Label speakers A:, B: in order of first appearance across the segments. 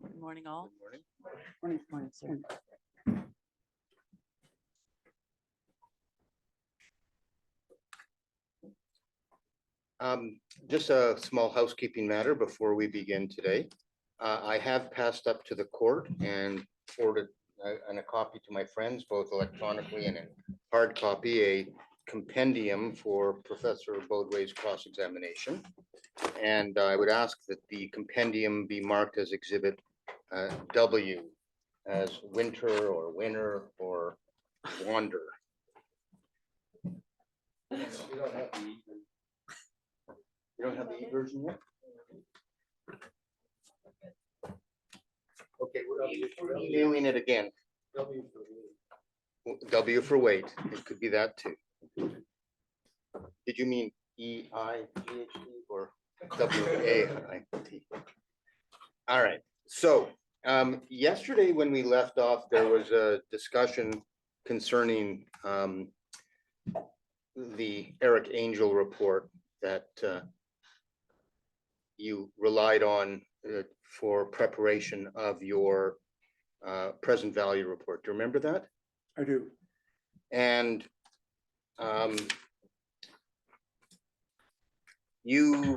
A: Good morning, all.
B: Good morning.
C: Morning, sir.
B: Just a small housekeeping matter before we begin today. I have passed up to the court and forwarded a copy to my friends, both electronically and in hard copy, a compendium for Professor Boadway's cross-examination. And I would ask that the compendium be marked as Exhibit W, as winter or winner or wander. You don't have the e-version yet? Okay, we're emailing it again. W for wait. It could be that too. Did you mean E-I-G-H-T or W-A-I-T? All right. So yesterday when we left off, there was a discussion concerning the Eric Angel report that you relied on for preparation of your present value report. Do you remember that?
C: I do.
B: And you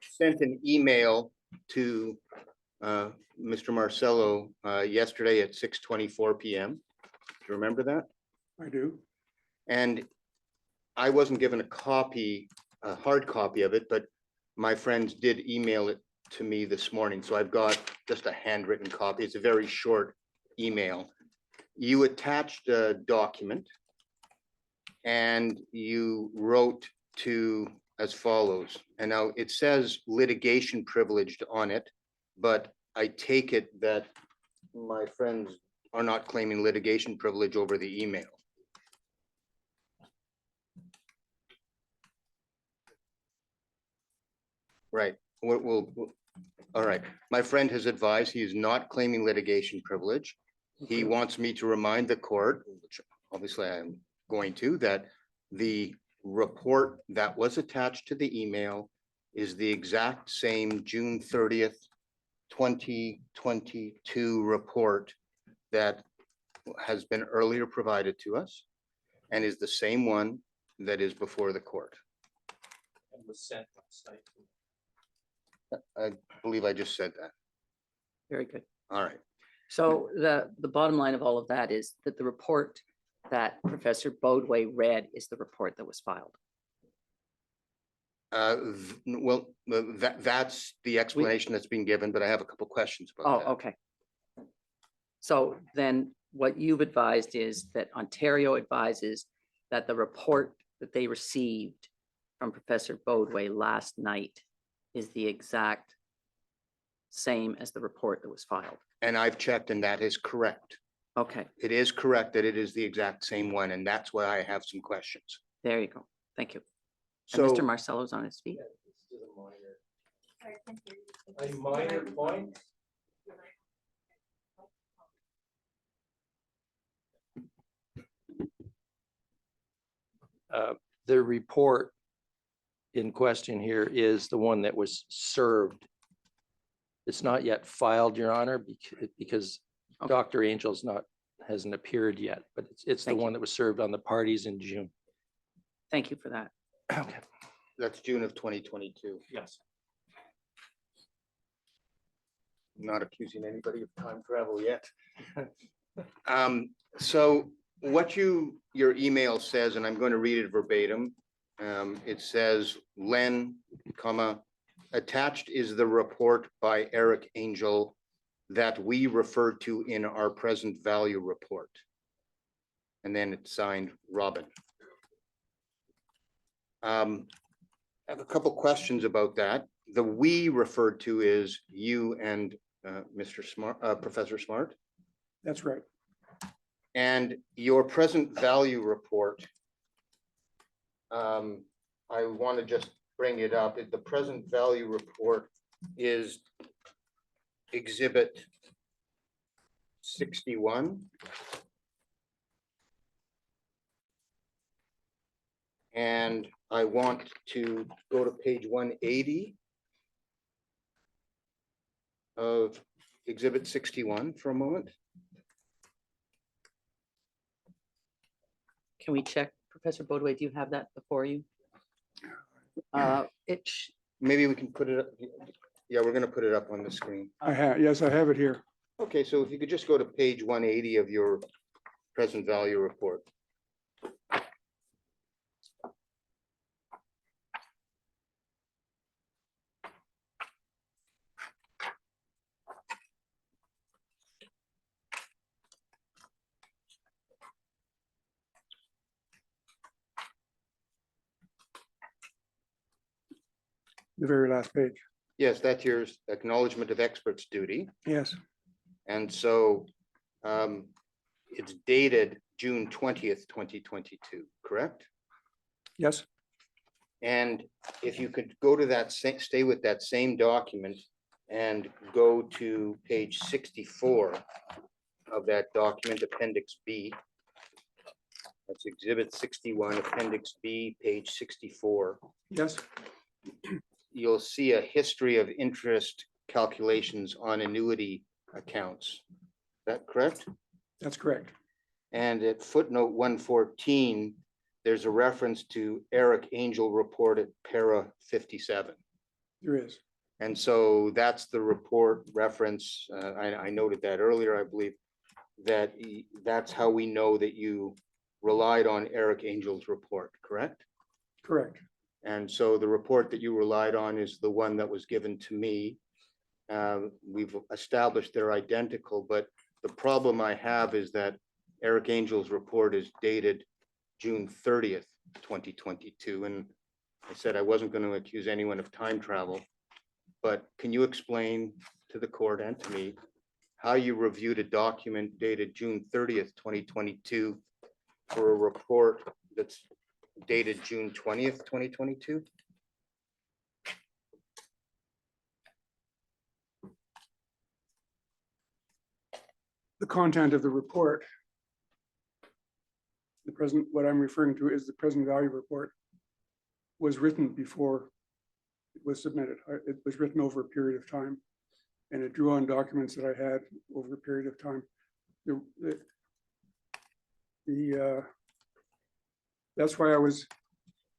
B: sent an email to Mr. Marcello yesterday at 6:24 p.m. Do you remember that?
C: I do.
B: And I wasn't given a copy, a hard copy of it, but my friends did email it to me this morning. So I've got just a handwritten copy. It's a very short email. You attached a document and you wrote to as follows. And now it says litigation privileged on it, but I take it that my friends are not claiming litigation privilege over the email. Right. All right. My friend has advised he is not claiming litigation privilege. He wants me to remind the court, which obviously I'm going to, that the report that was attached to the email is the exact same June 30th, 2022 report that has been earlier provided to us and is the same one that is before the court.
D: And was sent last night.
B: I believe I just said that.
A: Very good.
B: All right.
A: So the bottom line of all of that is that the report that Professor Boadway read is the report that was filed.
B: Well, that's the explanation that's been given, but I have a couple questions about that.
A: Oh, okay. So then what you've advised is that Ontario advises that the report that they received from Professor Boadway last night is the exact same as the report that was filed.
B: And I've checked and that is correct.
A: Okay,
B: It is correct that it is the exact same one, and that's why I have some questions.
A: there you go. Thank you. And
B: So,
A: Mr. Marcello's on his feet.
D: A minor point. The report in question here is the one that was served. It's not yet filed, Your Honor, because
A: Okay.
D: Dr. Angel's hasn't appeared yet, but it's the
A: Thank you.
D: one that was served on the parties in June.
A: Thank you for that.
D: Okay.
B: that's June of 2022.
D: Yes.
B: Not accusing anybody of time travel yet. So what your email says, and I'm going to read it verbatim. It says, Len, comma, attached is the report by Eric Angel that we referred to in our present value report. And then it's signed Robin. I have a couple questions about that. The we referred to is you and Mr. Smart, Professor Smart.
C: That's right.
B: And your present value report, I want to just bring it up. The present value report is Exhibit 61. And I want to go to page 180 of Exhibit 61 for a moment.
A: Can we check, Professor Boadway, do you have that before you?
B: Maybe we can put it up. Yeah, we're going to put it up on the screen.
C: Yes, I have it here.
B: Okay, so if you could just go to page 180 of your present value report.
C: The very last page.
B: Yes, that's your acknowledgement of experts duty.
C: Yes,
B: And so it's dated June 20th, 2022, correct?
C: yes,
B: And if you could go to that, stay with that same document and go to page 64 of that document, Appendix B. That's Exhibit 61, Appendix B, page 64.
C: yes,
B: You'll see a history of interest calculations on annuity accounts. Is that correct?
C: that's correct.
B: And at footnote 114, there's a reference to Eric Angel report at para 57.
C: There is.
B: And so that's the report reference. I noted that earlier, I believe, that that's how we know that you relied on Eric Angel's report, correct?
C: Correct.
B: And so the report that you relied on is the one that was given to me. We've established they're identical, but the problem I have is that Eric Angel's report is dated June 30th, 2022. And I said I wasn't going to accuse anyone of time travel, but can you explain to the court and to me how you reviewed a document dated June 30th, 2022 for a report that's dated June 20th, 2022?
C: The content of the report, the present, what I'm referring to is the present value report, was written before it was submitted. It was written over a period of time, and it drew on documents that I had over a period of time. That's why I was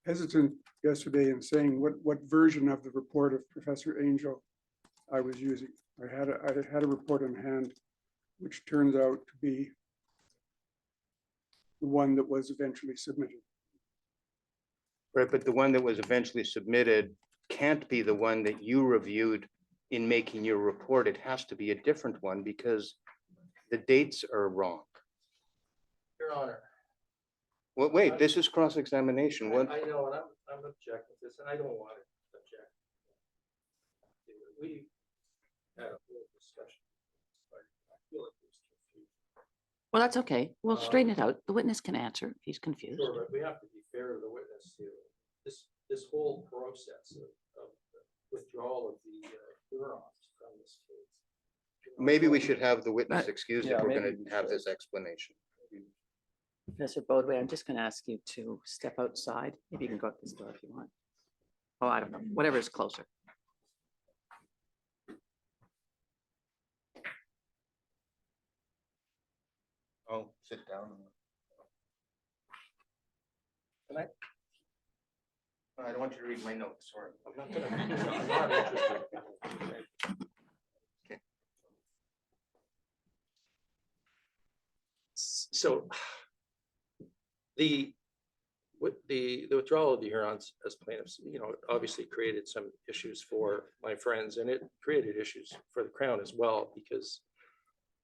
C: hesitant yesterday in saying what version of the report of Professor Angel I was using. I had a report in hand, which turns out to be the one that was eventually submitted.
B: Right, but the one that was eventually submitted can't be the one that you reviewed in making your report. It has to be a different one because the dates are wrong.
D: Your Honor.
B: Well, wait, this is cross-examination. What?
D: I know, and I'm objecting to this, and I don't want to object. We had a full discussion. I feel like there's confusion.
A: Well, that's okay. We'll straighten it out. The witness can answer if he's confused.
D: Sure, but we have to be fair to the witness here. This whole process of the withdrawal of the Hurons from this case.
B: Maybe we should have the witness
A: Right.
B: excused
D: Yeah,
B: if we're
D: maybe
B: going
D: we
B: to have
D: should.
B: this explanation.
A: Professor Boadway, I'm just going to ask you to step outside. Maybe you can go up this door if you want. Oh, I don't know, whatever is closer.
B: Oh, sit down. Can I don't want you to read my notes, sorry.
D: I'm not gonna- I'm not interested. So the withdrawal of the Hurons as plaintiffs, obviously created some issues for my friends, and it created issues for the Crown as well, because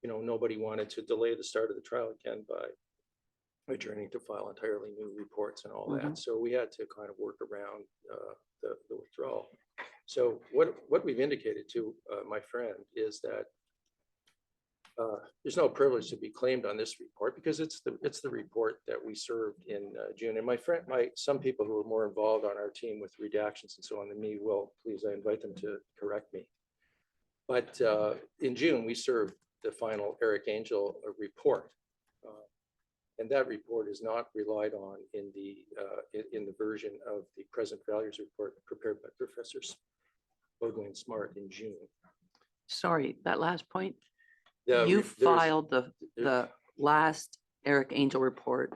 D: nobody wanted to delay the start of the trial again by adjourning to file entirely new reports and all that. So we had to kind of work around the withdrawal. So what we've indicated to my friend is that there's no privilege to be claimed on this report because it's the report that we served in June. And some people who are more involved on our team with redactions and so on than me will, please, I invite them to correct me. But in June, we served the final Eric Angel report. And that report is not relied on in the version of the present values report prepared by Professors Boadway and Smart in June.
A: Sorry, that last point,
D: The
A: you
D: re- there's-
A: filed the last Eric Angel report.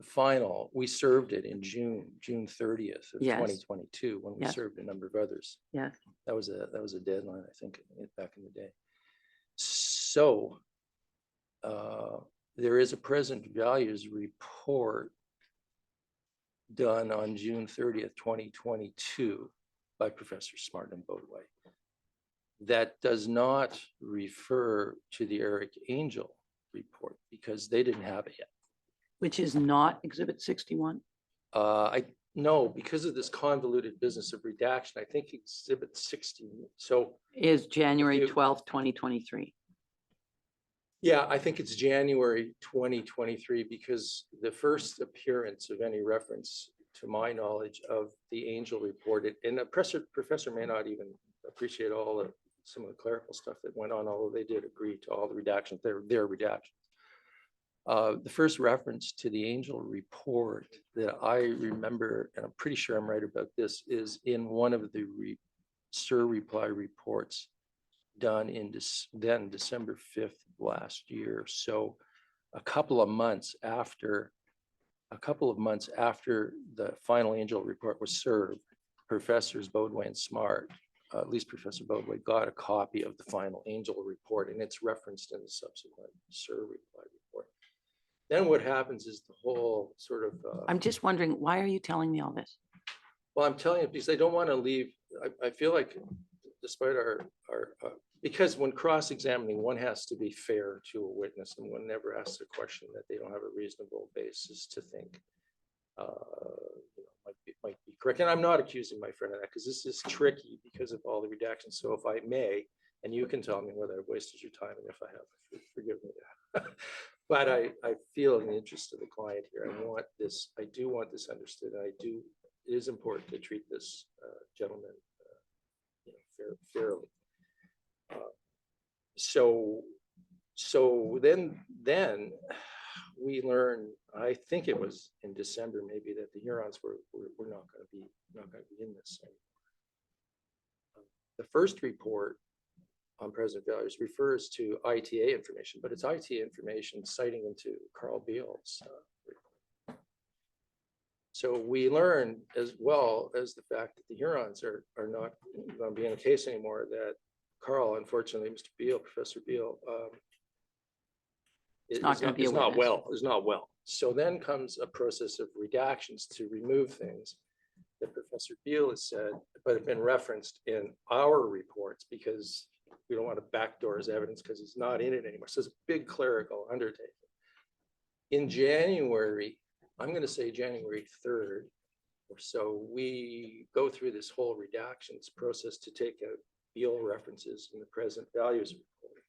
D: Final, we served it in June 30th of
A: Yes.
D: 2022, when we
A: Yes.
D: served a number of others.
A: Yes.
D: That was a deadline, I think, back in the day. So there is a present values report done on June 30th, 2022 by Professor Smart and Boadway that does not refer to the Eric Angel report because they didn't have it yet.
A: Which is not Exhibit 61?
D: No, because of this convoluted business of redaction, I think Exhibit 60. So
A: Is January
D: you-
A: 12th, 2023.
D: yeah, I think it's January 2023 because the first appearance of any reference, to my knowledge, of the Angel report, and the professor may not even appreciate some of the clerical stuff that went on, although they did agree to all the redactions, their redactions. The first reference to the Angel report that I remember, and I'm pretty sure I'm right about this, is in one of the SIR reply reports done in December 5th of last year. So a couple of months after the final Angel report was served, Professors Boadway and Smart, at least Professor Boadway, got a copy of the final Angel report, and it's referenced in the subsequent SIR reply report. Then what happens is the whole sort of,
A: I'm just wondering, why are you telling me all this?
D: well, I'm telling you, because I don't want to leave, I feel like despite because when cross-examining, one has to be fair to a witness and one never asks a question that they don't have a reasonable basis to think might be correct. And I'm not accusing my friend of that because this is tricky because of all the redactions. So if I may, and you can tell me whether I've wasted your time, and if I have, forgive me. But I feel in the interest of the client here, I do want this understood. And it is important to treat this gentleman fairly. So then we learned, I think it was in December maybe, that the Hurons were not going to be in this anymore. The first report on present values refers to ITA information, but it's ITA information citing into Carl Beal's report. So we learned, as well as the fact that the Hurons are not going to be in the case anymore, that Carl, unfortunately, Mr. Beal, Professor Beal, is
A: not
D: well. So then comes a process of redactions to remove things that Professor Beal has said, but have been referenced in our reports because we don't want to backdoor his evidence because he's not in it anymore. So it's a big clerical undertaking. In January, I'm going to say January 3rd or so, we go through this whole redactions process to take out Beal references in the present values report.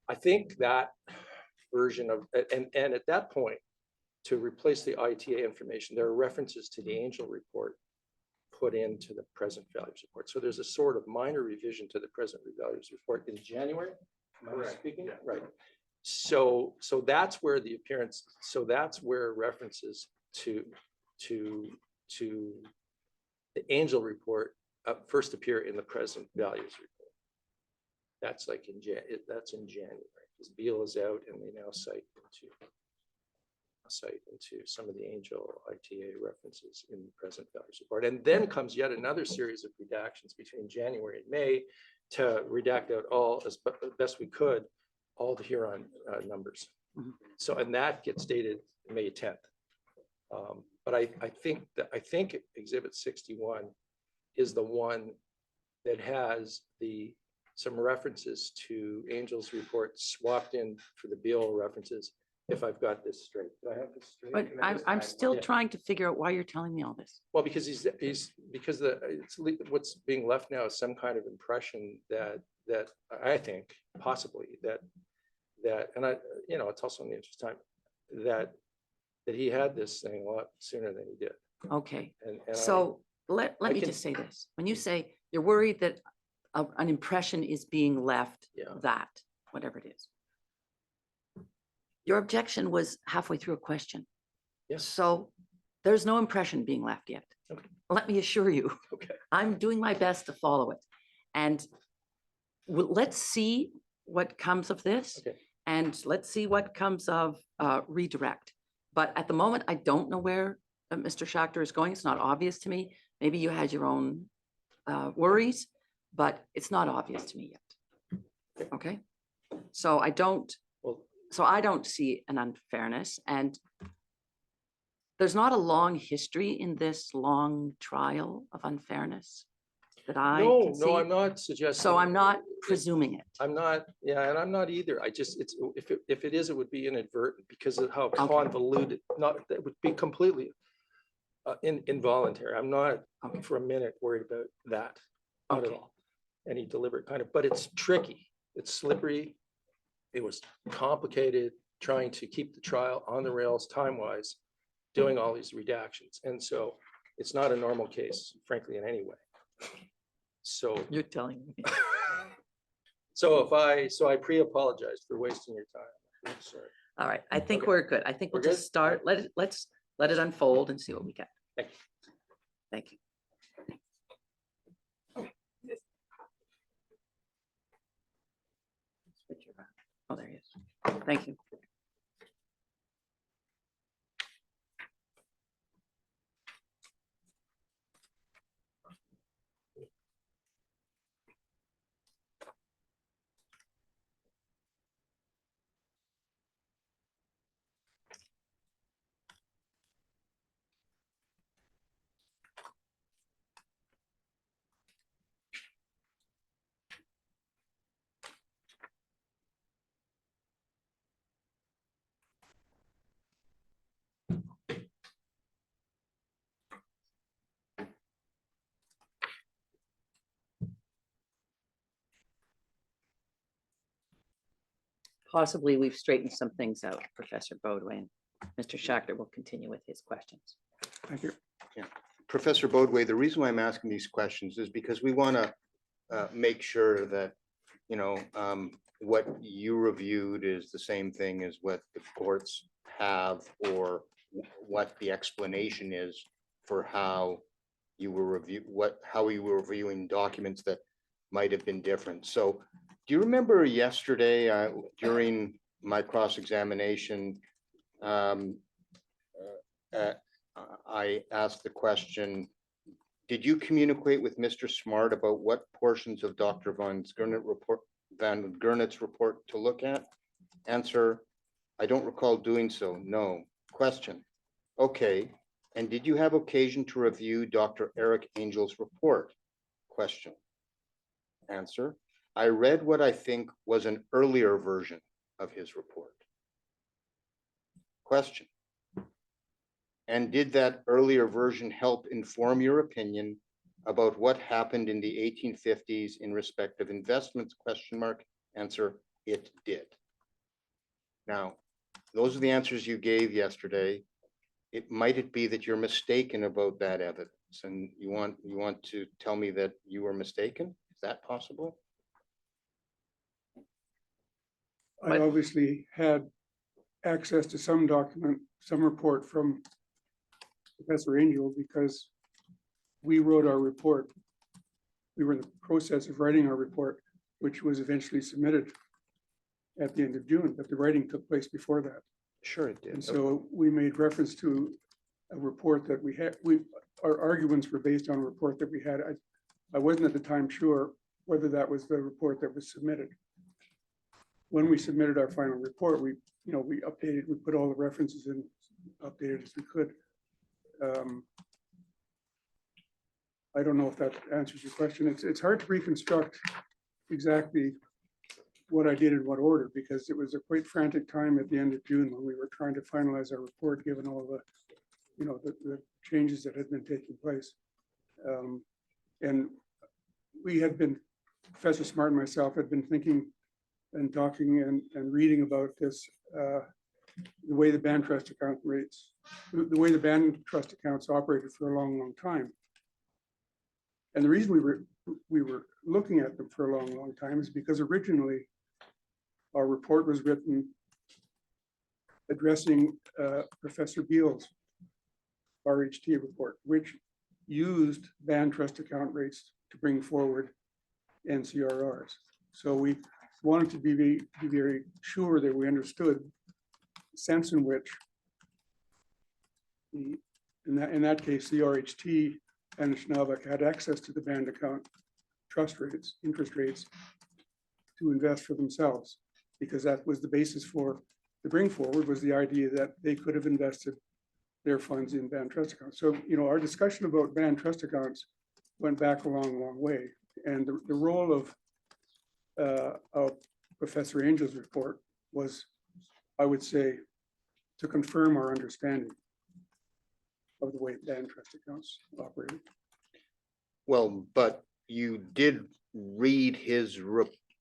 D: I think that version of, and at that point, to replace the ITA information, there are references to the Angel report put into the present values report. So there's a sort of minor revision to the present values report in January. Am I speaking? Yeah. Right. So that's where the appearance, so that's where references to the Angel report first appear in the present values report. That's like in January, because Beal is out and they now cite into some of the Angel ITA references in the present values report. And then comes yet another series of redactions between January and May to redact out all, as best we could, all the Huron numbers.
A: Mhm.
D: So, and that gets dated May 10th. But I think Exhibit 61 is the one that has some references to Angel's report swapped in for the Beal references. If I've got this straight, do I have this straight?
A: But I'm still trying to figure out why you're telling me all this.
D: Well, because what's being left now is some kind of impression that I think possibly that and it's also in the interest of time that he had this thing a lot sooner than he did.
A: Okay,
D: And
A: so let
D: I
A: me
D: can-
A: just say this. When you say you're worried that an impression is being left,
D: Yeah.
A: that, whatever it is. Your objection was halfway through a question.
D: Yes.
A: So there's no impression being left yet.
D: Okay.
A: Let me assure you,
D: Okay.
A: I'm doing my best to follow it. And let's see what comes of this.
D: Okay.
A: And let's see what comes of redirect. But at the moment, I don't know where Mr. Schachter is going. It's not obvious to me. Maybe you had your own worries, but it's not obvious to me yet. Okay? So I don't see an unfairness, and there's not a long history in this long trial of unfairness that I
D: No,
A: can
D: no,
A: see.
D: I'm not suggesting.
A: So I'm not presuming it.
D: I'm not, yeah, and I'm not either. I just, it's, if it is, it would be inadvertent because of how convoluted, not, that would be completely involuntary. I'm not for a minute worried about that. Not at
A: Okay.
D: all. Any deliberate kind of, but it's tricky. It's slippery. It was complicated trying to keep the trial on the rails time-wise, doing all these redactions. And so it's not a normal case, frankly, in any way. So
A: You're telling me.
D: So I pre-apologize for wasting your time. I'm sorry.
A: All right, I think
D: Okay.
A: we're good. I think we'll
D: We're
A: just
D: good?
A: start, let's let it unfold and see what we get.
D: Thank you.
A: Thank you. Switch around. Oh, there he is. Thank you. Possibly we've straightened some things out, Professor Boadway, and Mr. Schachter will continue with his questions.
C: Thank you.
B: Professor Boadway, the reason why I'm asking these questions is because we want to make sure that, you know, what you reviewed is the same thing as what the courts have, or what the explanation is for how you were how you were reviewing documents that might have been different. So do you remember yesterday during my cross-examination, I asked the question, did you communicate with Mr. Smart about what portions of Dr. Van Gernet's report to look at? Answer, I don't recall doing so. No. Question. Okay. And did you have occasion to review Dr. Eric Angel's report? Question. Answer. I read what I think was an earlier version of his report. Question. And did that earlier version help inform your opinion about what happened in the 1850s in respect of investments? Question mark. Answer, it did. Now, those are the answers you gave yesterday. Might it be that you're mistaken about that evidence, and you want to tell me that you were mistaken? Is that possible?
C: I obviously had access to some document, some report from Professor Angel, because we wrote our report. We were in the process of writing our report, which was eventually submitted at the end of June, but the writing took place before that.
B: Sure it did.
C: And so we made reference to a report that we had. Our arguments were based on a report that we had. I wasn't at the time sure whether that was the report that was submitted. When we submitted our final report, we updated, we put all the references in, updated as we could. I don't know if that answers your question. It's hard to reconstruct exactly what I did in what order, because it was a quite frantic time at the end of June when we were trying to finalize our report, given all the, the changes that had been taking place. And we had been, Professor Smart and myself had been thinking and talking and reading about this, the way the band trust account rates, the way the band trust accounts operated for a long, long time. And the reason we were looking at them for a long, long time is because originally our report was written addressing Professor Beal's RHT report, which used band trust account rates to bring forward NCRRs. So we wanted to be very sure that we understood the sense in which in that case, the RHT and Schnabach had access to the band account trust rates, interest rates to invest for themselves, because that was the basis for the bring forward, was the idea that they could have invested their funds in band trust accounts. So, our discussion about band trust accounts went back a long, long way. And the role of Professor Angel's report was, I would say, to confirm our understanding of the way band trust accounts operated.
B: Well, but you did read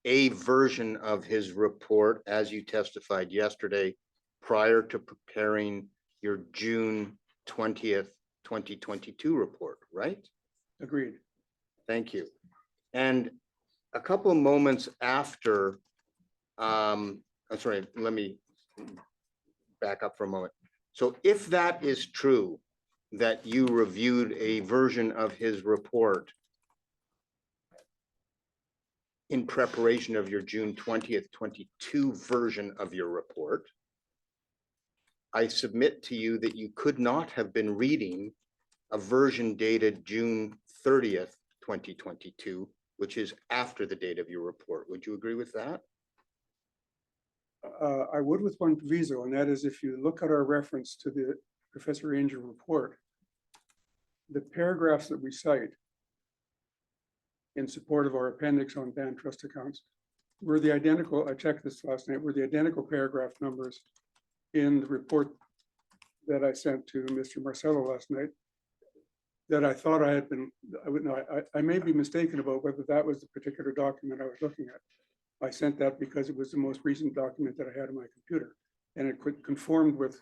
B: a version of his report as you testified yesterday prior to preparing your June 20th, 2022 report, right?
C: Agreed.
B: Thank you. And a couple of moments after, I'm sorry, let me back up for a moment. So if that is true, that you reviewed a version of his report in preparation of your June 20th, 22 version of your report, I submit to you that you could not have been reading a version dated June 30th, 2022, which is after the date of your report. Would you agree with that?
C: I would, with one proviso, and that is if you look at our reference to the Professor Angel report, the paragraphs that we cite in support of our appendix on band trust accounts were the identical, I checked this last night, were the identical paragraph numbers in the report that I sent to Mr. Marcello last night, that I thought I had been, I may be mistaken about whether that was the particular document I was looking at. I sent that because it was the most recent document that I had on my computer, and it conformed with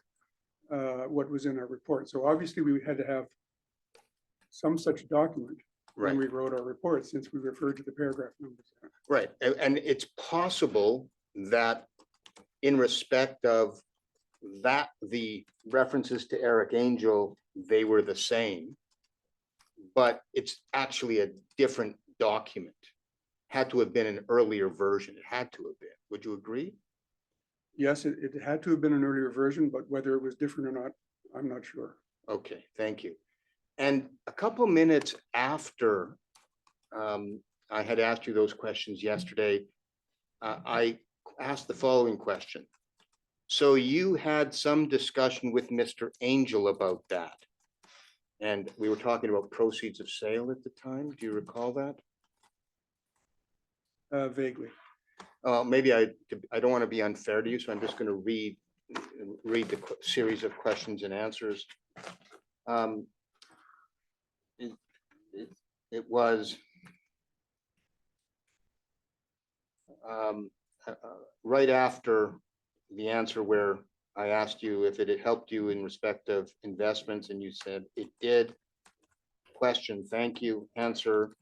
C: what was in our report. So obviously we had to have some such document when we wrote our report, since we referred to the paragraph numbers.
B: Right, and it's possible that in respect of that, the references to Eric Angel, they were the same, but it's actually a different document. Had to have been an earlier version. It had to have been. Would you agree?
C: Yes, it had to have been an earlier version, but whether it was different or not, I'm not sure.
B: Okay, thank you. And a couple minutes after I had asked you those questions yesterday, I asked the following question. So you had some discussion with Mr. Angel about that. And we were talking about proceeds of sale at the time. Do you recall that?
C: Vaguely.
B: Maybe I don't want to be unfair to you, so I'm just going to read the series of questions and answers. It was right after the answer where I asked you if it had helped you in respect of investments, and you said it did. Question, thank you. Answer,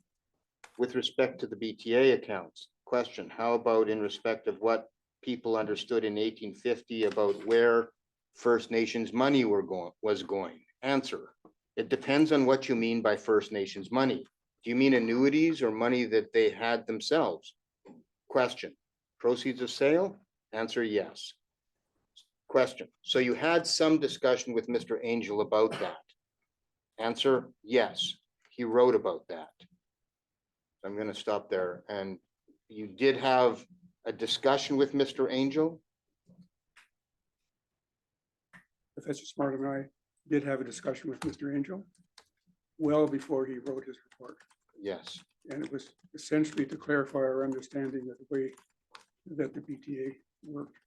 B: with respect to the BTA accounts. Question, how about in respect of what people understood in 1850 about where First Nations money was going? Answer, it depends on what you mean by First Nations money. Do you mean annuities or money that they had themselves? Question, proceeds of sale? Answer, yes. Question, so you had some discussion with Mr. Angel about that? Answer, yes, he wrote about that. I'm going to stop there. And you did have a discussion with Mr. Angel?
C: Professor Smart and I did have a discussion with Mr. Angel well before he wrote his report.
B: Yes.
C: And it was essentially to clarify our understanding of the way that the BTA worked.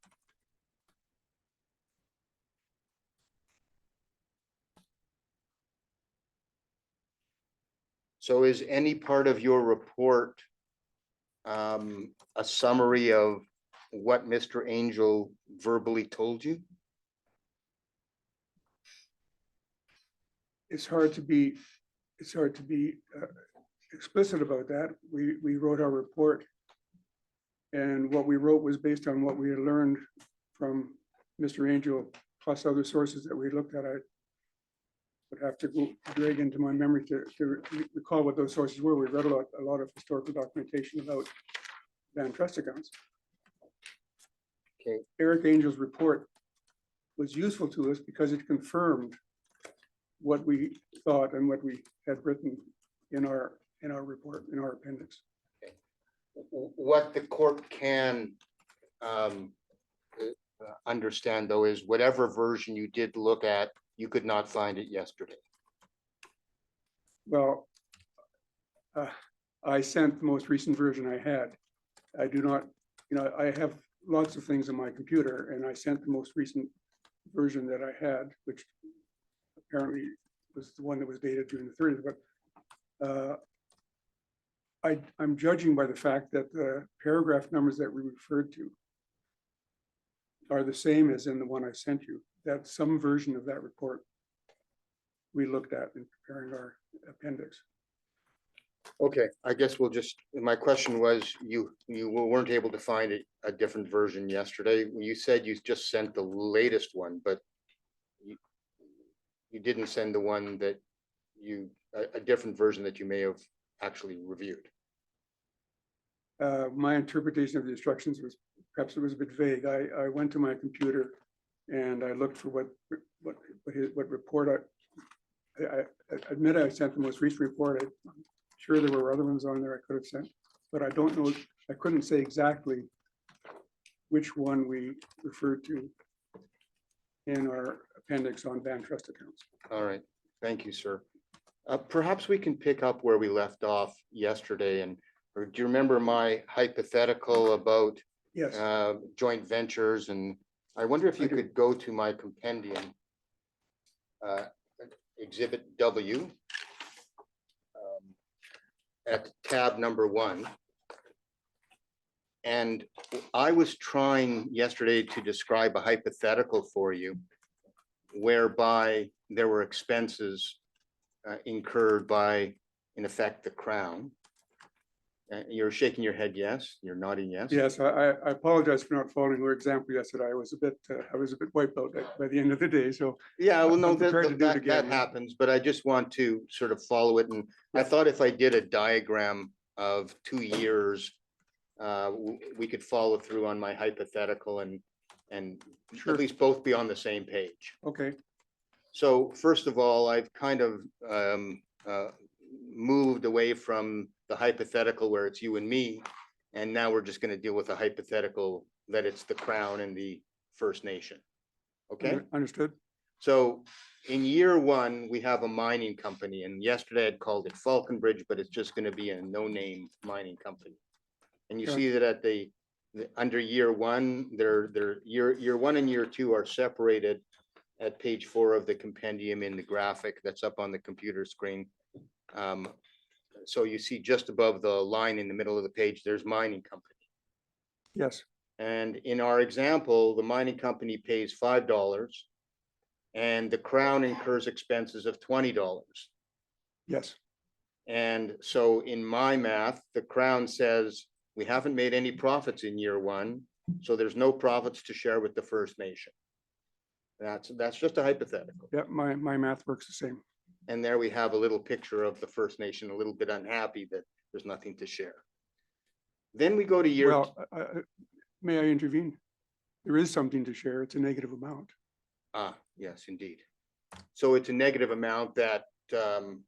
B: So is any part of your report a summary of what Mr. Angel verbally told you?
C: It's hard to be explicit about that. We wrote our report, and what we wrote was based on what we had learned from Mr. Angel plus other sources that we looked at, I would have to go drag into my memory to recall what those sources were. We read a lot of historical documentation about Van Trust accounts.
B: Okay.
C: Eric Angel's report was useful to us because it confirmed what we thought and what we had written in our report, in our appendix.
B: What the court can understand, though, is whatever version you did look at, you could not find it yesterday.
C: Well, I sent the most recent version I had. I do not, I have lots of things on my computer, and I sent the most recent version that I had, which apparently was the one that was dated June the 30th. But I'm judging by the fact that the paragraph numbers that we referred to are the same as in the one I sent you. That some version of that report we looked at in preparing our appendix.
B: Okay, I guess we'll just, my question was, you weren't able to find a different version yesterday. You said you just sent the latest one, but you didn't send the one that a different version that you may have actually reviewed.
C: My interpretation of the instructions was, perhaps it was a bit vague. I went to my computer and I looked for what report I admit I sent the most recent report. I'm sure there were other ones on there I could have sent, but I don't know. I couldn't say exactly which one we referred to in our appendix on Van Trust accounts.
B: All right, thank you, sir. Perhaps we can pick up where we left off yesterday. And or do you remember my hypothetical about
C: Yes,
B: joint ventures? And I wonder if you
C: I do.
B: could go to my compendium, Exhibit W, at tab number 1. And I was trying yesterday to describe a hypothetical for you whereby there were expenses incurred by, in effect, the Crown. You're shaking your head, yes? You're nodding, yes?
C: yes. I apologize for not following your example yesterday. I was a bit wiped out by the end of the day. So
B: Yeah, well, no,
C: I'm prepared to do it
B: that
C: again.
B: happens, but I just want to sort of follow it. And I thought if I did a diagram of 2 years, we could follow through on my hypothetical and
C: Sure.
B: at least both be on the same page.
C: Okay,
B: So first of all, I've kind of moved away from the hypothetical where it's you and me, and now we're just going to deal with a hypothetical that it's the Crown and the First Nation. Okay?
C: Understood.
B: So in year 1, we have a mining company, and yesterday I'd called it Falconbridge, but it's just going to be a no-name mining company. And you
C: Sure.
B: see that at the under year 1, year 1 and year 2 are separated at page 4 of the compendium in the graphic that's up on the computer screen. So you see just above the line in the middle of the page, there's mining company.
C: Yes,
B: And in our example, the mining company pays $5 and the Crown incurs expenses of $20.
C: yes,
B: And so in my math, the Crown says, we haven't made any profits in year 1, so there's no profits to share with the First Nation. That's just a hypothetical.
C: yeah, my math works the same.
B: And there we have a little picture of the First Nation, a little bit unhappy that there's nothing to share. Then we go to year.
C: Well, may I intervene? There is something to share. It's a negative amount.
B: Yes, indeed. So it's a negative amount that in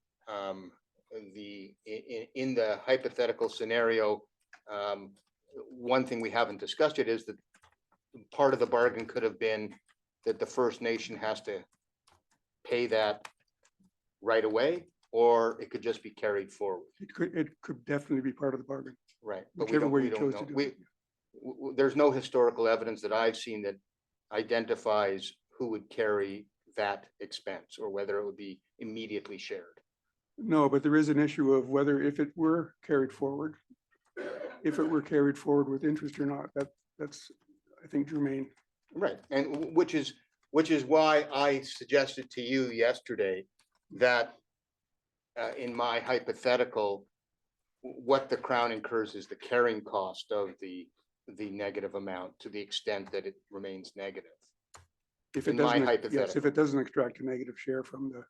B: the hypothetical scenario, one thing we haven't discussed yet is that part of the bargain could have been that the First Nation has to pay that right away, or it could just be carried forward.
C: It could definitely be part of the bargain.
B: Right. But
C: Whichever way
B: we
C: you
B: don't
C: chose
B: know.
C: to do it.
B: There's no historical evidence that I've seen that identifies who would carry that expense or whether it would be immediately shared.
C: No, but there is an issue of whether if it were carried forward with interest or not. That's, I think, germane.
B: Right. And which is why I suggested to you yesterday that in my hypothetical, what the Crown incurs is the carrying cost of the negative amount to the extent that it remains negative.
C: If it
B: in my
C: doesn't, yes,
B: hypothetical.
C: if it doesn't extract a negative share from the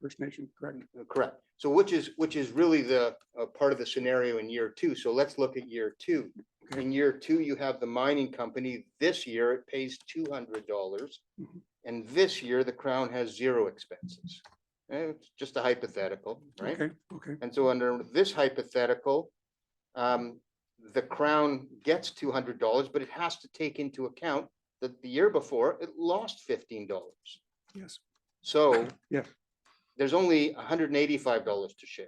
C: First Nation, correct?
B: Correct. So which is really the part of the scenario in year two. So let's look at year two.
C: Okay.
B: In year two, you have the mining company. This year it pays $200.
C: Mhm.
B: And this year the Crown has zero expenses. It's just a hypothetical, right?
C: Okay, okay,
B: And so under this hypothetical, the Crown gets $200, but it has to take into account that the year before it lost $15.
C: yes,
B: So
C: yes.
B: there's only $185 to share.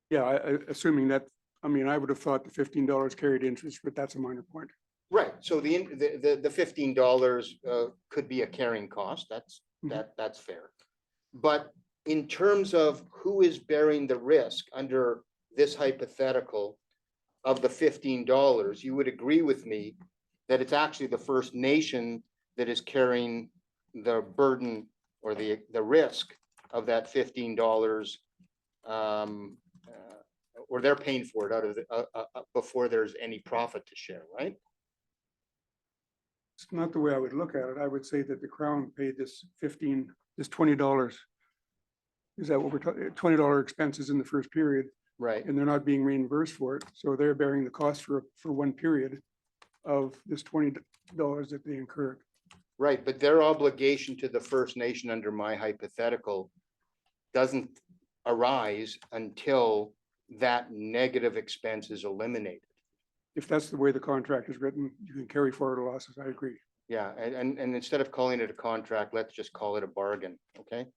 C: Yeah, assuming that, I mean, I would have thought the $15 carried interest, but that's a minor point.
B: Right, so the $15 could be a carrying cost,
C: Mhm.
B: that's fair. But in terms of who is bearing the risk under this hypothetical of the $15, you would agree with me that it's actually the First Nation that is carrying the burden or the risk of that $15, or they're paying for it out of the, before there's any profit to share, right?
C: It's not the way I would look at it. I would say that the Crown paid this $20. Is that what we're talking, $20 expenses in the first period,
B: Right.
C: and they're not being reimbursed for it. So they're bearing the cost for one period of this $20 that they incurred.
B: Right, but their obligation to the First Nation under my hypothetical doesn't arise until that negative expense is eliminated.
C: If that's the way the contract is written, you can carry forward losses. I agree.
B: Yeah, and instead of calling it a contract, let's just call it a bargain, okay?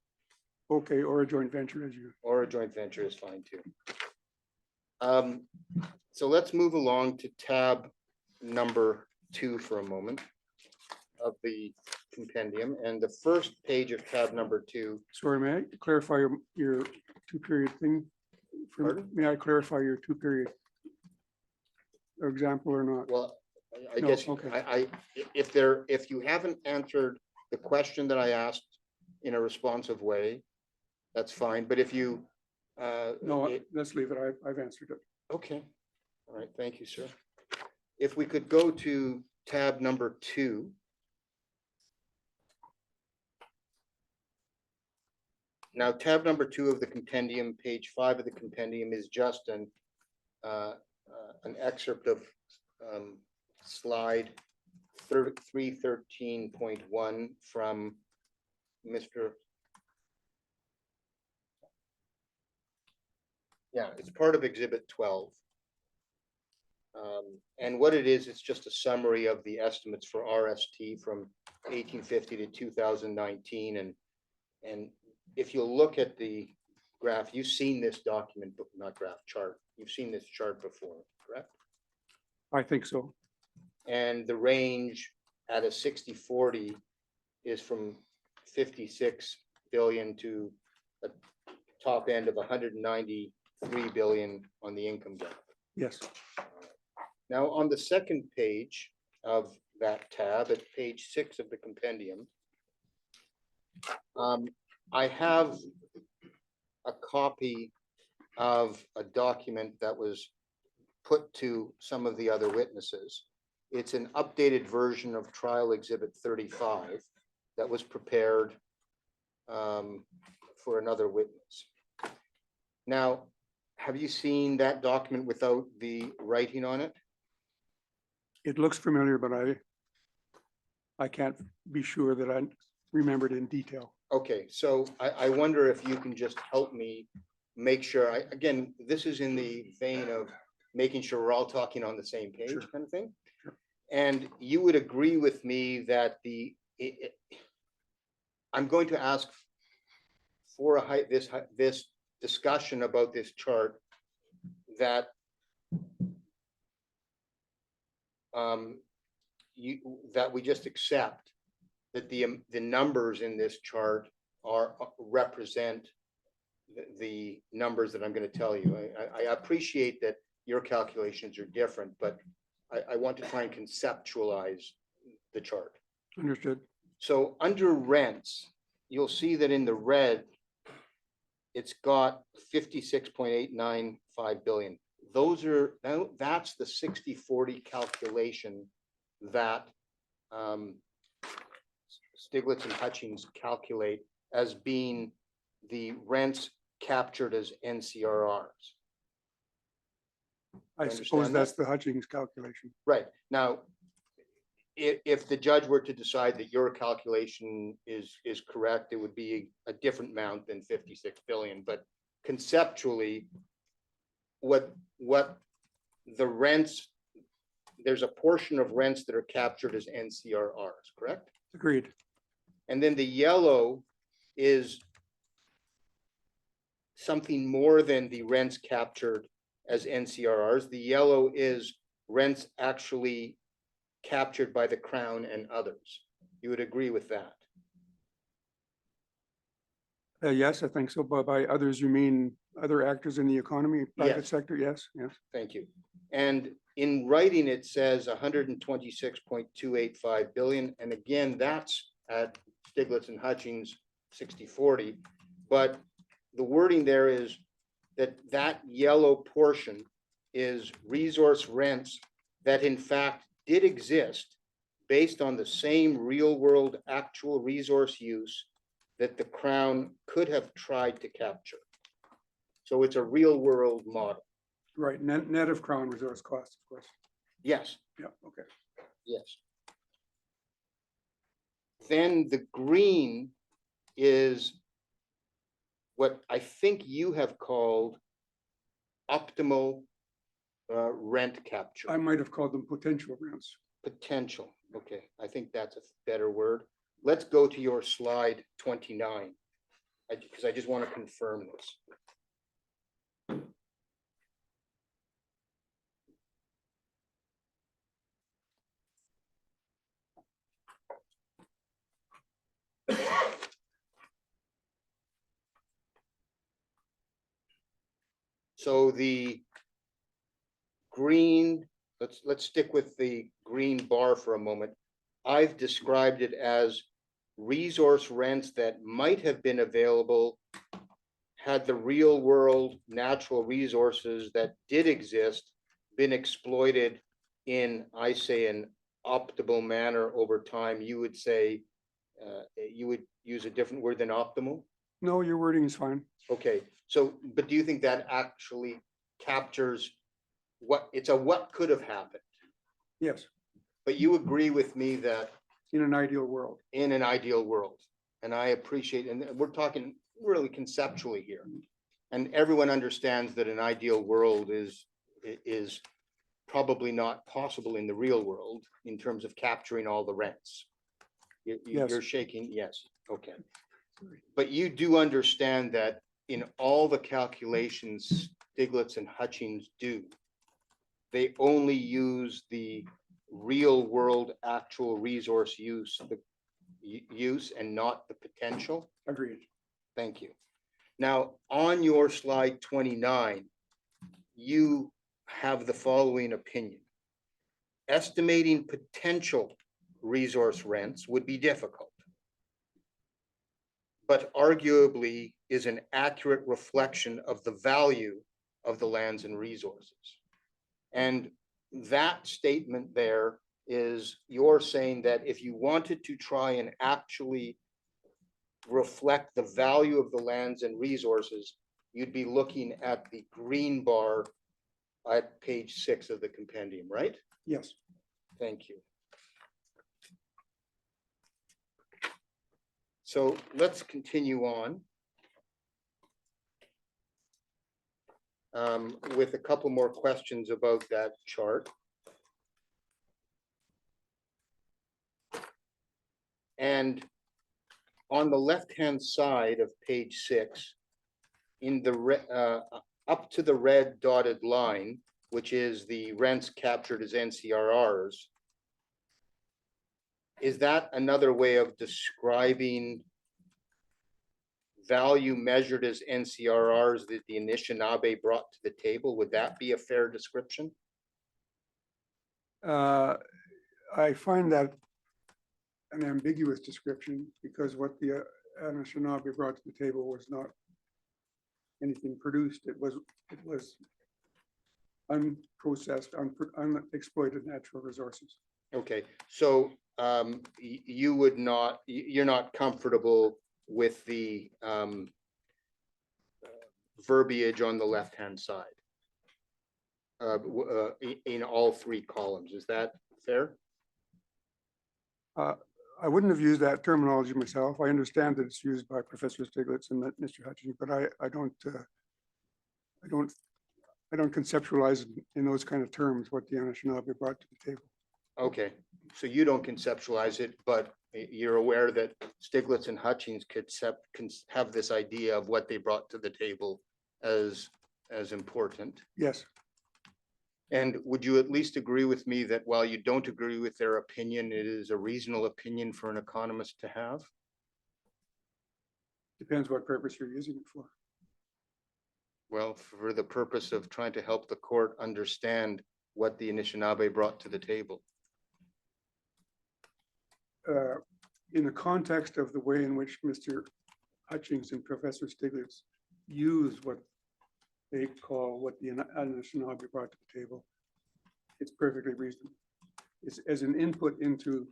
C: Okay, or a joint venture as you.
B: Or a joint venture is fine too. So let's move along to tab number 2 for a moment of the compendium, and the first page of tab number 2.
C: Sorry, may I clarify your two-period thing?
B: Pardon?
C: May I clarify your two-period example or not?
B: Well, I
C: No,
B: guess,
C: okay.
B: if you haven't answered the question that I asked in a responsive way, that's fine, but if you.
C: No, let's leave it. I've answered it.
B: Okay, all right, thank you, sir. If we could go to tab number 2. Now, tab number 2 of the compendium, page 5 of the compendium is just an excerpt of slide 313.1 from Mr. Yeah, it's part of Exhibit 12. And what it is, it's just a summary of the estimates for RST from 1850 to 2019. And if you look at the graph, you've seen this document, but not graph, chart. You've seen this chart before, correct?
C: I think so.
B: And the range at a 60-40 is from 56 billion to a top end of 193 billion on the income gap.
C: Yes.
B: Now, on the second page of that tab, at page 6 of the compendium, I have a copy of a document that was put to some of the other witnesses. It's an updated version of Trial Exhibit 35 that was prepared for another witness. Now, have you seen that document without the writing on it?
C: It looks familiar, but I can't be sure that I remembered in detail.
B: Okay, so I wonder if you can just help me make sure, again, this is in the vein of making sure we're all talking on the same page,
C: Sure.
B: kind of thing.
C: Sure.
B: And you would agree with me that I'm going to ask for this discussion about this chart that that we just accept that the numbers in this chart represent the numbers that I'm going to tell you. I appreciate that your calculations are different, but I want to try and conceptualize the chart.
C: Understood.
B: So under rents, you'll see that in the red, it's got 56.895 billion. That's the 60-40 calculation that Stiglitz and Hutchins calculate as being the rents captured as NCRRs.
C: I
B: Understand
C: suppose
B: that?
C: that's the Hutchings calculation.
B: Right, now, if the judge were to decide that your calculation is correct, it would be a different amount than 56 billion, but conceptually, what the rents, there's a portion of rents that are captured as NCRRs, correct?
C: Agreed.
B: And then the yellow is something more than the rents captured as NCRRs. The yellow is rents actually captured by the Crown and others. You would agree with that?
C: Yes, I think so. But by others, you mean other actors in the economy, private
B: Yes.
C: sector? Yes, yes.
B: Thank you. And in writing, it says 126.285 billion. And again, that's at Stiglitz and Hutchins 60/40. But the wording there is that yellow portion is resource rents that in fact did exist based on the same real world actual resource use that the Crown could have tried to capture. So it's a real world model.
C: Right, net of Crown resource costs, of course.
B: Yes,
C: Yeah, okay.
B: yes. Then the green is what I think you have called optimal rent capture.
C: I might have called them potential rents.
B: Potential, okay, I think that's a better word. Let's go to your slide 29, because I just want to confirm this. So the green, let's stick with the green bar for a moment. I've described it as resource rents that might have been available had the real world natural resources that did exist been exploited in, I say, an optimal manner over time. You would say, you would use a different word than optimal?
C: No, your wording is fine.
B: Okay, so, but do you think that actually captures what could have happened?
C: Yes,
B: But you agree with me that
C: in an ideal world.
B: in an ideal world, and I appreciate, and we're talking really conceptually here. And everyone understands that an ideal world is probably not possible in the real world in terms of capturing all the rents.
C: Yes.
B: You're shaking, yes, okay. But you do understand that in all the calculations Stiglitz and Hutchins do, they only use the real world actual resource use, use and not the potential.
C: Agreed.
B: Thank you. Now, on your slide 29, you have the following opinion. Estimating potential resource rents would be difficult, but arguably is an accurate reflection of the value of the lands and resources. And that statement there is you're saying that if you wanted to try and actually reflect the value of the lands and resources, you'd be looking at the green bar at page 6 of the compendium, right?
C: Yes.
B: Thank you. So let's continue on with a couple more questions about that chart. And on the left-hand side of page 6, in the up to the red dotted line, which is the rents captured as NCRRs, is that another way of describing value measured as NCRRs that the Anishinaabe brought to the table? Would that be a fair description?
C: I find that an ambiguous description because what the Anishinaabe brought to the table was not anything produced. It was unprocessed, unexploited natural resources.
B: Okay, so you would not, you're not comfortable with the verbiage on the left-hand side in all three columns. Is that fair?
C: I wouldn't have used that terminology myself. I understand that it's used by Professor Stiglitz and Mr. Hutchins, but I don't conceptualize in those kind of terms what the Anishinaabe brought to the table.
B: Okay, so you don't conceptualize it, but you're aware that Stiglitz and Hutchins could have this idea of what they brought to the table as important.
C: Yes,
B: And would you at least agree with me that while you don't agree with their opinion, it is a reasonable opinion for an economist to have?
C: depends what purpose you're using it for.
B: Well, for the purpose of trying to help the court understand what the Anishinaabe brought to the table.
C: In the context of the way in which Mr. Hutchins and Professor Stiglitz use what they call what the Anishinaabe brought to the table, it's perfectly reasonable. It's as an input into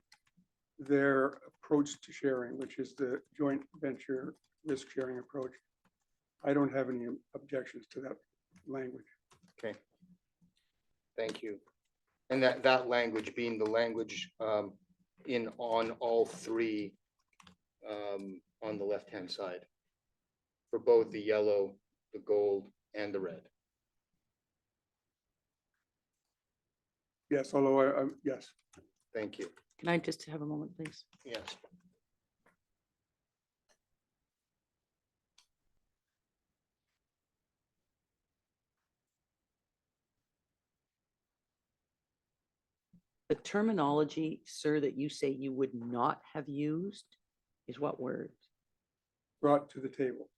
C: their approach to sharing, which is the joint venture risk sharing approach. I don't have any objections to that language.
B: Okay. Thank you. And that language being the language on all three on the left-hand side for both the yellow, the gold, and the red.
C: Yes, although yes.
B: Thank you.
A: Can I just have a moment, please?
B: Yes.
A: The terminology, sir, that you say you would not have used is what word?
C: Brought to the table.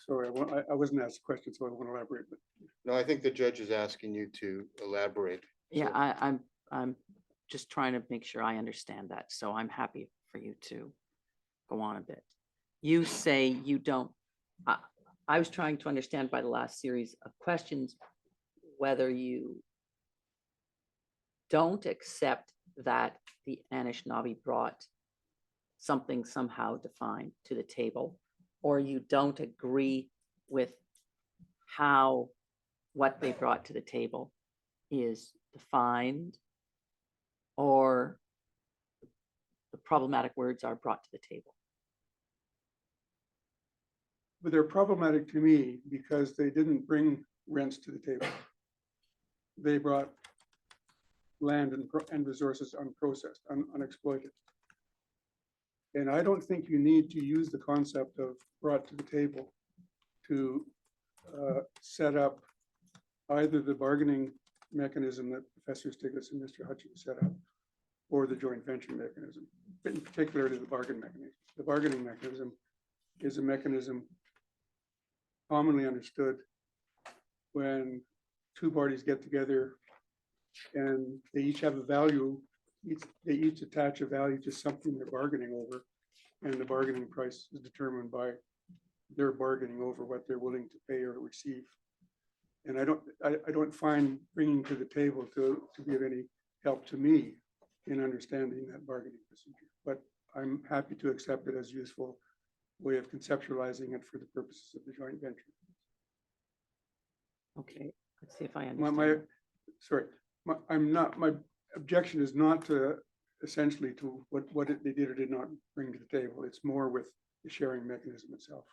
C: Sorry, I wasn't asked a question, so I won't elaborate. But
B: No, I think the judge is asking you to elaborate.
A: Yeah,
B: So-
A: I'm just trying to make sure I understand that. So I'm happy for you to go on a bit. You say you don't, I was trying to understand by the last series of questions whether you don't accept that the Anishinaabe brought something somehow defined to the table, or you don't agree with how what they brought to the table is defined, or the problematic words are brought to the table.
C: But they're problematic to me because they didn't bring rents to the table. They brought land and resources unprocessed, unexploited. And I don't think you need to use the concept of brought to the table to set up either the bargaining mechanism that Professor Stiglitz and Mr. Hutchins set up, or the joint venture mechanism, but in particular to the bargaining mechanism. The bargaining mechanism is a mechanism commonly understood when two parties get together and they each have a value, they each attach a value to something they're bargaining over, and the bargaining price is determined by their bargaining over what they're willing to pay or receive. And I don't find bringing to the table to be of any help to me in understanding that bargaining procedure, but I'm happy to accept it as a useful way of conceptualizing it for the purposes of the joint venture.
A: Okay, let's see if I understand.
C: My objection is not to essentially to what they did or did not bring to the table. It's more with the sharing mechanism itself.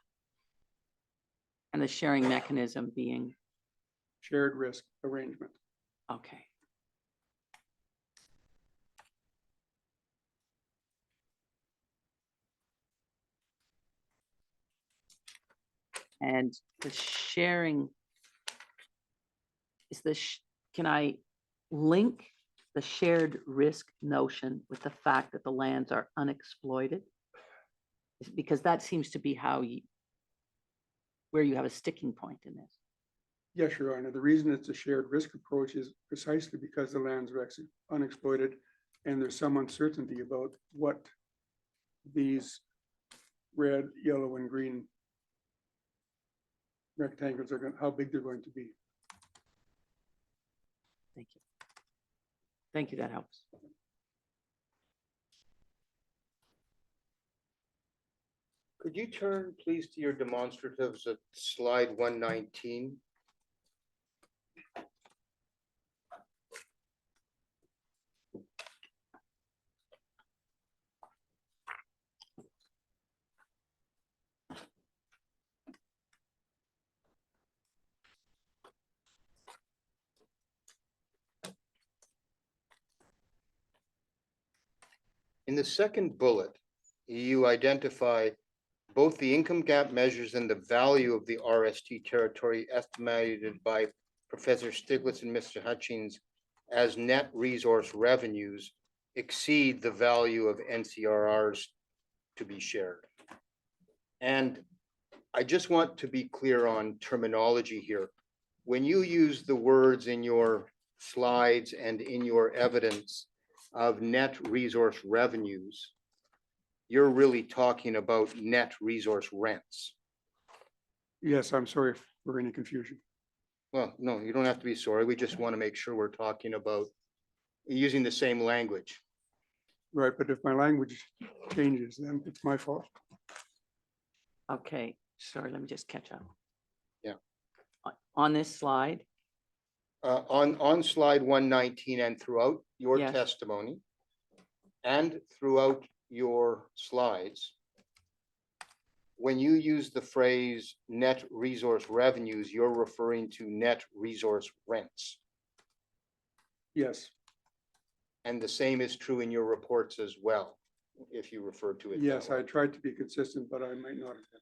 A: And the sharing mechanism being,
C: Shared risk arrangement.
A: okay. And the sharing is can I link the shared risk notion with the fact that the lands are unexploited? Because that seems to be where you have a sticking point in this.
C: Yes, Your Honor. The reason it's a shared risk approach is precisely because the lands are actually unexploited and there's some uncertainty about what these red, yellow, and green rectangles are going, how big they're going to be.
A: Thank you. Thank you, that helps.
B: Could you turn, please, to your demonstratives at slide 119? In the second bullet, you identify both the income gap measures and the value of the RST territory estimated by Professor Stiglitz and Mr. Hutchings as net resource revenues exceed the value of NCRRs to be shared. And I just want to be clear on terminology here. When you use the words in your slides and in your evidence of net resource revenues, you're really talking about net resource rents.
C: Yes, I'm sorry for any confusion.
B: Well, no, you don't have to be sorry. We just want to make sure we're talking about using the same language.
C: Right, but if my language changes, then it's my fault.
A: Okay, sorry, let me just catch up.
B: Yeah.
A: On this slide,
B: On slide 119 and throughout your
A: Yes.
B: testimony and throughout your slides, when you use the phrase net resource revenues, you're referring to net resource rents.
C: Yes,
B: And the same is true in your reports as well, if you refer to it.
C: yes,
B: that way.
C: I tried to be consistent, but I might not have been.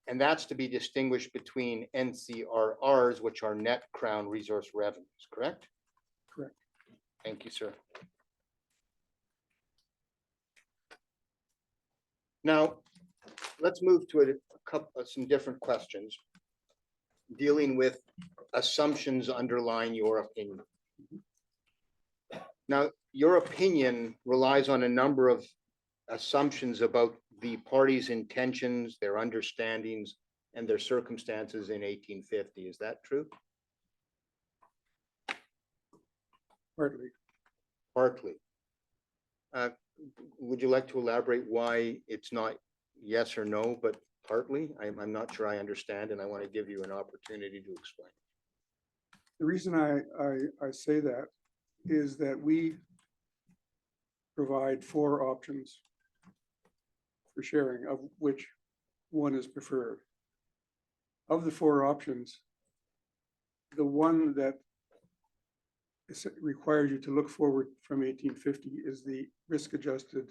B: And that's to be distinguished between NCRRs, which are net crown resource revenues, correct?
C: Correct.
B: Thank you, sir. Now, let's move to a couple, some different questions dealing with assumptions underlying your opinion. Now, your opinion relies on a number of assumptions about the parties' intentions, their understandings, and their circumstances in 1850. Is that true?
C: Partly.
B: Partly. Would you like to elaborate why it's not yes or no, but partly? I'm not sure I understand, and I want to give you an opportunity to explain.
C: The reason I say that is that we provide 4 options for sharing, of which one is preferred. Of the 4 options, the one that requires you to look forward from 1850 is the risk-adjusted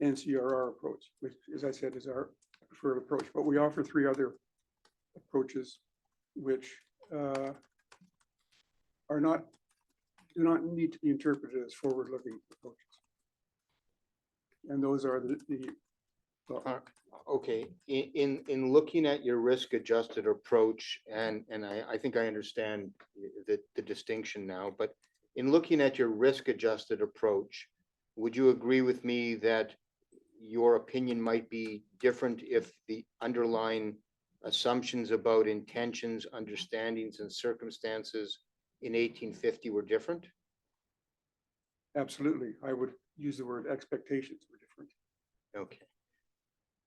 C: NCRR approach, which, as I said, is our preferred approach. But we offer 3 other approaches which do not need to be interpreted as forward-looking approaches. And those are well,
B: Okay, in looking at your risk-adjusted approach, and I think I understand the distinction now, but in looking at your risk-adjusted approach, would you agree with me that your opinion might be different if the underlying assumptions about intentions, understandings, and circumstances in 1850 were different?
C: absolutely. I would use the word expectations were different.
B: Okay.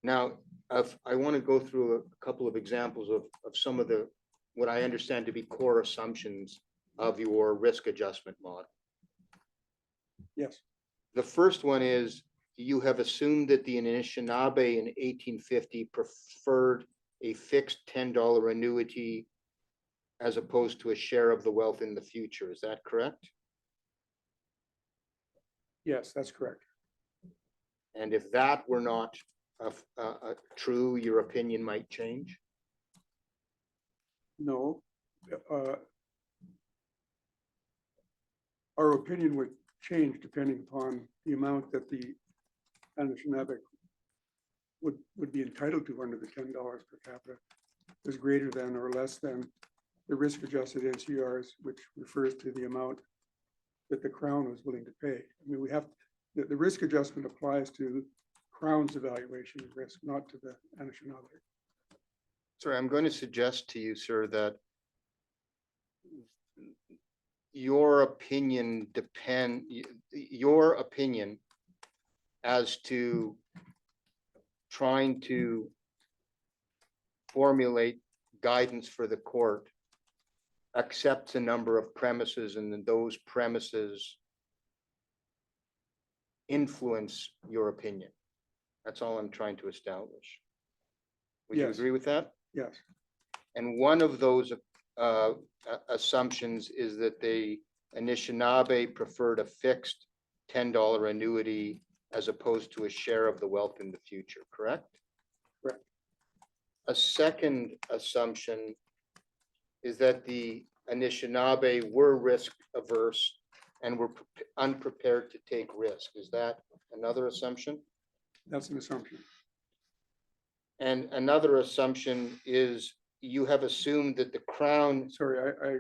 B: Now, I want to go through a couple of examples of some of the, what I understand to be core assumptions of your risk adjustment model.
C: Yes,
B: The first one is you have assumed that the Anishinaabe in 1850 preferred a fixed $10 annuity as opposed to a share of the wealth in the future. Is that correct?
C: yes, that's correct.
B: And if that were not true, your opinion might change?
C: No. Our opinion would change depending upon the amount that the Anishinaabe would be entitled to under the $10 per capita is greater than or less than the risk-adjusted NCRs, which refers to the amount that the Crown was willing to pay. I mean, we have, the risk adjustment applies to Crown's evaluation of risk, not to the Anishinaabe.
B: Sorry, I'm going to suggest to you, sir, that your opinion your opinion as to trying to formulate guidance for the court accepts a number of premises, and then those premises influence your opinion. That's all I'm trying to establish. Would you
C: Yes.
B: agree with that?
C: Yes,
B: And one of those assumptions is that the Anishinaabe preferred a fixed $10 annuity as opposed to a share of the wealth in the future, correct?
C: Correct.
B: A second assumption is that the Anishinaabe were risk averse and were unprepared to take risk. Is that another assumption?
C: that's an assumption.
B: And another assumption is you have assumed that the Crown.
C: Sorry, I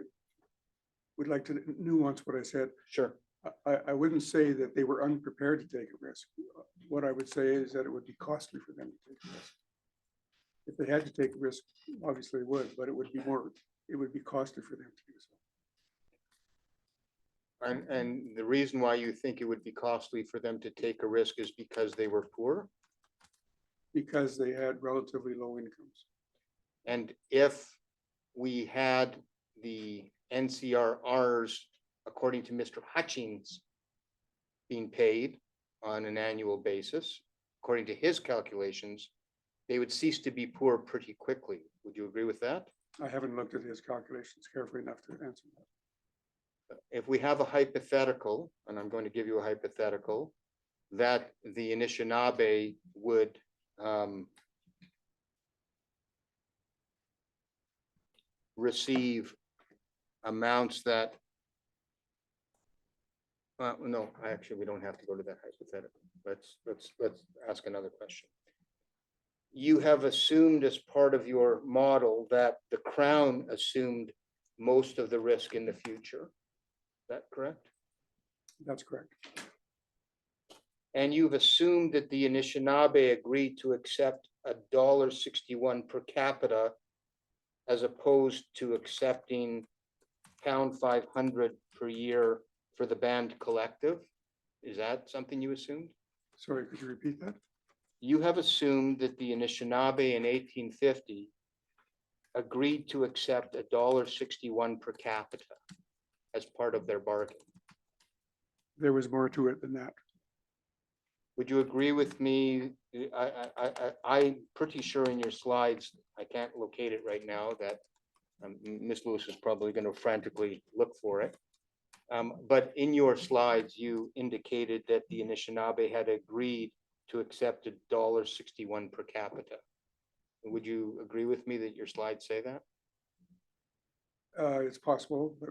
C: would like to nuance what I said.
B: Sure.
C: I wouldn't say that they were unprepared to take a risk. What I would say is that it would be costly for them to take a risk. If they had to take a risk, obviously it would, but it would be costly for them to do so.
B: And the reason why you think it would be costly for them to take a risk is because they were poor?
C: Because they had relatively low incomes.
B: And if we had the NCRRs, according to Mr. Hutchings, being paid on an annual basis, according to his calculations, they would cease to be poor pretty quickly. Would you agree with that?
C: I haven't looked at his calculations carefully enough to answer that.
B: If we have a hypothetical, and I'm going to give you a hypothetical, that the Anishinaabe would receive amounts that, no, actually, we don't have to go to that hypothetical. Let's ask another question. You have assumed as part of your model that the Crown assumed most of the risk in the future. Is that correct?
C: That's correct.
B: And you've assumed that the Anishinaabe agreed to accept $1.61 per capita as opposed to accepting pound 500 per year for the band collective. Is that something you assumed?
C: Sorry, could you repeat that?
B: You have assumed that the Anishinaabe in 1850 agreed to accept $1.61 per capita as part of their bargain.
C: There was more to it than that.
B: Would you agree with me? I'm pretty sure in your slides, I can't locate it right now, that Ms. Lewis is probably going to frantically look for it. But in your slides, you indicated that the Anishinaabe had agreed to accept $1.61 per capita. Would you agree with me that your slides say that?
C: It's possible, but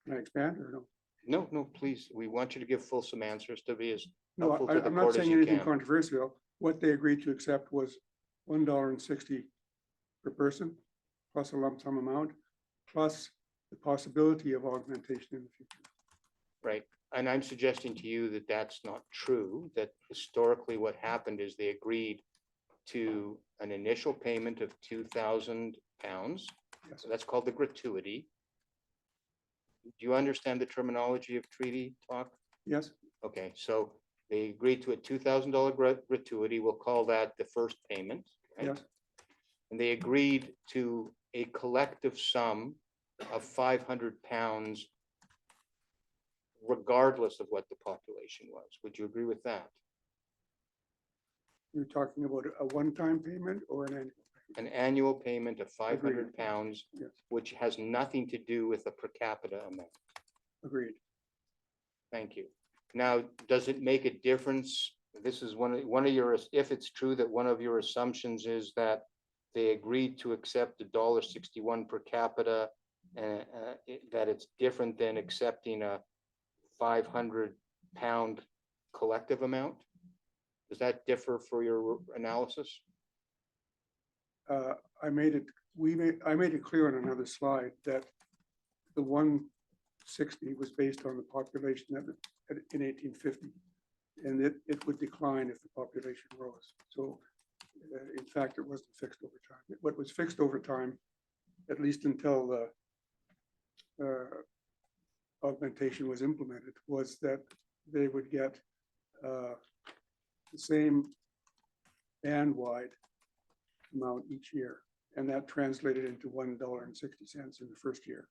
C: can I expand or no?
B: No, no, please. We want you to give fulsome answers to be as
C: No,
B: helpful to the
C: I'm not
B: court as
C: saying
B: you
C: anything
B: can.
C: controversial. What they agreed to accept was $1.60 per person, plus a lump sum amount, plus the possibility of augmentation in the future.
B: Right. And I'm suggesting to you that that's not true, that historically what happened is they agreed to an initial payment of £2,000.
C: Yes.
B: So that's called the gratuity. Do you understand the terminology of treaty talk?
C: Yes,
B: Okay, so they agreed to a $2,000 gratuity. We'll call that the first payment. Right?
C: yes,
B: And they agreed to a collective sum of £500 regardless of what the population was. Would you agree with that?
C: you're talking about a one-time payment or an annual?
B: An annual payment of £500,
C: Yes,
B: which has nothing to do with the per capita amount.
C: agreed.
B: Thank you. Now, does it make a difference? This is one of your, if it's true that one of your assumptions is that they agreed to accept $1.61 per capita, that it's different than accepting a £500 collective amount? Does that differ for your analysis?
C: I made it clear on another slide that the 160 was based on the population in 1850, and it would decline if the population rose. So in fact, it wasn't fixed over time. What was fixed over time at least until the augmentation was implemented, was that they would get the same band-wide amount each year. And that translated into $1.60 in the first year.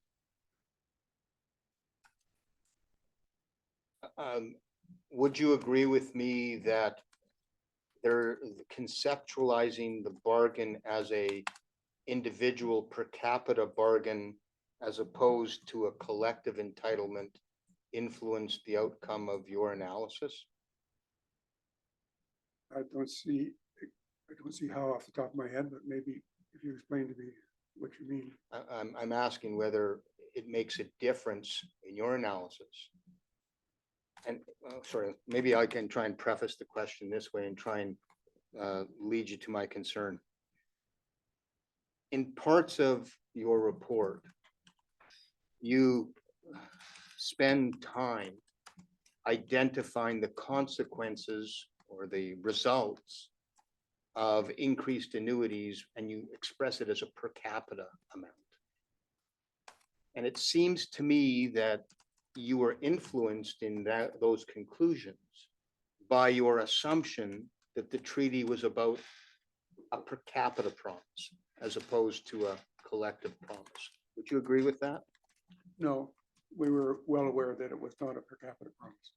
B: Would you agree with me that they're conceptualizing the bargain as a individual per capita bargain as opposed to a collective entitlement influenced the outcome of your analysis?
C: I don't see how off the top of my head, but maybe if you explain to me what you mean.
B: I'm asking whether it makes a difference in your analysis. And sorry, maybe I can try and preface the question this way and try and lead you to my concern. In parts of your report, you spend time identifying the consequences or the results of increased annuities, and you express it as a per capita amount. And it seems to me that you were influenced in those conclusions by your assumption that the treaty was about a per capita promise as opposed to a collective promise. Would you agree with that?
C: No, we were well aware that it was not a per capita promise.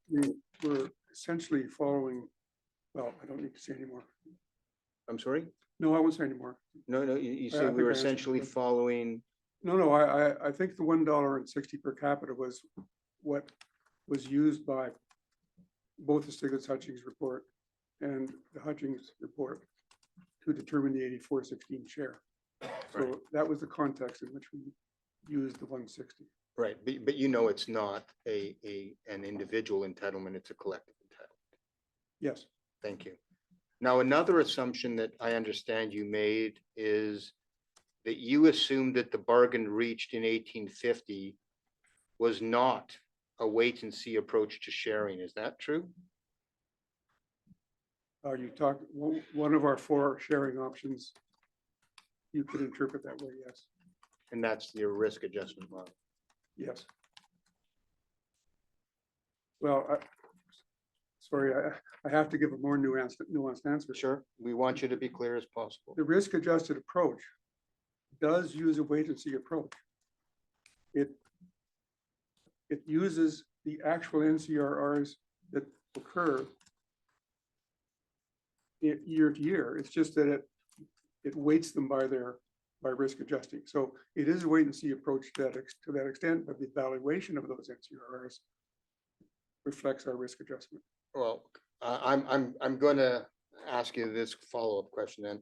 C: We were essentially following, well, I don't need to say anymore.
B: I'm sorry?
C: No, I won't say anymore.
B: No, you
C: I
B: said
C: think
B: we were
C: I answered
B: essentially
C: that.
B: following,
C: No, I think the $1.60 per capita was what was used by both the Stiglitz-Hutchings report and the Hutchings report to determine the 8416 share. So
B: Right.
C: that was the context in which we used the 160.
B: right, but you know it's not an individual entitlement, it's a collective entitlement.
C: Yes,
B: Thank you. Now, another assumption that I understand you made is that you assumed that the bargain reached in 1850 was not a wait and see approach to sharing. Is that true?
C: you talked, one of our 4 sharing options, you could interpret that way, yes,
B: And that's your risk adjustment model.
C: yes. Well, sorry, I have to give a more nuanced answer.
B: Sure, we want you to be clear as possible.
C: The risk-adjusted approach does use a wait-and-see approach. It uses the actual NCRRs that occur year to year. It's just that it weights them by risk adjusting. So it is a wait-and-see approach to that extent, but the evaluation of those NCRRs reflects our risk adjustment.
B: Well, I'm going to ask you this follow-up question then.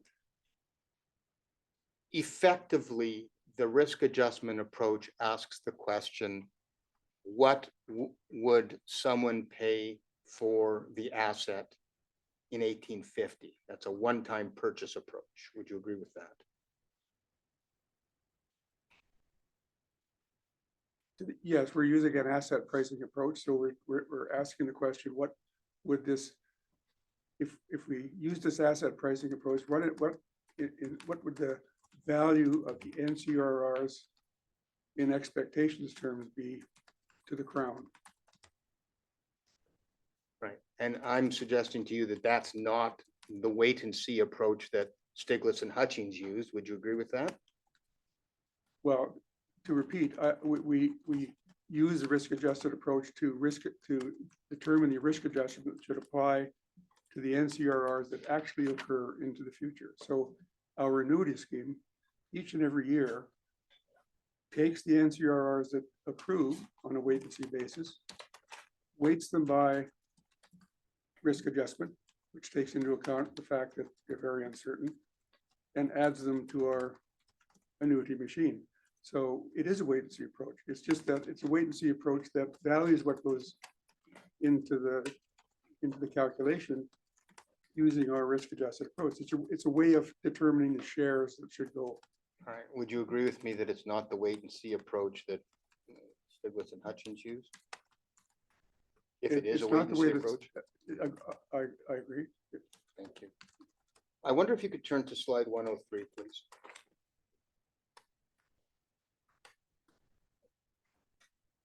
B: Effectively, the risk adjustment approach asks the question, what would someone pay for the asset in 1850? That's a one-time purchase approach. Would you agree with that?
C: Yes, we're using an asset pricing approach. So we're asking the question, what would this, if we use this asset pricing approach, what would the value of the NCRRs in expectations terms be to the Crown?
B: Right. And I'm suggesting to you that that's not the wait and see approach that Stiglitz and Hutchings used. Would you agree with that?
C: Well, to repeat, we use a risk adjusted approach to determine the risk adjustment that should apply to the NCRRs that actually occur into the future. So our annuity scheme, each and every year, takes the NCRRs that accrue on a wait and see basis, weights them by risk adjustment, which takes into account the fact that they're very uncertain, and adds them to our annuity machine. So it is a wait and see approach. It's just that it's a wait and see approach that values what goes into the calculation using our risk adjusted approach. It's a way of determining the shares that should go.
B: All right. Would you agree with me that it's not the wait and see approach that Stiglitz and Hutchings used? If it is
C: It's
B: a
C: not
B: wait
C: the
B: and
C: way
B: see
C: that's-
B: approach?
C: I agree.
B: Thank you. I wonder if you could turn to slide 103, please.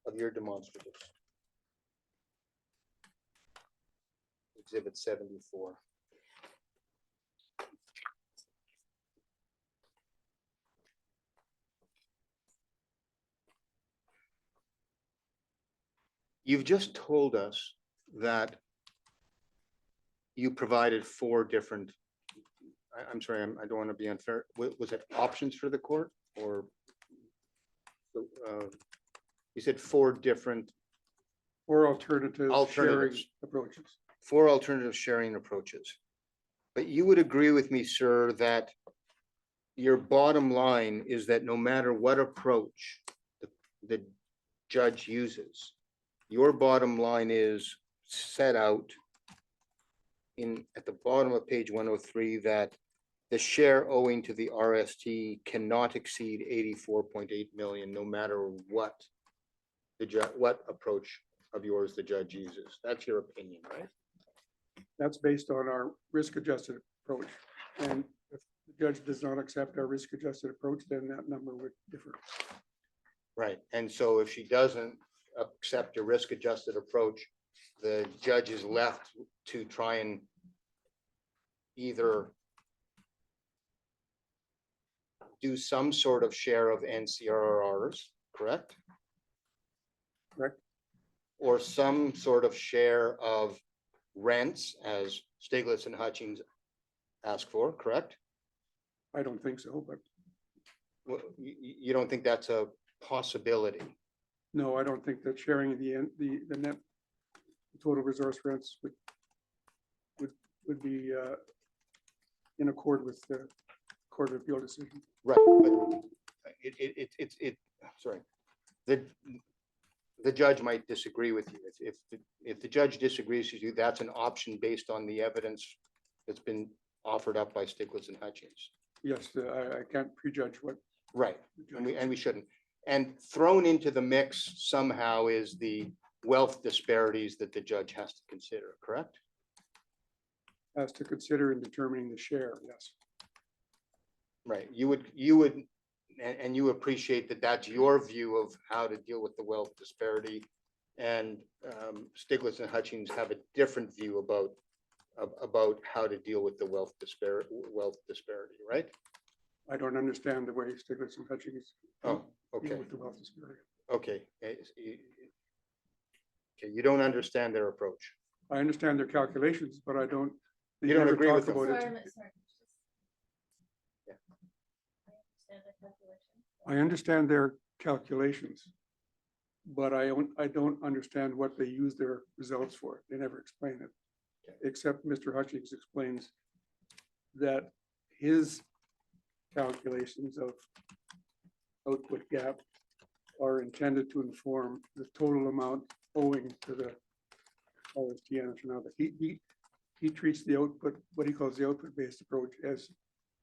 B: Of your demonstratives. Exhibit 74. You've just told us that you provided four different, I'm sorry, I don't want to be unfair. Was it options for the court or? You said four different,
C: Or alternative sharing
B: Alternatives.
C: approaches.
B: four alternative sharing approaches. But you would agree with me, sir, that your bottom line is that no matter what approach the judge uses, your bottom line is set out at the bottom of page 103 that the share owing to the RST cannot exceed 84.8 million, no matter what what approach of yours the judge uses. That's your opinion, right?
C: That's based on our risk-adjusted approach. And if the judge does not accept our risk-adjusted approach, then that number would differ.
B: Right. And so if she doesn't accept a risk-adjusted approach, the judge is left to try and either do some sort of share of NCRRs, correct?
C: Correct.
B: Or some sort of share of rents as Stiglitz and Hutchings ask for, correct?
C: I don't think so, but
B: Well, you don't think that's a possibility?
C: no, I don't think that sharing the net total resource rents would be in accord with the Court of Appeal decision.
B: Right, but sorry. The judge might disagree with you. If the judge disagrees with you, that's an option based on the evidence that's been offered up by Stiglitz and Hutchings.
C: Yes, I can't prejudge what.
B: Right,
C: the judge
B: and we shouldn't. And thrown into the mix somehow is the wealth disparities that the judge has to consider, correct?
C: has to consider in determining the share, yes.
B: Right, you would, and you appreciate that that's your view of how to deal with the wealth disparity. And Stiglitz and Hutchings have a different view about how to deal with the wealth disparity, right?
C: I don't understand the way Stiglitz and Hutchings
B: Oh,
C: deal
B: okay,
C: with the wealth disparity.
B: okay. Okay, you don't understand their approach.
C: I understand their calculations, but I don't. they
B: You don't
C: never
B: agree
C: talk
B: with them?
C: about it.
B: Yeah.
C: I understand their calculations, but I don't understand what they use their results for. They never explain it. Except Mr. Hutchings explains that his calculations of output gap are intended to inform the total amount owing to the RST energy. Now, that he treats the output, what he calls the output-based approach, as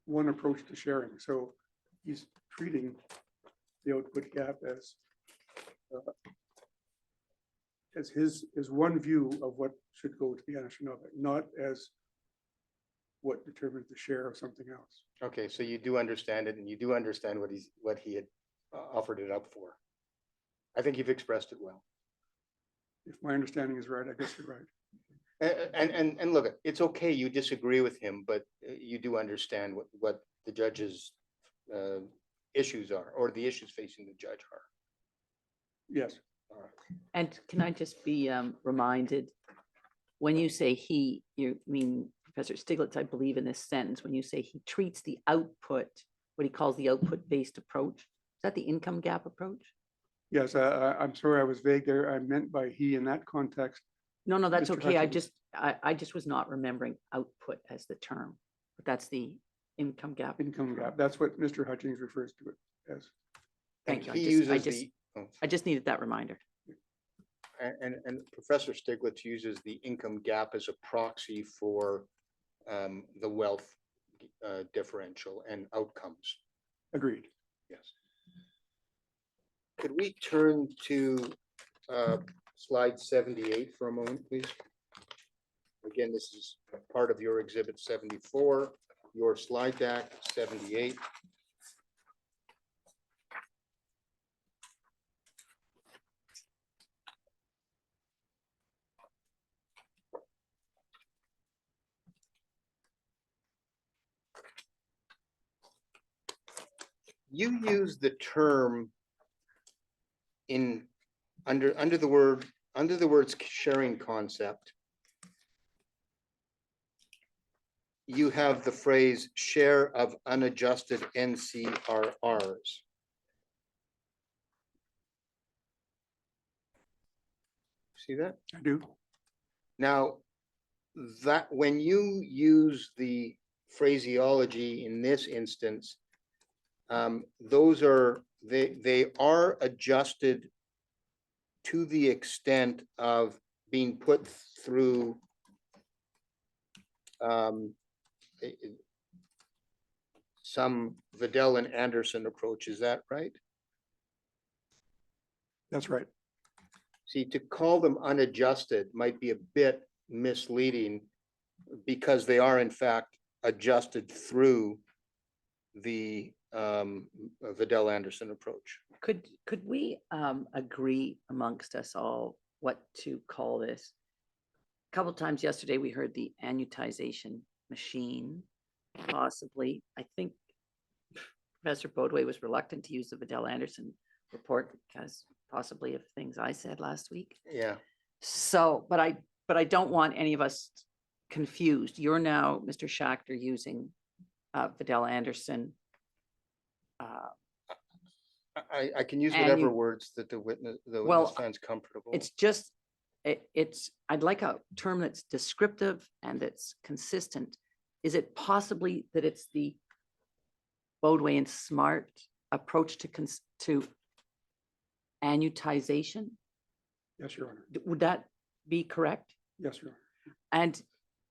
C: one approach to sharing. So he's treating the output gap as his one view of what should go to the Anishinaabe, not as what determines the share of something else.
B: Okay, so you do understand it, and you do understand what he had offered it up for. I think you've expressed it well.
C: If my understanding is right, I guess you're right.
B: And look, it's okay, you disagree with him, but you do understand what the judge's issues are, or the issues facing the judge are.
C: Yes,
B: All right.
A: And can I just be reminded, when you say he, you mean Professor Stiglitz, I believe in this sentence, when you say he treats the output, what he calls the output-based approach, is that the income gap approach?
C: yes, I'm sorry, I was vague there. I meant by he in that context.
A: No, that's
C: Mr.
A: okay.
C: Hutchins.
A: I just was not remembering output as the term, but that's the income gap.
C: Income gap, that's what Mr. Hutchings refers to it as.
A: Thank you.
B: And he uses
A: I just needed that reminder.
B: and Professor Stiglitz uses the income gap as a proxy for the wealth differential and outcomes.
C: Agreed.
B: Yes. Could we turn to slide 78 for a moment, please? Again, this is part of your exhibit 74. your slide deck, 78. You use the term in, under the words sharing concept. You have the phrase share of unadjusted NCRRs. See that?
C: I do.
B: Now, that when you use the phraseology in this instance, those are, they are adjusted to the extent of being put through some Vidal and Anderson approach. Is that right?
C: That's right.
B: See, to call them unadjusted might be a bit misleading because they are in fact adjusted through the Vidal Anderson approach.
A: Could we agree amongst us all what to call this? A couple times yesterday, we heard the annuitization machine, possibly. I think Professor Boadway was reluctant to use the Vidal Anderson report because possibly of things I said last week.
B: Yeah.
A: So, but I don't want any of us confused. You're now, Mr. Schachter, using Vidal Anderson.
B: I can use
A: And
B: whatever
A: you-
B: words that the witness
A: Well,
B: finds comfortable.
A: It's just, it's, I'd like a term that's descriptive and that's consistent. Is it possibly that it's the Boadway and Smart approach to annuitization?
C: Yes, Your Honor.
A: Would that be correct?
C: Yes, Your Honor.
A: And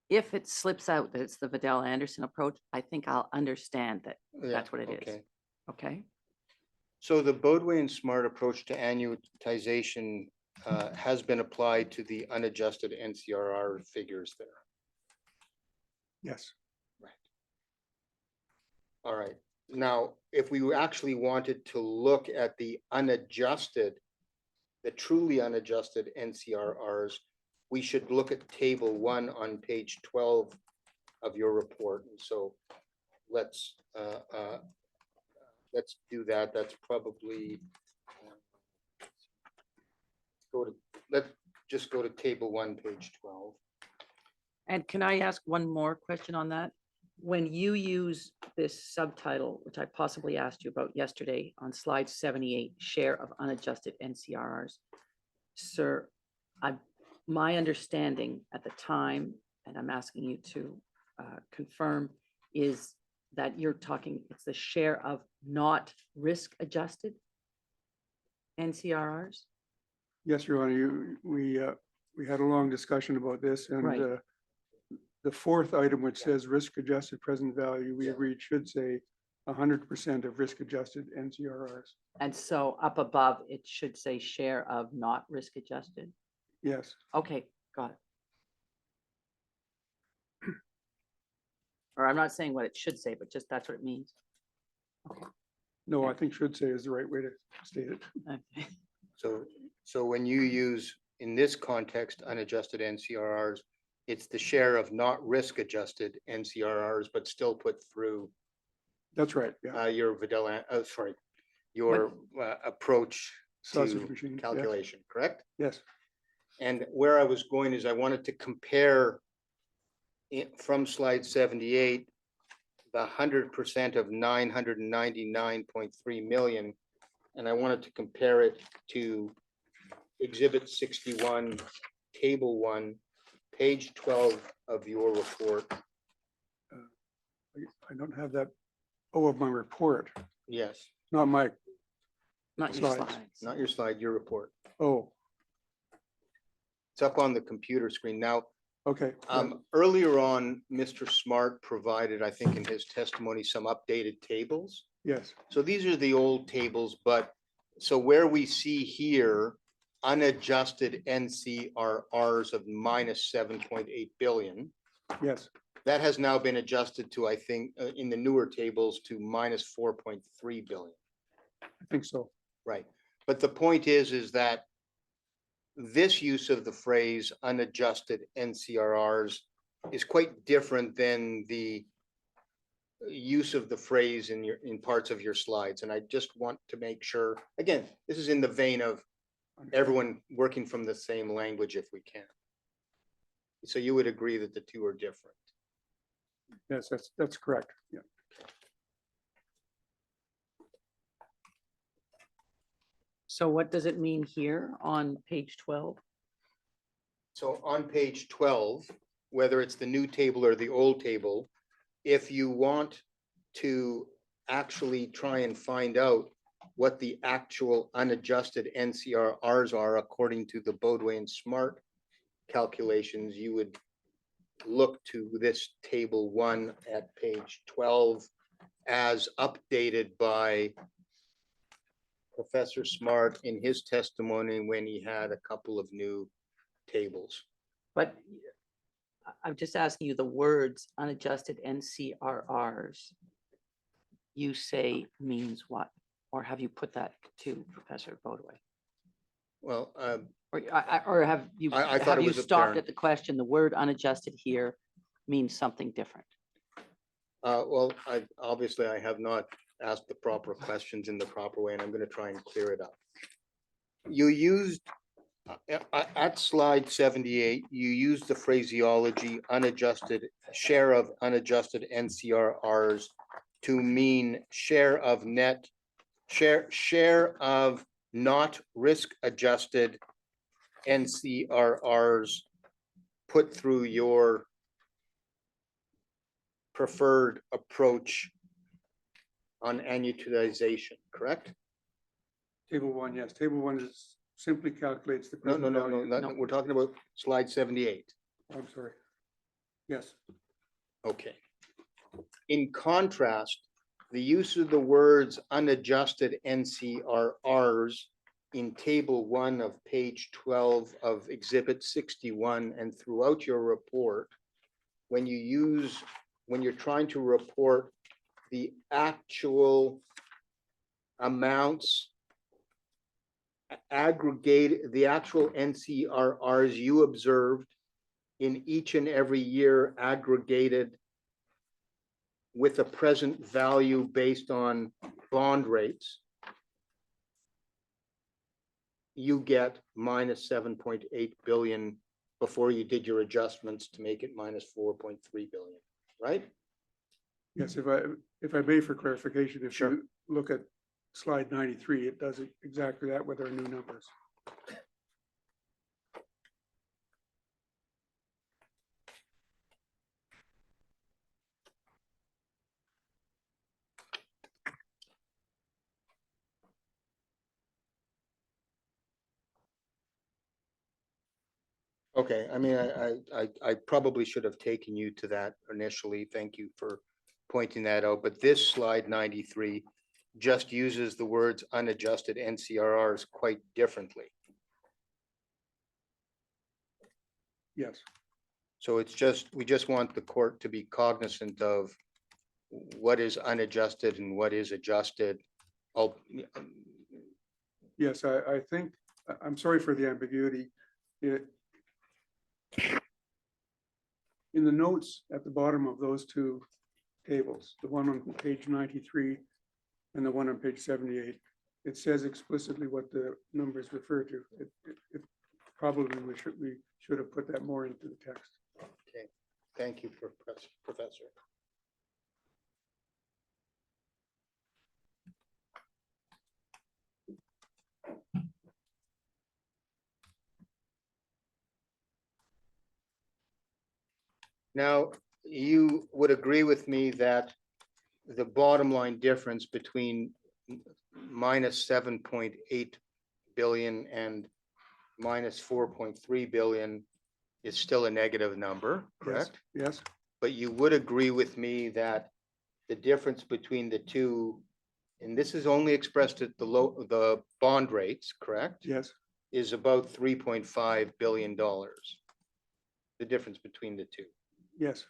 A: if it slips out that it's the Vidal Anderson approach, I think I'll understand that
B: Yeah,
A: that's what it is.
B: okay.
A: Okay?
B: So the Boadway and Smart approach to annuitization has been applied to the unadjusted NCRR figures there.
C: Yes.
B: All right. Now, if we actually wanted to look at the unadjusted, the truly unadjusted NCRRs, we should look at table 1 on page 12 of your report. And so let's do that. That's probably let's just go to table 1, page 12.
A: And can I ask one more question on that? When you use this subtitle, which I possibly asked you about yesterday on slide 78, share of unadjusted NCRRs, sir, my understanding at the time, and I'm asking you to confirm, is that you're talking, it's the share of not risk adjusted NCRRs?
C: Yes, Your Honor. We had a long discussion about this, and
A: Right.
C: The fourth item, which says risk adjusted present value, we agreed should say 100% of risk adjusted NCRRs.
A: And so up above, it should say share of not risk adjusted.
C: Yes.
A: Okay, got it. Or I'm not saying what it should say, but just that's what it means.
C: No, I think should say is the right way to state it.
A: Okay.
B: So when you use, in this context, unadjusted NCRRs, it's the share of not risk adjusted NCRRs, but still put through
C: That's right. Yeah.
B: your Vidal, your approach
C: Sausage
B: to
C: machine. Yes.
B: calculation, correct?
C: Yes.
B: And where I was going is I wanted to compare from slide 78, the 100% of 999.3 million. And I wanted to compare it to exhibit 61, table 1, page 12 of your report.
C: I don't have that. Oh, of my report,
B: Yes,
C: not my.
A: Not your
C: Slides.
A: slides.
B: not your slide, your report.
C: Oh,
B: It's up on the computer screen. Now,
C: okay.
B: earlier on, Mr. Smart provided, I think in his testimony, some updated tables.
C: Yes.
B: So these are the old tables, but so where we see here, unadjusted NCRRs of minus 7.8 billion,
C: Yes.
B: That has now been adjusted to, I think, in the newer tables to minus 4.3 billion.
C: I think so.
B: Right. But the point is that this use of the phrase unadjusted NCRRs is quite different than the use of the phrase in parts of your slides. And I just want to make sure, again, this is in the vein of everyone working from the same language if we can. So you would agree that the two are different?
C: Yes, that's correct. Yeah.
A: So what does it mean here on page 12?
B: So on page 12, whether it's the new table or the old table, if you want to actually try and find out what the actual unadjusted NCRRs are according to the Boadway and Smart calculations, you would look to this table 1 at page 12 as updated by Professor Smart in his testimony when he had a couple of new tables.
A: But I'm just asking you the words unadjusted NCRRs. You say means what? Or have you put that to Professor Boadway?
B: Well,
A: Or have you,
B: I thought
A: have
B: it
A: you
B: was
A: stopped
B: apparent.
A: at the question, the word unadjusted here means something different?
B: well, obviously I have not asked the proper questions in the proper way, and I'm going to try and clear it up. You used, at slide 78, you used the phraseology unadjusted, share of unadjusted NCRRs to mean share of net, share of not risk adjusted NCRRs put through your preferred approach on annuitization, correct?
C: Table 1, yes. Table 1 is simply calculates the
B: No,
C: present
B: no, no,
C: value.
B: no, we're talking about slide 78.
C: I'm sorry. Yes,
B: Okay. In contrast, the use of the words unadjusted NCRRs in table 1 of page 12 of exhibit 61 and throughout your report, when you're trying to report the actual amounts aggregate, the actual NCRRs you observed in each and every year aggregated with a present value based on bond rates, you get minus 7.8 billion before you did your adjustments to make it minus 4.3 billion, right?
C: yes. If I may, for clarification, if
B: Sure.
C: you look at slide 93, it does exactly that with our new numbers.
B: Okay, I mean, I probably should have taken you to that initially. Thank you for pointing that out, but this slide 93 just uses the words unadjusted NCRRs quite differently.
C: Yes,
B: So it's just, we just want the court to be cognizant of what is unadjusted and what is adjusted. Oh,
C: yes, I think, I'm sorry for the ambiguity. In the notes at the bottom of those two tables, the one on page 93 and the one on page 78, it says explicitly what the numbers refer to. It probably we should have put that more into the text.
B: okay, thank you, Professor. Now, you would agree with me that the bottom line difference between minus 7.8 billion and minus 4.3 billion is still a negative number, correct?
C: Yes,
B: But you would agree with me that the difference between the two, and this is only expressed at the bond rates, correct?
C: yes,
B: Is about $3.5 billion. The difference between the two.
C: yes.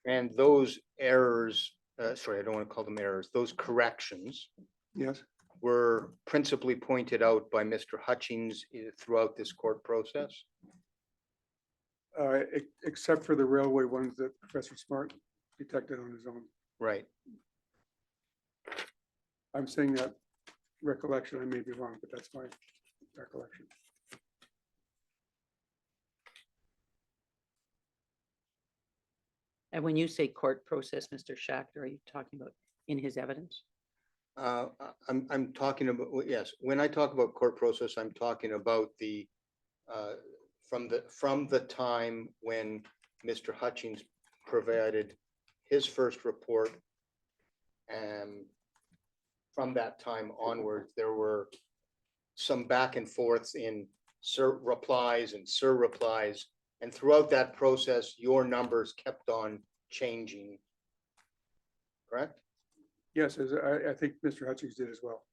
B: And those errors, sorry, I don't want to call them errors, those corrections
C: Yes,
B: were principally pointed out by Mr. Hutchings throughout this court process.
C: except for the railway ones that Professor Smart detected on his own.
B: Right.
C: I'm saying that recollection, I may be wrong, but that's my recollection.
A: And when you say court process, Mr. Schachter, are you talking about in his evidence?
B: I'm talking about, yes, when I talk about court process, I'm talking about the, from the time when Mr. Hutchings provided his first report. And from that time onwards, there were some back and forths in sir replies and sir replies. And throughout that process, your numbers kept on changing. Correct?
C: Yes, as I think Mr. Hutchings did as well.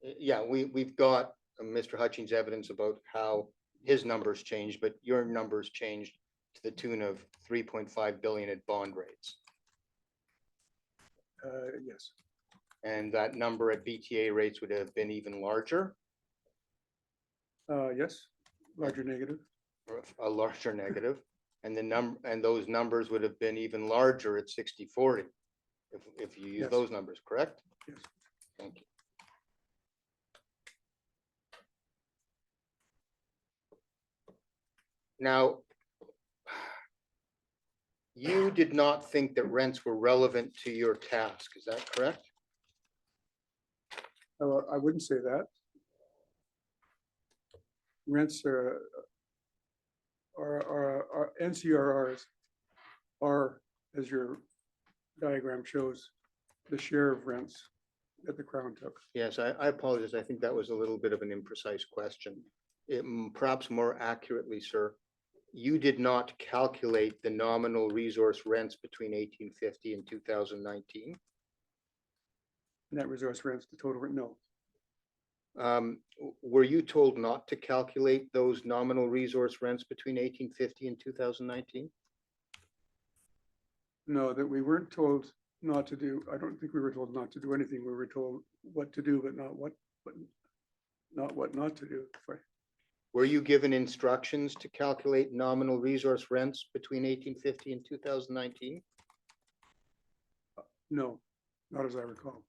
B: Yeah, we've got Mr. Hutchings' evidence about how his numbers changed, but your numbers changed to the tune of 3.5 billion at bond rates.
C: Yes,
B: And that number at BTA rates would have been even larger,
C: yes, larger negative.
B: or a larger negative. And those numbers would have been even larger at 60-40, if you use
C: Yes.
B: those numbers, correct?
C: Yes.
B: Thank you. Now, you did not think that rents were relevant to your task, is that correct?
C: I wouldn't say that. Rents are NCRRs are, as your diagram shows, the share of rents that the Crown took.
B: Yes, I apologize. I think that was a little bit of an imprecise question. Perhaps more accurately, sir, you did not calculate the nominal resource rents between 1850 and 2019.
C: Net resource rents, the total rent, no.
B: Were you told not to calculate those nominal resource rents between 1850 and 2019?
C: No, that we weren't told not to do. I don't think we were told not to do anything. We were told what to do, but not what not to do.
B: Were you given instructions to calculate nominal resource rents between 1850 and 2019?
C: No, not as I recall.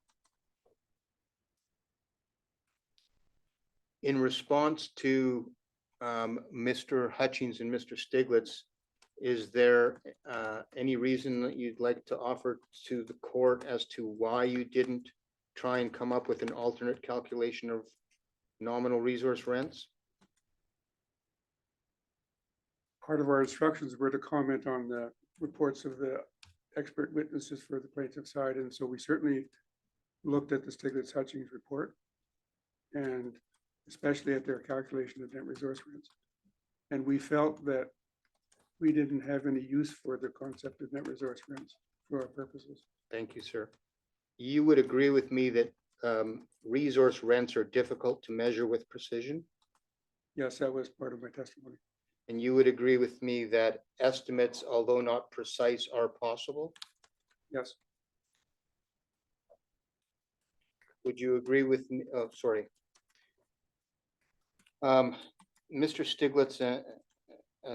B: In response to Mr. Hutchings and Mr. Stiglitz, is there any reason that you'd like to offer to the court as to why you didn't try and come up with an alternate calculation of nominal resource rents?
C: Part of our instructions were to comment on the reports of the expert witnesses for the plaintiff side. And so we certainly looked at the Stiglitz-Hutchings report, and especially at their calculation of net resource rents. And we felt that we didn't have any use for the concept of net resource rents for our purposes.
B: Thank you, sir. You would agree with me that resource rents are difficult to measure with precision?
C: Yes, that was part of my testimony.
B: And you would agree with me that estimates, although not precise, are possible?
C: Yes,
B: Would you agree with me? Oh, sorry. Mr. Stiglitz,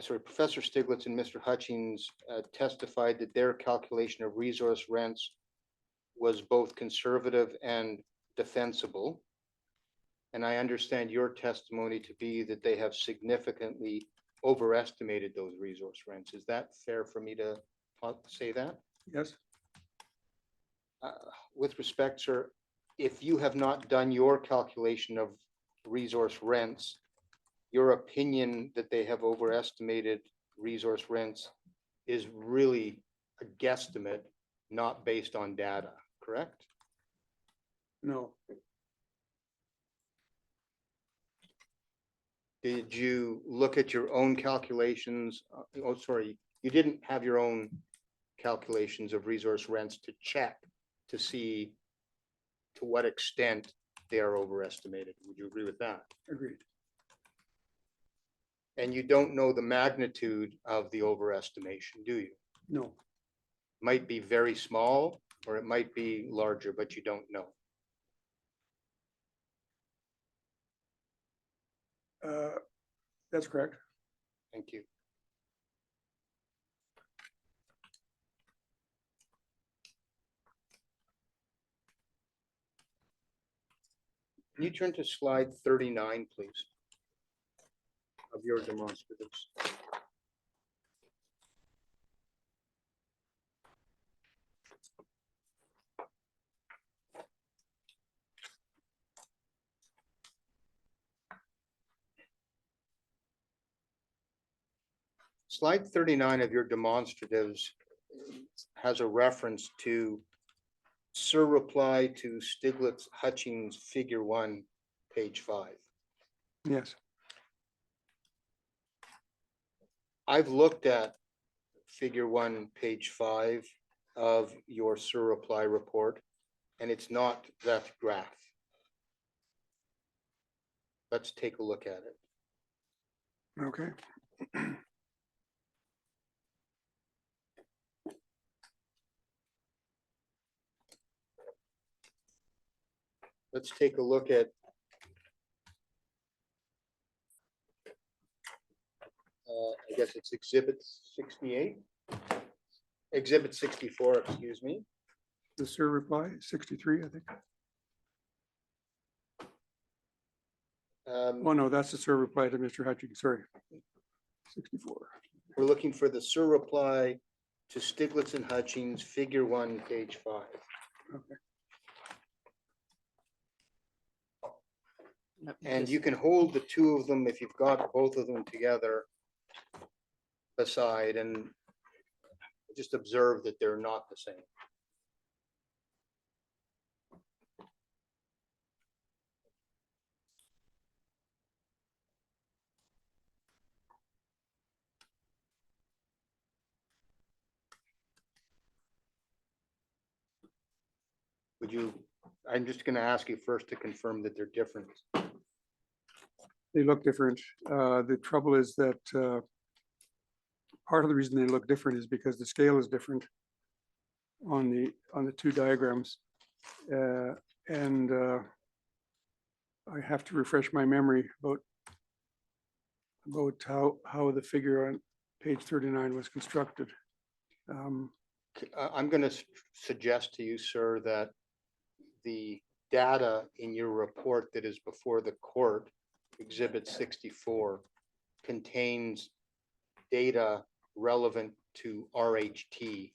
B: sorry, Professor Stiglitz and Mr. Hutchings testified that their calculation of resource rents was both conservative and defensible. And I understand your testimony to be that they have significantly overestimated those resource rents. Is that fair for me to say that?
C: yes,
B: With respect, sir, if you have not done your calculation of resource rents, your opinion that they have overestimated resource rents is really a guesstimate, not based on data, correct?
C: no,
B: Did you look at your own calculations? Oh, sorry, you didn't have your own calculations of resource rents to check to see to what extent they are overestimated. Would you agree with that?
C: agreed.
B: And you don't know the magnitude of the overestimation, do you?
C: No,
B: might be very small or it might be larger, but you don't know.
C: That's correct.
B: Thank you. Can you turn to slide 39, please, of your demonstratives? Slide 39 of your demonstratives has a reference to Sir reply to Stiglitz Hutchings figure 1, page 5.
C: Yes.
B: I've looked at figure 1, page 5 of your Sir reply report, and it's not that graph. Let's take a look at it.
C: Okay.
B: Let's take a look at I guess it's exhibit 68, exhibit 64, excuse me.
C: The Sir reply, 63, I think. Oh, no, that's the Sir reply to Mr. Hutchings, sorry. 64.
B: We're looking for the Sir reply to Stiglitz and Hutchings, figure 1, page 5.
C: Okay.
B: And you can hold the two of them if you've got both of them together aside and just observe that they're not the same. Would you, I'm just going to ask you first to confirm that they're different.
C: They look different. The trouble is that part of the reason they look different is because the scale is different on the two diagrams. And I have to refresh my memory about how the figure on page 39 was constructed.
B: I'm going to suggest to you, sir, that the data in your report that is before the court, exhibit 64, contains data relevant to RHT,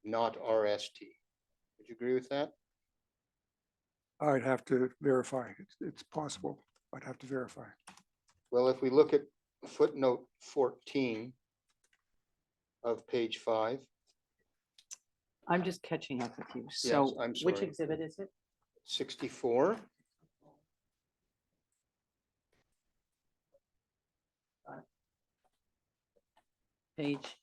B: not RST. Would you agree with that?
C: I'd have to verify. It's possible. I'd have to verify.
B: Well, if we look at footnote 14 of page 5.
A: I'm just catching up with you. So
B: I'm
A: which
B: sorry.
A: exhibit is it?
B: 64. Page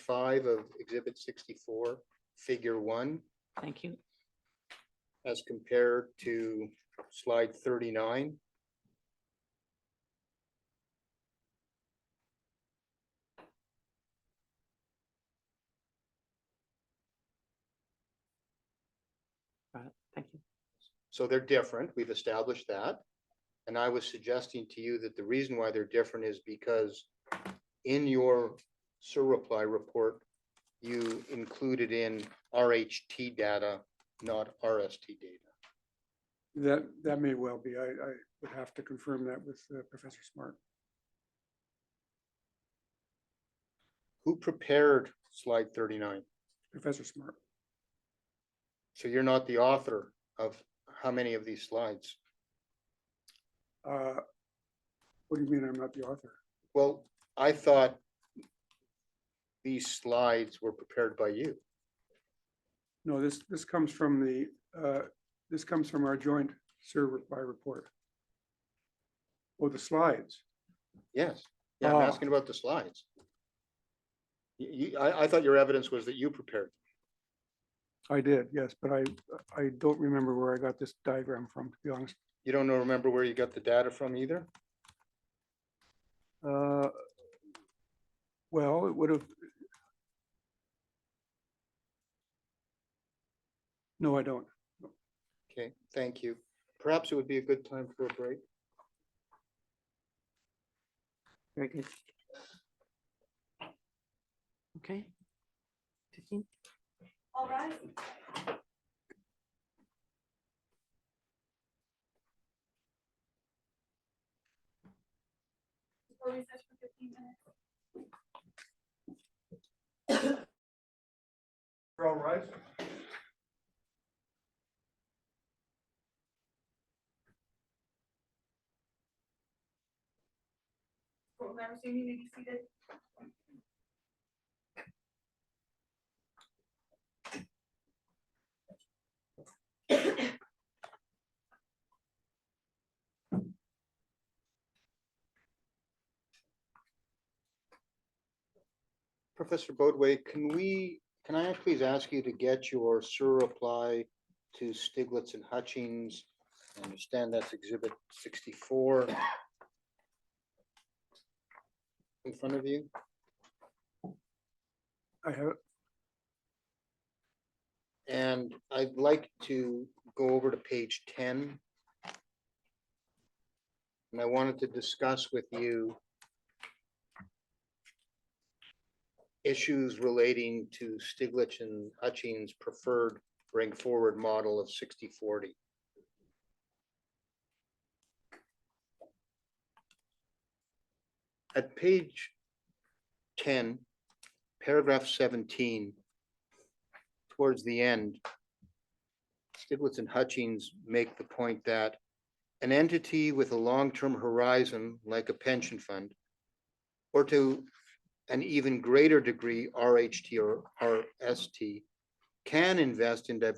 B: 5 of exhibit 64, figure 1,
A: Thank you.
B: as compared to slide 39.
A: Thank you.
B: So they're different. We've established that. And I was suggesting to you that the reason why they're different is because in your Sir reply report, you included in RHT data, not RST data.
C: That may well be. I would have to confirm that with Professor Smart.
B: Who prepared slide 39?
C: Professor Smart.
B: So you're not the author of how many of these slides?
C: What do you mean I'm not the author?
B: Well, I thought these slides were prepared by you.
C: No, this comes from our joint Sir reply report. Oh, the slides.
B: Yes. Yeah, I'm
C: Ah.
B: asking about the slides. I thought your evidence was that you prepared.
C: I did, yes, but I don't remember where I got this diagram from, to be honest.
B: You don't remember where you got the data from either?
C: Well, it would have, No, I don't.
B: Okay, thank you. Perhaps it would be a good time for a break.
A: Very good. Okay. 15.
E: All right. We'll recess for 15 minutes.
B: All right.
E: Board members, you need to be seated.
B: Professor Boadway, can I please ask you to get your reply to Stiglitz and Hutchings? I understand that's exhibit 64 in front of you.
C: I have,
B: And I'd like to go over to page 10. And I wanted to discuss with you issues relating to Stiglitz and Hutchings' preferred bring forward model of 60/40. At page 10, paragraph 17, towards the end, Stiglitz and Hutchings make the point that an entity with a long-term horizon, like a pension fund, or to an even greater degree, RHT or RST, can invest in a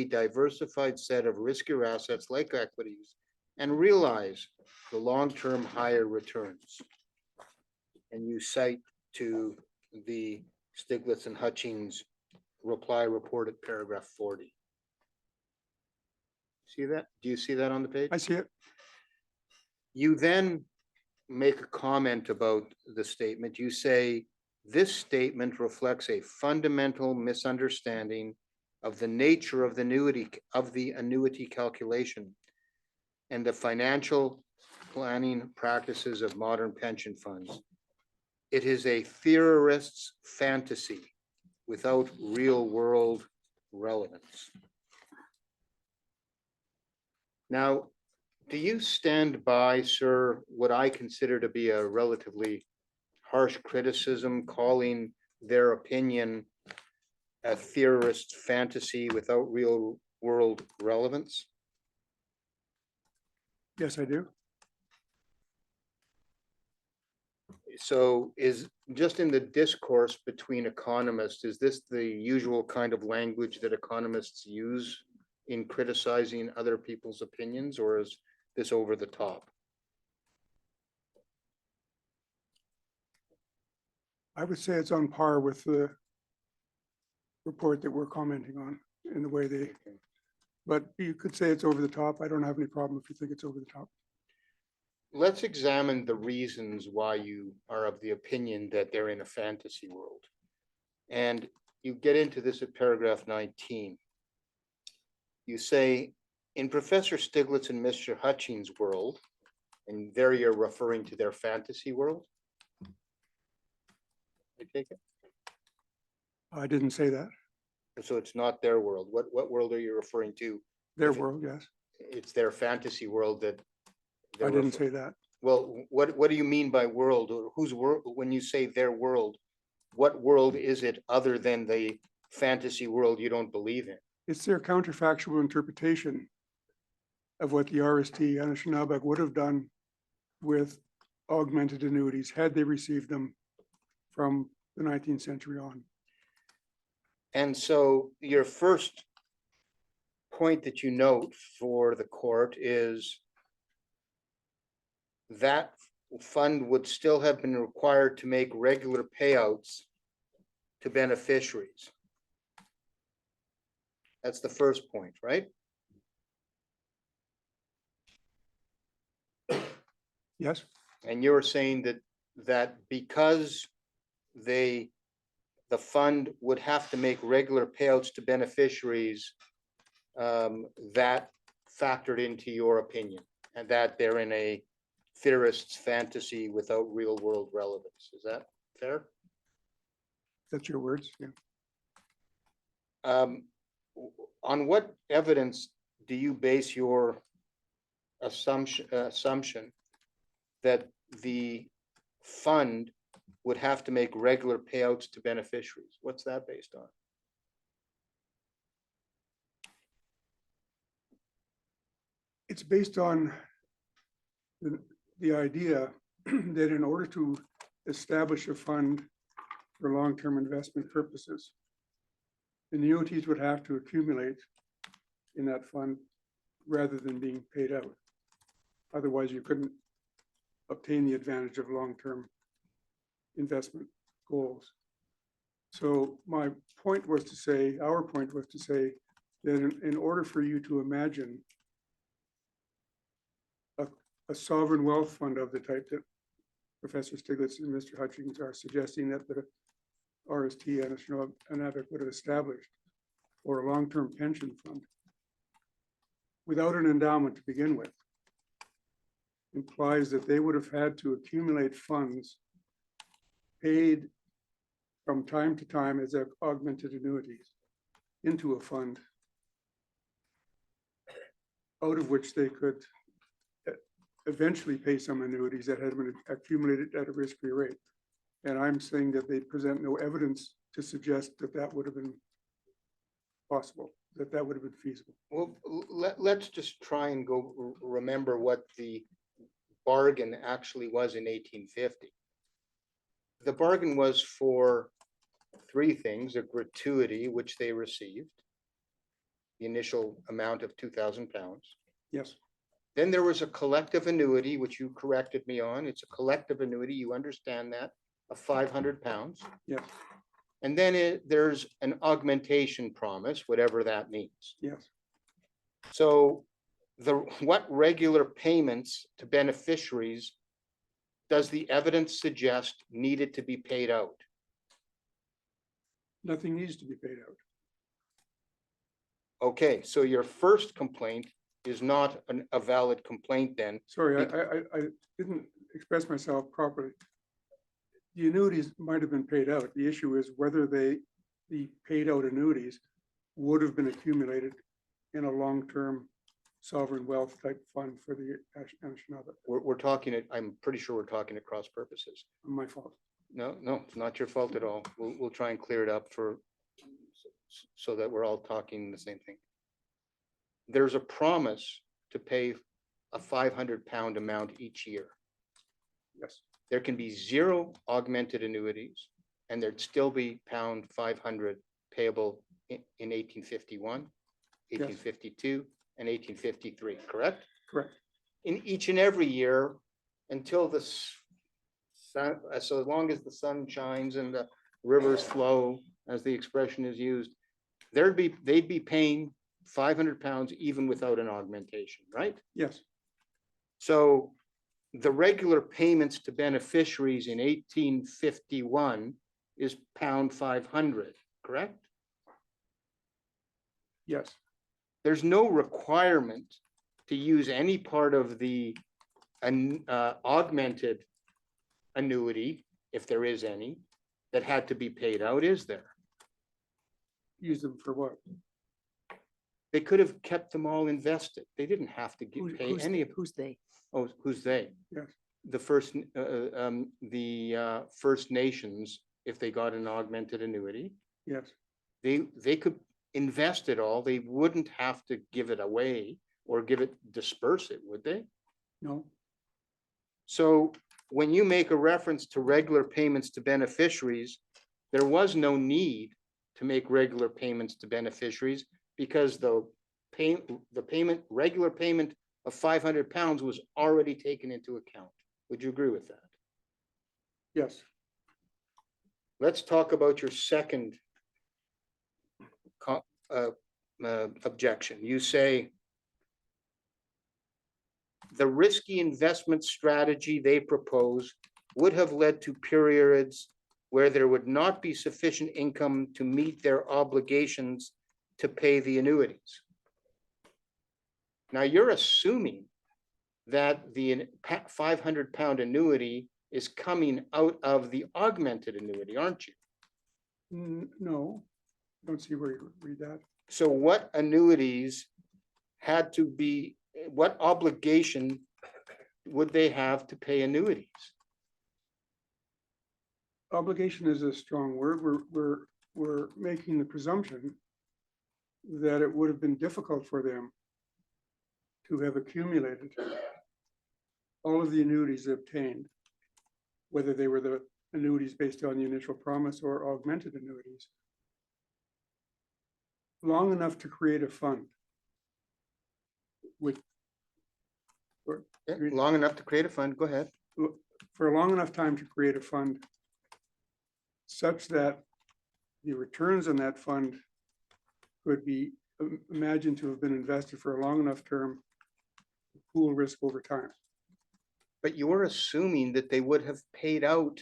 B: diversified set of riskier assets like equities and realize the long-term higher returns. And you cite to the Stiglitz and Hutchings reply report at paragraph 40. See that? Do you see that on the page?
C: I see it.
B: You then make a comment about the statement. You say, this statement reflects a fundamental misunderstanding of the nature of the annuity calculation and the financial planning practices of modern pension funds. It is a theorist's fantasy without real world relevance. Now, do you stand by, sir, what I consider to be a relatively harsh criticism, calling their opinion a theorist's fantasy without real world relevance?
C: Yes, I do.
B: So is just in the discourse between economists, is this the usual kind of language that economists use in criticizing other people's opinions, or is this over the top?
C: I would say it's on par with the report that we're commenting on in the way they, but you could say it's over the top. I don't have any problem if you think it's over the top.
B: Let's examine the reasons why you are of the opinion that they're in a fantasy world. And you get into this at paragraph 19. You say, in Professor Stiglitz and Mr. Hutchings' world, and there you're referring to their fantasy world? I take it?
C: I didn't say that.
B: So it's not their world. What world are you referring to?
C: Their
B: If it-
C: world, yes.
B: It's their fantasy world that.
C: I didn't say that.
B: Well, what do you mean by world? Or whose world, when you say their world, what world is it other than the fantasy world you don't believe in?
C: It's their counterfactual interpretation of what the RST and Anishinaabe would have done with augmented annuities had they received them from the 19th century on.
B: And so your first point that you note for the court is that fund would still have been required to make regular payouts to beneficiaries. That's the first point, right?
C: Yes,
B: And you're saying that because the fund would have to make regular payouts to beneficiaries, that factored into your opinion, and that they're in a theorist's fantasy without real world relevance. Is that fair?
C: That's your words, yeah.
B: On what evidence do you base your assumption that the fund would have to make regular payouts to beneficiaries? What's that based on?
C: It's based on the idea that in order to establish a fund for long-term investment purposes, the annuities would have to accumulate in that fund rather than being paid out. Otherwise, you couldn't obtain the advantage of long-term investment goals. So my point was to say, our point was to say that in order for you to imagine a sovereign wealth fund of the type that Professor Stiglitz and Mr. Hutchings are suggesting that the RST and AVIC would have established, or a long-term pension fund, without an endowment to begin with, implies that they would have had to accumulate funds paid from time to time as augmented annuities into a fund out of which they could eventually pay some annuities that had been accumulated at a risk-free rate. And I'm saying that they present no evidence to suggest that that would have been possible, that that would have been feasible.
B: Well, let's just try and go remember what the bargain actually was in 1850. The bargain was for three things: a gratuity, which they received, the initial amount of £2,000.
C: Yes,
B: Then there was a collective annuity, which you corrected me on. It's a collective annuity. You understand that, of £500.
C: yes,
B: And then there's an augmentation promise, whatever that means.
C: yes.
B: So what regular payments to beneficiaries does the evidence suggest needed to be paid out?
C: Nothing needs to be paid out.
B: Okay, so your first complaint is not a valid complaint then.
C: Sorry, I didn't express myself properly. The annuities might have been paid out. The issue is whether the paid out annuities would have been accumulated in a long-term sovereign wealth type fund for the Anishinaabe.
B: We're talking, I'm pretty sure we're talking at cross purposes.
C: My fault.
B: No, it's not your fault at all. We'll try and clear it up so that we're all talking the same thing. There's a promise to pay a £500 amount each year.
C: Yes,
B: There can be 0 augmented annuities, and there'd still be £500 payable in 1851, 1852, and 1853, correct?
C: correct.
B: In each and every year until the sun, so as long as the sun shines and the rivers flow, as the expression is used, they'd be paying £500 even without an augmentation, right?
C: Yes,
B: So the regular payments to beneficiaries in 1851 is £500, correct?
C: yes,
B: There's no requirement to use any part of the augmented annuity, if there is any, that had to be paid out, is there?
C: use them for what?
B: They could have kept them all invested. They didn't have to pay
A: Who's
B: any of.
A: who's they?
B: Oh, who's they?
C: Yes,
B: The First Nations, if they got an augmented annuity,
C: yes,
B: they could invest it all. They wouldn't have to give it away or disperse it, would they?
C: no,
B: So when you make a reference to regular payments to beneficiaries, there was no need to make regular payments to beneficiaries because the regular payment of £500 was already taken into account. Would you agree with that?
C: yes,
B: Let's talk about your second objection. You say the risky investment strategy they propose would have led to periods where there would not be sufficient income to meet their obligations to pay the annuities. Now, you're assuming that the £500 annuity is coming out of the augmented annuity, aren't you?
C: No, don't see where you read that.
B: So what annuities had to be, what obligation would they have to pay annuities?
C: Obligation is a strong word. We're making the presumption that it would have been difficult for them to have accumulated all of the annuities they obtained, whether they were the annuities based on the initial promise or augmented annuities, long enough to create a fund with,
B: Long enough to create a fund, go ahead.
C: for a long enough time to create a fund such that the returns on that fund could be imagined to have been invested for a long enough term to pool risk over time.
B: But you're assuming that they would have paid out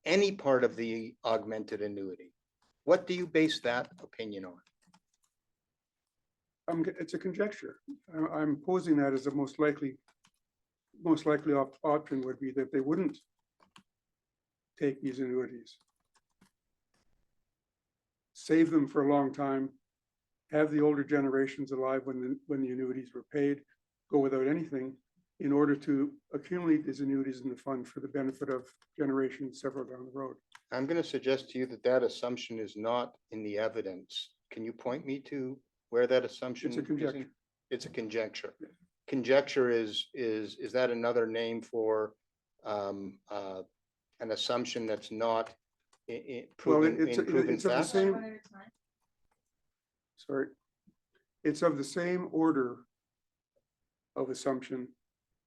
B: any part of the augmented annuity. What do you base that opinion on?
C: It's a conjecture. I'm posing that as the most likely option would be that they wouldn't take these annuities, save them for a long time, have the older generations alive when the annuities were paid, go without anything in order to accumulate these annuities in the fund for the benefit of generations several down the road.
B: I'm going to suggest to you that that assumption is not in the evidence. Can you point me to where that assumption?
C: It's a conjecture.
B: It's a conjecture. Conjecture is that another name for an assumption that's not proven
C: it's of the
B: fact?
C: same. Sorry, it's of the same order of assumption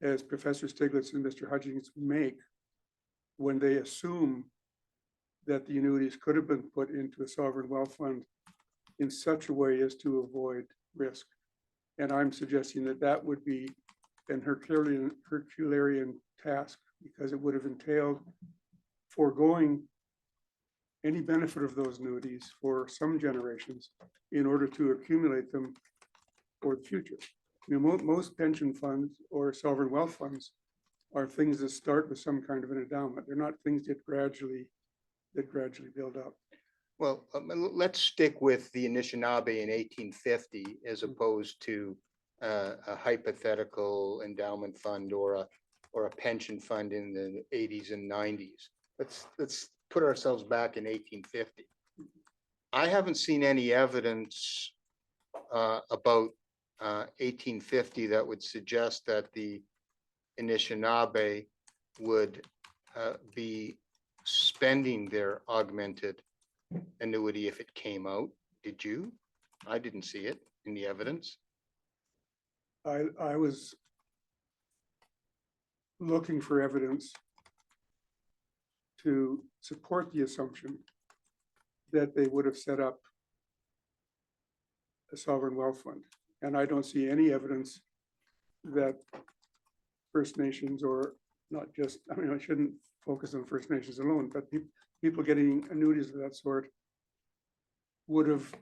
C: as Professor Stiglitz and Mr. Hutchings make when they assume that the annuities could have been put into a sovereign wealth fund in such a way as to avoid risk. And I'm suggesting that that would be an Herculean task, because it would have entailed foregoing any benefit of those annuities for some generations in order to accumulate them for the future. You know, most pension funds or sovereign wealth funds are things that start with some kind of an endowment. They're not things that gradually build up.
B: Well, let's stick with the Anishinaabe in 1850 as opposed to a hypothetical endowment fund or a pension fund in the 80s and 90s. Let's put ourselves back in 1850. I haven't seen any evidence about 1850 that would suggest that the Anishinaabe would be spending their augmented annuity if it came out. Did you? I didn't see it in the evidence.
C: I was looking for evidence to support the assumption that they would have set up a sovereign wealth fund. And I don't see any evidence that First Nations, or not just, I mean, I shouldn't focus on First Nations alone, but people getting annuities of that sort would have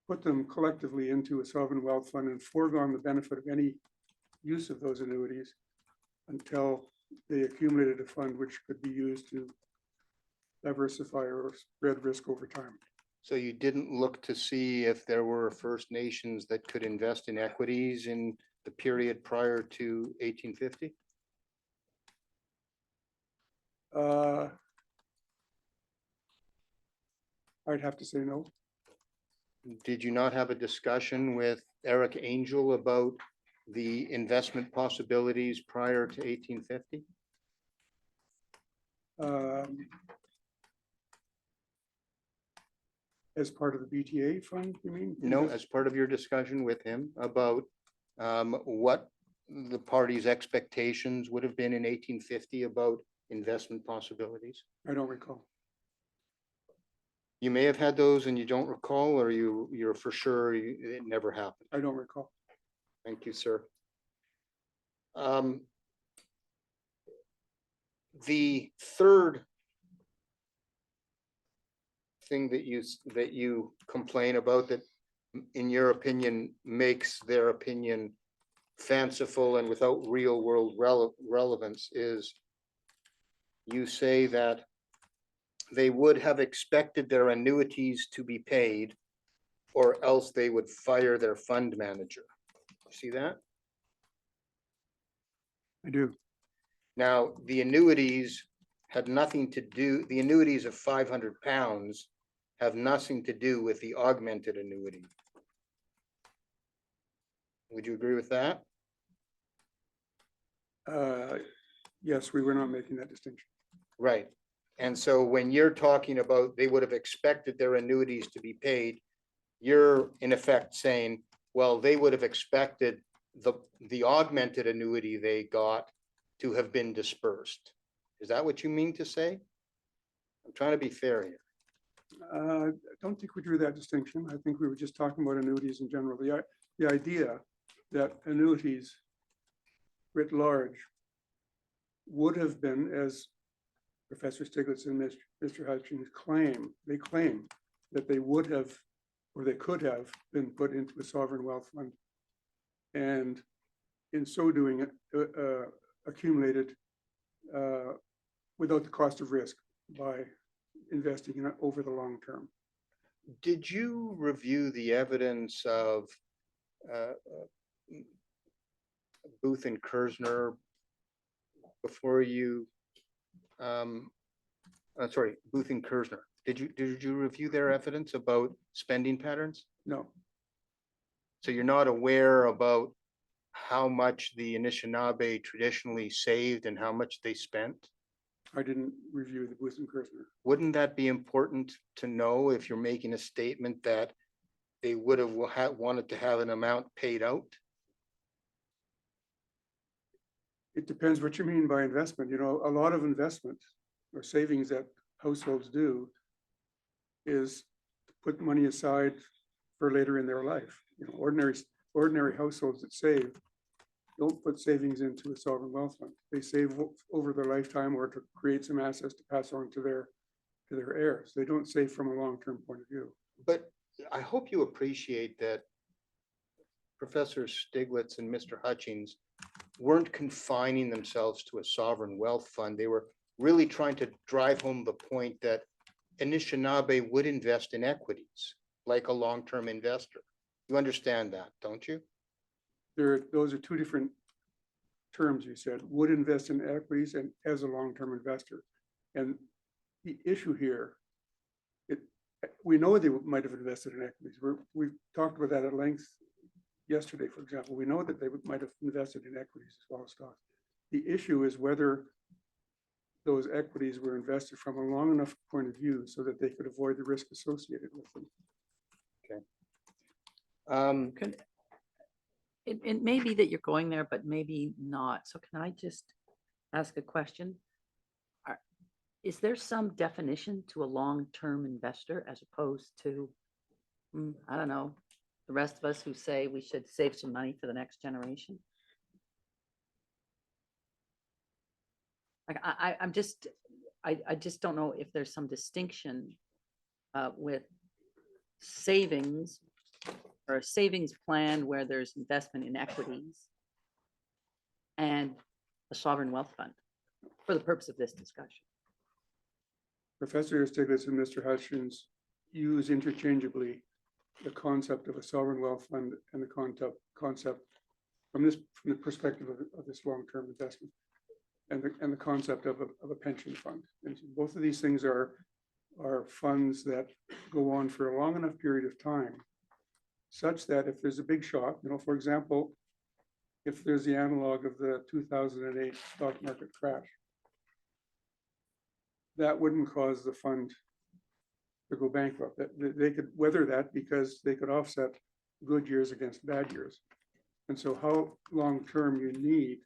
C: put them collectively into a sovereign wealth fund and foregone the benefit of any use of those annuities until they accumulated a fund which could be used to diversify or spread risk over time.
B: So you didn't look to see if there were First Nations that could invest in equities in the period prior to 1850?
C: I'd have to say no.
B: Did you not have a discussion with Eric Angel about the investment possibilities prior to 1850?
C: As part of the BTA fund, you mean?
B: No, as part of your discussion with him about what the party's expectations would have been in 1850 about investment possibilities?
C: I don't recall.
B: You may have had those and you don't recall, or you're for sure it never happened.
C: I don't recall.
B: Thank you, sir. The third thing that that you complain about that, in your opinion, makes their opinion fanciful and without real world relevance is you say that they would have expected their annuities to be paid or else they would fire their fund manager. See that?
C: I do.
B: Now, the annuities had nothing to do, the annuities of £500 have nothing to do with the augmented annuity. Would you agree with that?
C: Yes, we were not making that distinction.
B: Right. And so when you're talking about they would have expected their annuities to be paid, you're in effect saying, well, they would have expected the augmented annuity they got to have been dispersed. Is that what you mean to say? I'm trying to be fair here.
C: I don't think we drew that distinction. I think we were just talking about annuities in general. The idea that annuities writ large would have been, as Professor Stiglitz and Mr. Hutchins claim that they would have, or they could have been put into a sovereign wealth fund. And in so doing, accumulated without the cost of risk by investing in it over the long term.
B: Did you review the evidence of Booth and Kersner before you, sorry, Booth and Kersner? Did you review their evidence about spending patterns?
C: No,
B: So you're not aware about how much the Anishinaabe traditionally saved and how much they spent?
C: I didn't review the Booth and Kersner.
B: Wouldn't that be important to know if you're making a statement that they would have wanted to have an amount paid out?
C: It depends what you mean by investment. You know, a lot of investment or savings that households do is put money aside for later in their life. You know, ordinary households that save don't put savings into a sovereign wealth fund. They save over their lifetime or to create some assets to pass on to their heirs. They don't save from a long-term point of view.
B: But I hope you appreciate that Professor Stiglitz and Mr. Hutchings weren't confining themselves to a sovereign wealth fund. They were really trying to drive home the point that Anishinaabe would invest in equities like a long-term investor. You understand that, don't you?
C: Those are two different terms. You said would invest in equities and as a long-term investor. And the issue here, we know they might have invested in equities. We've talked about that at length yesterday, for example. We know that they might have invested in equities as well as stocks. The issue is whether those equities were invested from a long enough point of view so that they could avoid the risk associated with them.
A: Could, it may be that you're going there, but maybe not. So can I just ask a question? Is there some definition to a long-term investor as opposed to, I don't know, the rest of us who say we should save some money for the next generation? Like I just don't know if there's some distinction with savings or a savings plan where there's investment in equities and a sovereign wealth fund for the purpose of this discussion.
C: Professor Stiglitz and Mr. Hutchins use interchangeably the concept of a sovereign wealth fund and the concept from the perspective of this long-term investment and the concept of a pension fund. And both of these things are funds that go on for a long enough period of time, such that if there's a big shock, you know, for example, if there's the analog of the 2008 stock market crash, that wouldn't cause the fund to go bankrupt. They could weather that because they could offset good years against bad years. And so how long-term you need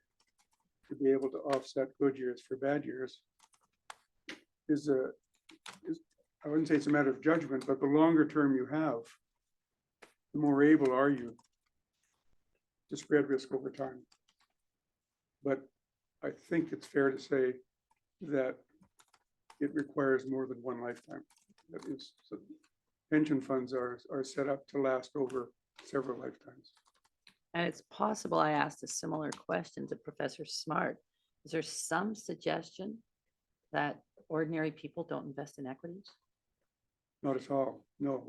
C: to be able to offset good years for bad years is I wouldn't say it's a matter of judgment, but the longer term you have, the more able are you to spread risk over time. But I think it's fair to say that it requires more than one lifetime. That is, so pension funds are set up to last over several lifetimes.
A: And it's possible I asked a similar question to Professor Smart. Is there some suggestion that ordinary people don't invest in equities?
C: Not at all. No,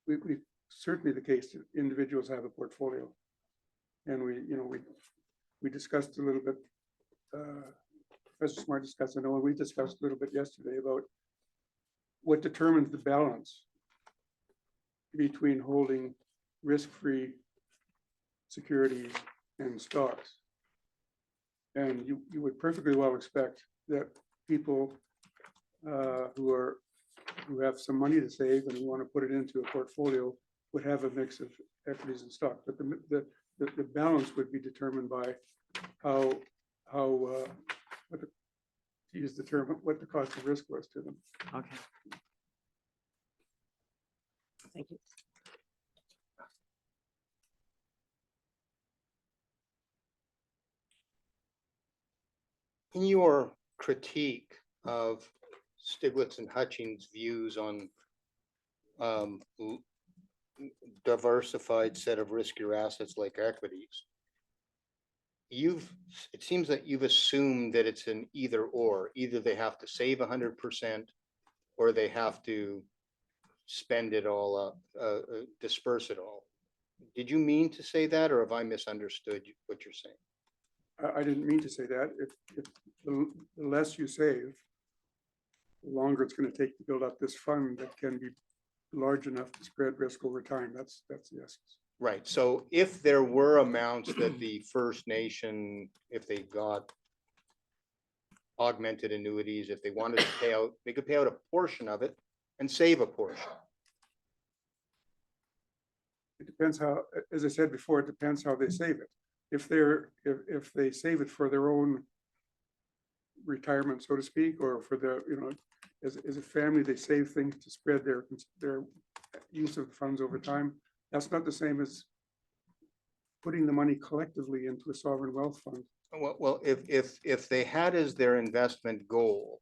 C: we certainly the case that individuals have a portfolio. And we discussed a little bit, Professor Smart discussed, I know we discussed a little bit yesterday about what determines the balance between holding risk-free securities and stocks. And you would perfectly well expect that people who have some money to save and who want to put it into a portfolio would have a mix of equities and stock. But the balance would be determined by what to use the term, what the cost of risk was to them.
A: Okay. Thank you.
B: In your critique of Stiglitz and Hutchings' views on diversified set of riskier assets like equities, it seems that you've assumed that it's an either or. Either they have to save 100% or they have to spend it all up, disperse it all. Did you mean to say that, or have I misunderstood what you're saying?
C: I didn't mean to say that. If the less you save, the longer it's going to take to build up this fund that can be large enough to spread risk over time. That's the essence.
B: Right. So if there were amounts that the First Nation, if they got augmented annuities, if they wanted to pay out, they could pay out a portion of it and save a portion.
C: It depends how, as I said before, it depends how they save it. If they save it for their own retirement, so to speak, or for the, as a family, they save things to spread their use of the funds over time. That's not the same as putting the money collectively into a sovereign wealth fund.
B: Well, if they had as their investment goal,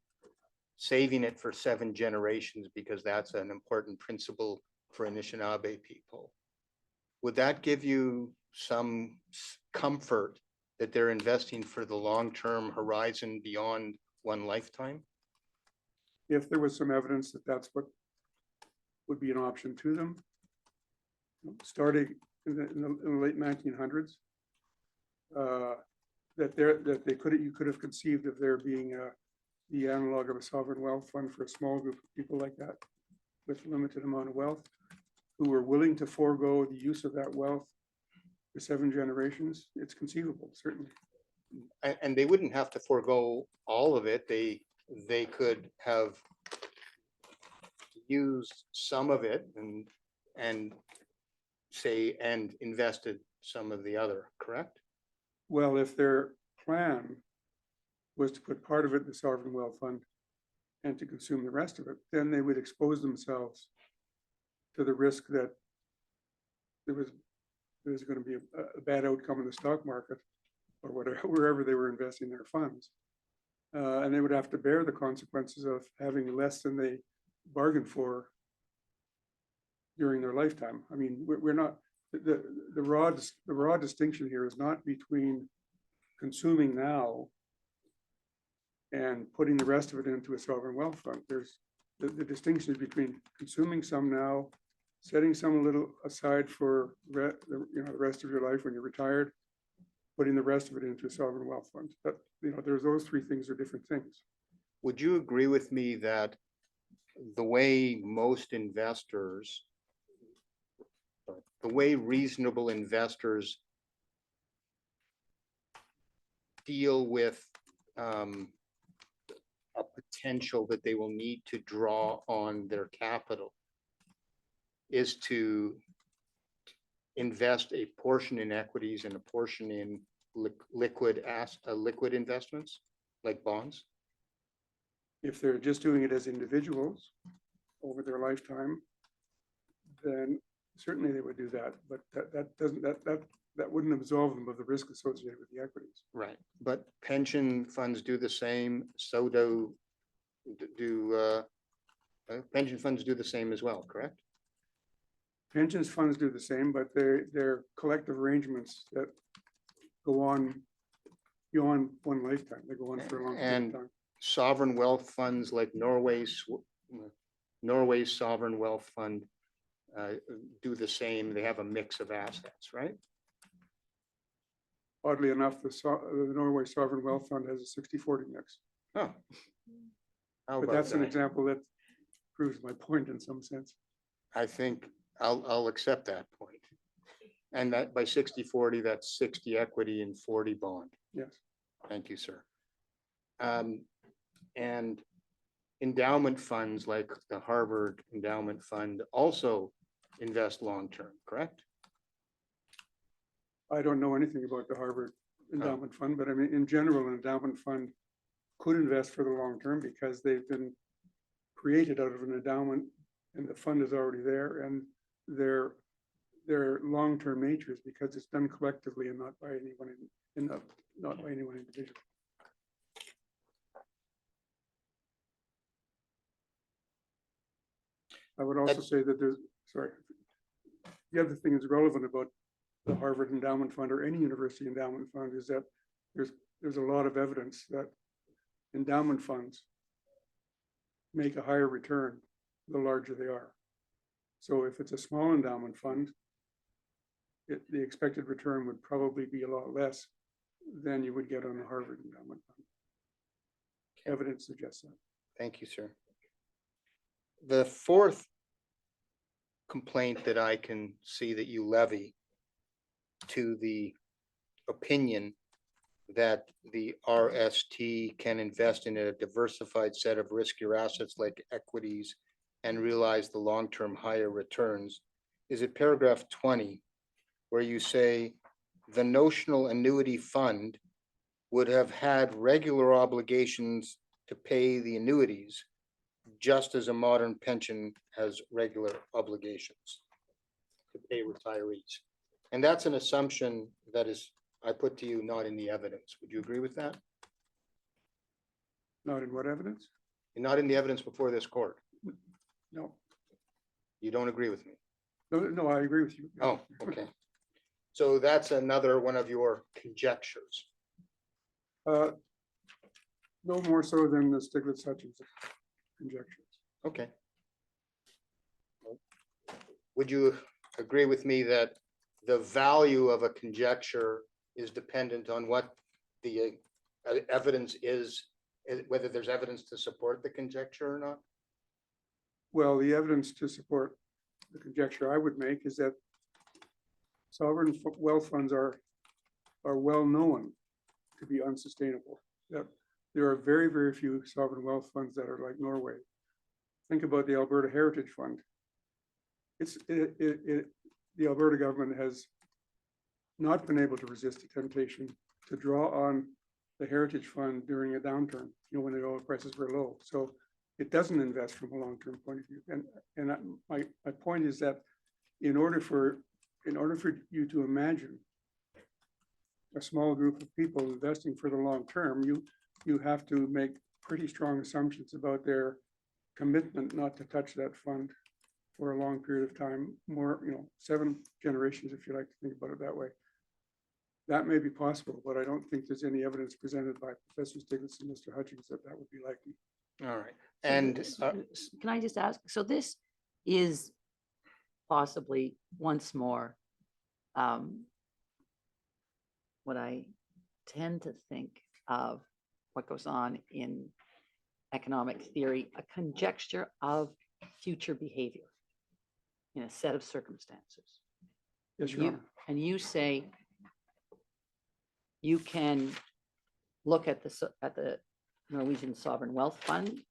B: saving it for 7 generations, because that's an important principle for Anishinaabe people, would that give you some comfort that they're investing for the long-term horizon beyond one lifetime?
C: If there was some evidence that that's what would be an option to them, starting in the late 1900s, you could have conceived of there being the analog of a sovereign wealth fund for a small group of people like that with limited amount of wealth, who were willing to forego the use of that wealth for 7 generations. It's conceivable, certainly.
B: And they wouldn't have to forego all of it. They could have used some of it and invested some of the other, correct?
C: Well, if their plan was to put part of it in the sovereign wealth fund and to consume the rest of it, then they would expose themselves to the risk that there was going to be a bad outcome in the stock market or whatever, wherever they were investing their funds. And they would have to bear the consequences of having less than they bargained for during their lifetime. I mean, we're not, the raw distinction here is not between consuming now and putting the rest of it into a sovereign wealth fund. There's the distinction is between consuming some now, setting some a little aside for the rest of your life when you're retired, putting the rest of it into a sovereign wealth fund. But there's those 3 things are different things.
B: Would you agree with me that the way reasonable investors deal with a potential that they will need to draw on their capital is to invest a portion in equities and a portion in liquid investments like bonds?
C: If they're just doing it as individuals over their lifetime, then certainly they would do that. But that wouldn't absolve them of the risk associated with the equities.
B: Right. But pension funds do the same. So do Pension funds do the same as well, correct?
C: Pensions funds do the same, but they're collective arrangements that go on beyond one lifetime. They go on for a long period
B: And
C: of time.
B: Sovereign wealth funds like Norway's sovereign wealth fund do the same. They have a mix of assets, right?
C: Oddly enough, the Norway Sovereign Wealth Fund has a 60-40 mix.
B: Oh. How
C: But
B: about
C: that's an
B: that?
C: example that proves my point in some sense.
B: I think I'll accept that point. And that by 60-40, that's 60 equity and 40 bond.
C: Yes.
B: Thank you, sir. And endowment funds like the Harvard Endowment Fund also invest long-term, correct?
C: I don't know anything about the Harvard Endowment Fund, but I mean, in general, an endowment fund could invest for the long term because they've been created out of an endowment and the fund is already there, and their long-term nature is because it's done collectively and not by anyone not by anyone individually. I would also say that the other thing that's relevant about the Harvard Endowment Fund or any university endowment fund is that there's a lot of evidence that endowment funds make a higher return the larger they are. So if it's a small endowment fund, the expected return would probably be a lot less than you would get on the Harvard Endowment Fund. Evidence suggests that.
B: Thank you, sir. The fourth complaint that I can see that you levy to the opinion that the RST can invest in a diversified set of riskier assets like equities and realize the long-term higher returns is at paragraph 20, where you say the notional annuity fund would have had regular obligations to pay the annuities, just as a modern pension has regular obligations to pay retirees. And that's an assumption that is, I put to you, not in the evidence. Would you agree with that?
C: Not in what evidence?
B: Not in the evidence before this court.
C: No,
B: You don't agree with me?
C: no, I agree with you.
B: Oh, okay. So that's another one of your conjectures.
C: No more so than the Stiglitz-Hutchins conjectures.
B: Okay. Would you agree with me that the value of a conjecture is dependent on what the evidence is, whether there's evidence to support the conjecture or not?
C: Well, the evidence to support the conjecture I would make is that sovereign wealth funds are well known to be unsustainable. That there are very, very few sovereign wealth funds that are like Norway. Think about the Alberta Heritage Fund. The Alberta government has not been able to resist the temptation to draw on the Heritage Fund during a downturn, when the oil prices were low. So it doesn't invest from a long-term point of view. And my point is that in order for you to imagine a small group of people investing for the long term, you have to make pretty strong assumptions about their commitment not to touch that fund for a long period of time, more, 7 generations, if you like to think about it that way. That may be possible, but I don't think there's any evidence presented by Professor Stiglitz and Mr. Hutchins that would be likely.
B: All right.
A: So
B: And
A: can I just ask, so this is possibly once more what I tend to think of what goes on in economic theory, a conjecture of future behavior in a set of circumstances.
C: Yes, Your Honor.
A: And you say you can look at the Norwegian Sovereign Wealth Fund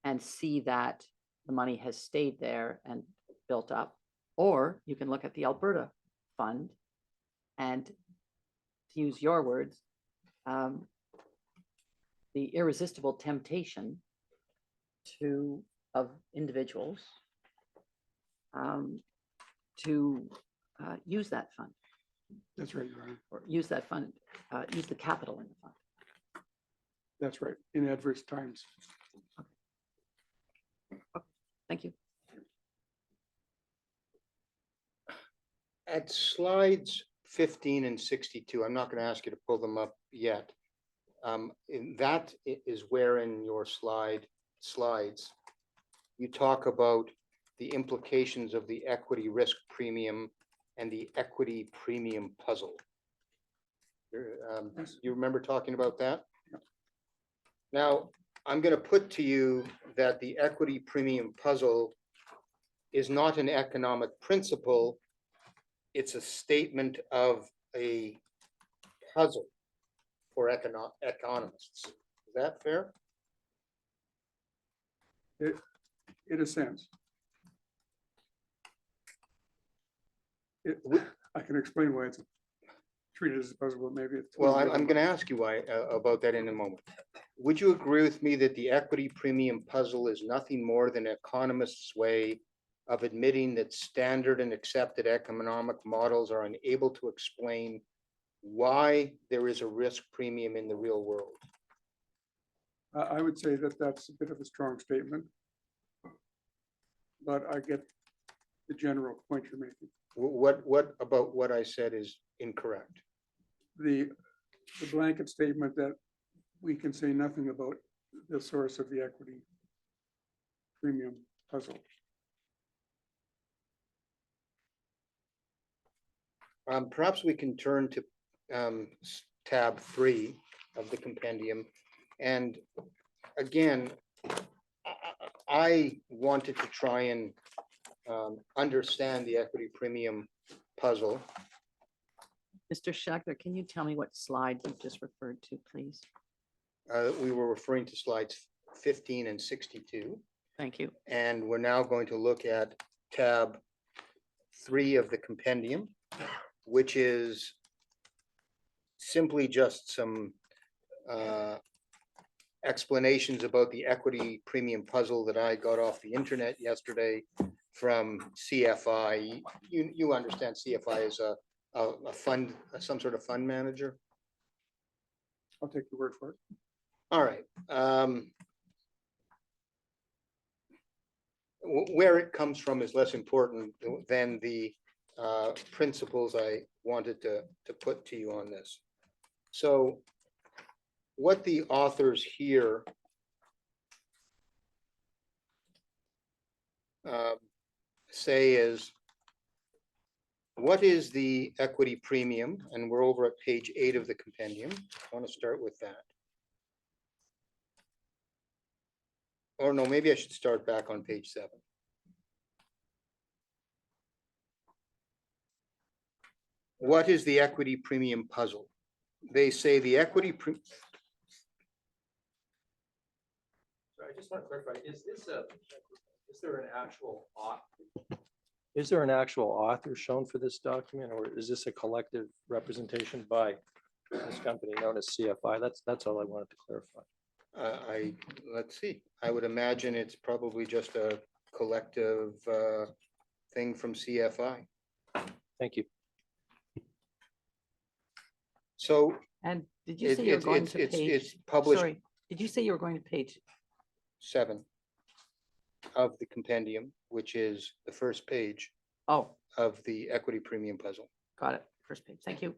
A: and see that the money has stayed there and built up, or you can look at the Alberta Fund and, to use your words, the irresistible temptation of individuals to use that fund.
C: That's right, Your Honor.
A: Or use that fund, use the capital in the fund.
C: That's right, in adverse times.
A: Thank you.
B: At slides 15 and 62, I'm not going to ask you to pull them up yet. That is where in your slides, you talk about the implications of the equity risk premium and the equity premium puzzle.
C: Yes.
B: You remember talking about that? Now, I'm going to put to you that the equity premium puzzle is not an economic principle. It's a statement of a puzzle for economists. Is that fair?
C: In a sense. I can explain why it's treated as a puzzle, but maybe it's.
B: Well, I'm going to ask you why about that in a moment. Would you agree with me that the equity premium puzzle is nothing more than economists' way of admitting that standard and accepted economic models are unable to explain why there is a risk premium in the real world?
C: I would say that that's a bit of a strong statement. But I get the general point you're making.
B: What about what I said is incorrect?
C: The blanket statement that we can say nothing about the source of the equity premium puzzle.
B: Perhaps we can turn to tab 3 of the compendium. And again, I wanted to try and understand the equity premium puzzle.
A: Mr. Schechter, can you tell me what slide you just referred to, please?
B: We were referring to slides 15 and 62.
A: Thank you.
B: And we're now going to look at tab 3 of the compendium, which is simply just some explanations about the equity premium puzzle that I got off the internet yesterday from CFI. You understand CFI is a fund, some sort of fund manager.
C: I'll take your word for it.
B: All right. Where it comes from is less important than the principles I wanted to put to you on this. So what the authors here say is, what is the equity premium? And we're over at page 8 of the compendium. I want to start with that. Or no, maybe I should start back on page 7. What is the equity premium puzzle? They say the equity
D: Sorry, I just want to clarify, is there an actual author? Is there an actual author shown for this document, or is this a collective representation by this company known as CFI? That's all I wanted to clarify.
B: let's see, I would imagine it's probably just a collective thing from CFI.
D: Thank you.
B: So
A: And did you say you were going to
B: it's
A: page,
B: published
A: sorry, did you say you were going to page?
B: 7 of the compendium, which is the first page
A: Oh,
B: of the equity premium puzzle.
A: got it. First page. Thank you.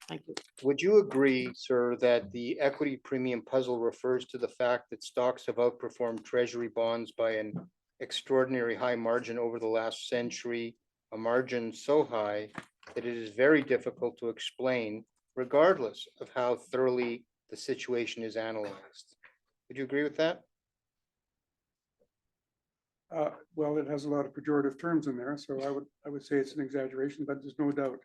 A: Thank you.
B: Would you agree, sir, that the equity premium puzzle refers to the fact that stocks have outperformed treasury bonds by an extraordinary high margin over the last century, a margin so high that it is very difficult to explain, regardless of how thoroughly the situation is analyzed? Would you agree with that?
C: Well, it has a lot of pejorative terms in there, so I would say it's an exaggeration, but there's no doubt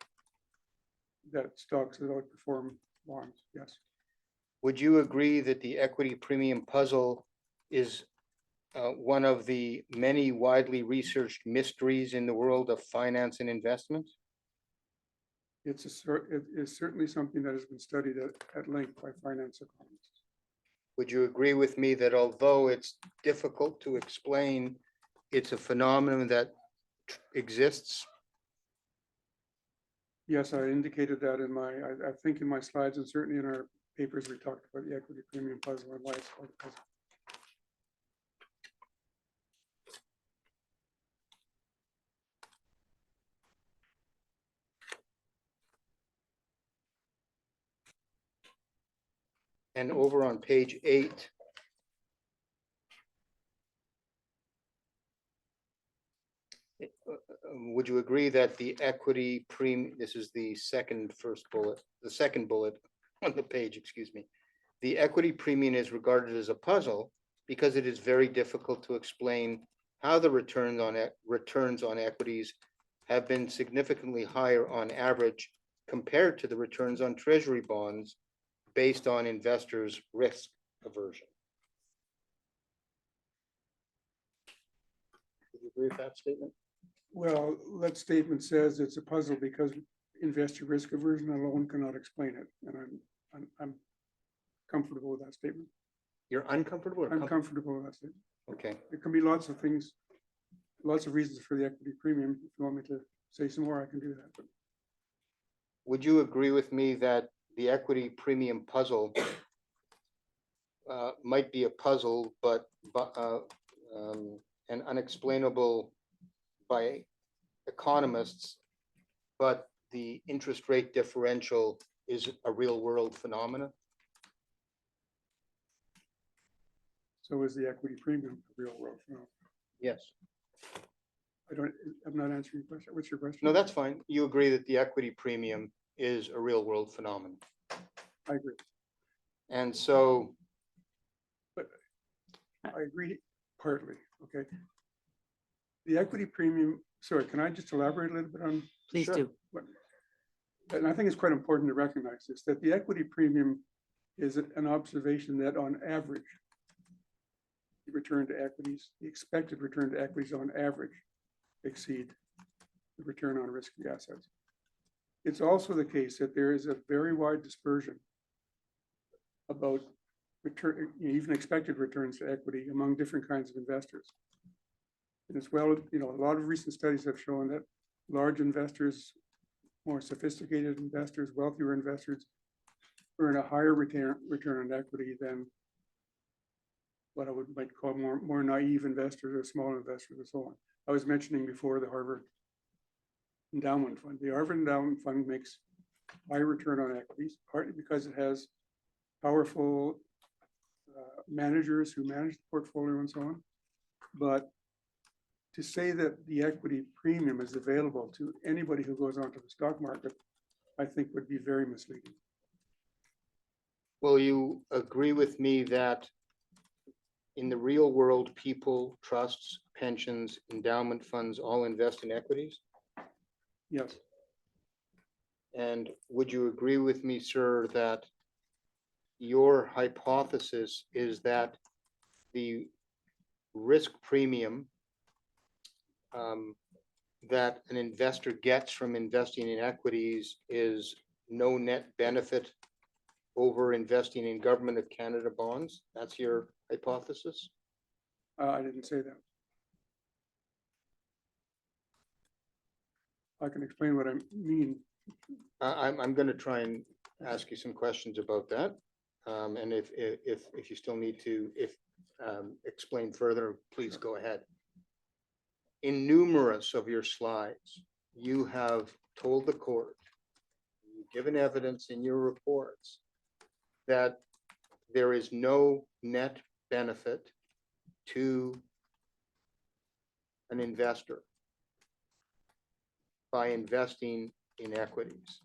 C: that stocks have outperformed bonds. Yes.
B: Would you agree that the equity premium puzzle is one of the many widely researched mysteries in the world of finance and investment?
C: It is certainly something that has been studied at length by finance economists.
B: Would you agree with me that although it's difficult to explain, it's a phenomenon that exists?
C: Yes, I indicated that in my, I think in my slides and certainly in our papers, we talked about the equity premium puzzle and why it's called a puzzle.
B: And over on page 8, would you agree that the equity premium, this is the second bullet on the page, excuse me. The equity premium is regarded as a puzzle because it is very difficult to explain how the returns on equities have been significantly higher on average compared to the returns on treasury bonds based on investors' risk aversion. Would you agree with that statement?
C: Well, that statement says it's a puzzle because investor risk aversion alone cannot explain it, and I'm comfortable with that statement.
B: You're uncomfortable?
C: I'm comfortable with that statement.
B: Okay.
C: There can be lots of things, lots of reasons for the equity premium. If you want me to say some more, I can do that. But
B: Would you agree with me that the equity premium puzzle might be a puzzle, but and unexplainable by economists, but the interest rate differential is a real world phenomenon?
C: so is the equity premium a real world phenomenon?
B: Yes.
C: I'm not answering your question. What's your question?
B: No, that's fine. You agree that the equity premium is a real world phenomenon.
C: I agree.
B: And so,
C: I agree partly, okay. The equity premium, sorry, can I just elaborate a little bit on
A: Please
B: Sure.
A: do.
C: and I think it's quite important to recognize this, that the equity premium is an observation that on average, the return to equities, the expected return to equities on average exceed the return on risky assets. It's also the case that there is a very wide dispersion about return, even expected returns to equity among different kinds of investors. And as well, a lot of recent studies have shown that large investors, more sophisticated investors, wealthier investors earn a higher return on equity than what I might call more naive investors or small investors and so on. I was mentioning before the Harvard Endowment Fund. The Harvard Endowment Fund makes high return on equities, partly because it has powerful managers who manage the portfolio and so on. But to say that the equity premium is available to anybody who goes onto the stock market, I think would be very misleading.
B: will you agree with me that in the real world, people, trusts, pensions, endowment funds all invest in equities?
C: Yes,
B: And would you agree with me, sir, that your hypothesis is that the risk premium that an investor gets from investing in equities is no net benefit over investing in Government of Canada bonds? That's your hypothesis?
C: I didn't say that. I can explain what I mean.
B: I'm going to try and ask you some questions about that. And if you still need to explain further, please go ahead. In numerous of your slides, you have told the court, you've given evidence in your reports that there is no net benefit to an investor by investing in equities.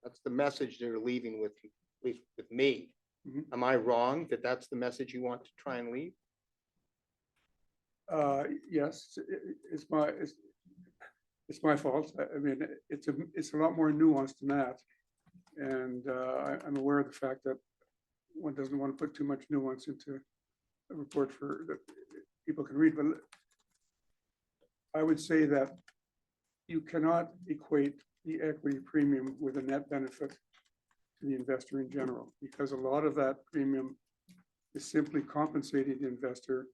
B: That's the message they're leaving with, at least with me.
C: Mhm.
B: Am I wrong that that's the message you want to try and leave?
C: Yes, it's my fault. I mean, it's a lot more nuanced than that. And I'm aware of the fact that one doesn't want to put too much nuance into a report that people can read, but I would say that you cannot equate the equity premium with a net benefit to the investor in general, because a lot of that premium is simply compensating the investor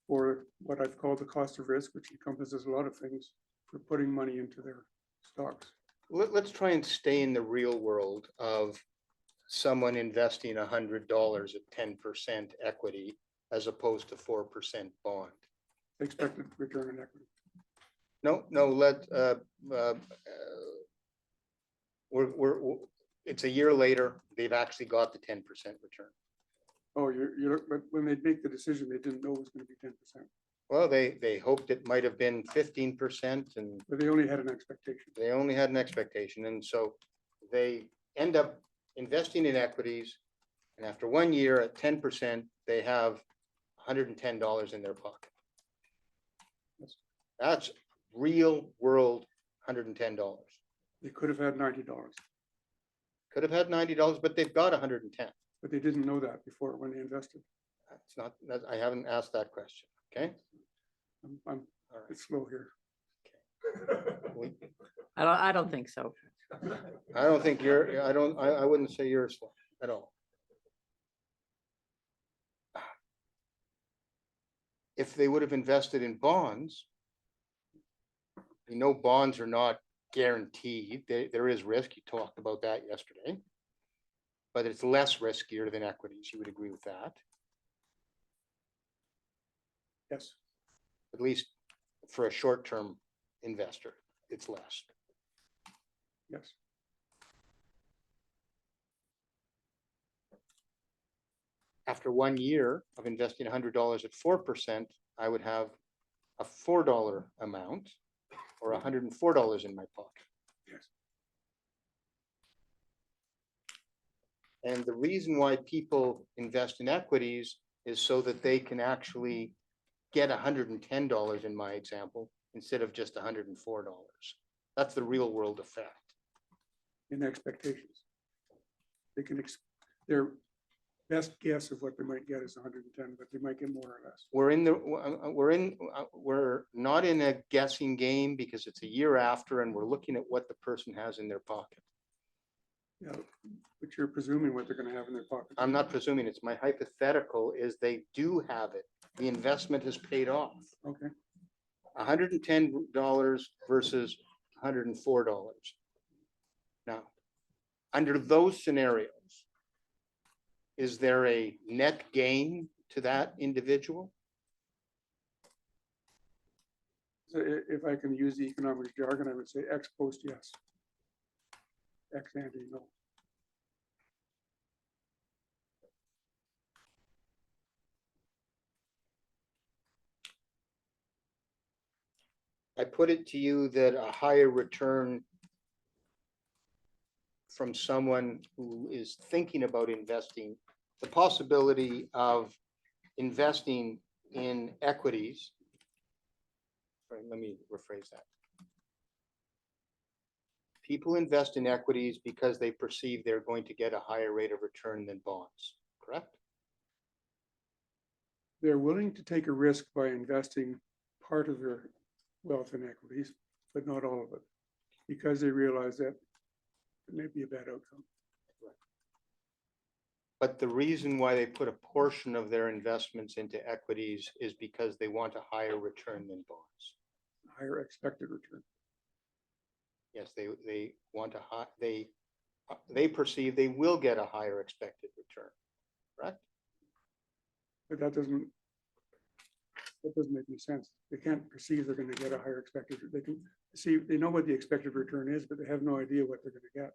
C: for what I've called the cost of risk, which encompasses a lot of things, for putting money into their stocks.
B: Let's try and stay in the real world of someone investing $100 at 10% equity as opposed to 4% bond.
C: Expected return on equity.
B: No, it's a year later, they've actually got the 10% return.
C: Oh, but when they make the decision, they didn't know it was gonna be 10%,
B: Well, they hoped it might have been 15%, and
C: but they only had an expectation.
B: they only had an expectation, and so they end up investing in equities, and after 1 year at 10%, they have $110 in their pocket. That's real world $110.
C: They could have had $90,
B: Could have had $90, but they've got 110.
C: but they didn't know that before when they invested.
B: That's not, I haven't asked that question, okay?
C: I'm
B: All
C: a bit slow here.
B: right.
A: I don't think so.
B: I don't think you're, I wouldn't say you're slow at all. If they would have invested in bonds, you know, bonds are not guaranteed. There is risk. You talked about that yesterday. But it's less riskier than equities. You would agree with that,
C: Yes,
B: at least for a short-term investor, it's less.
C: yes.
B: After 1 year of investing $100 at 4%, I would have a $4 amount or $104 in my pocket.
C: Yes.
B: And the reason why people invest in equities is so that they can actually get $110 in my example, instead of just $104. That's the real world effect.
C: In expectations. They can, their best guess of what they might get is 110, but they might get more or less.
B: We're not in a guessing game because it's a year after and we're looking at what the person has in their pocket.
C: Yeah, but you're presuming what they're gonna have in their pocket.
B: I'm not presuming, it's my hypothetical is they do have it. The investment has paid off.
C: Okay,
B: $110 versus $104. Now, under those scenarios, is there a net gain to that individual?
C: so if I can use the economics jargon, I would say ex post, yes. Ex ante, no.
B: I put it to you that a higher return from someone who is thinking about investing, the possibility of investing in equities. Sorry, let me rephrase that. People invest in equities because they perceive they're going to get a higher rate of return than bonds, correct?
C: They're willing to take a risk by investing part of their wealth in equities, but not all of it, because they realize that it may be a bad outcome.
B: But the reason why they put a portion of their investments into equities is because they want a higher return than bonds.
C: Higher expected return.
B: Yes, they want a high, they perceive they will get a higher expected return, correct?
C: But that doesn't make any sense. They can't perceive they're gonna get a higher expected, they can see, they know what the expected return is, but they have no idea what they're gonna get.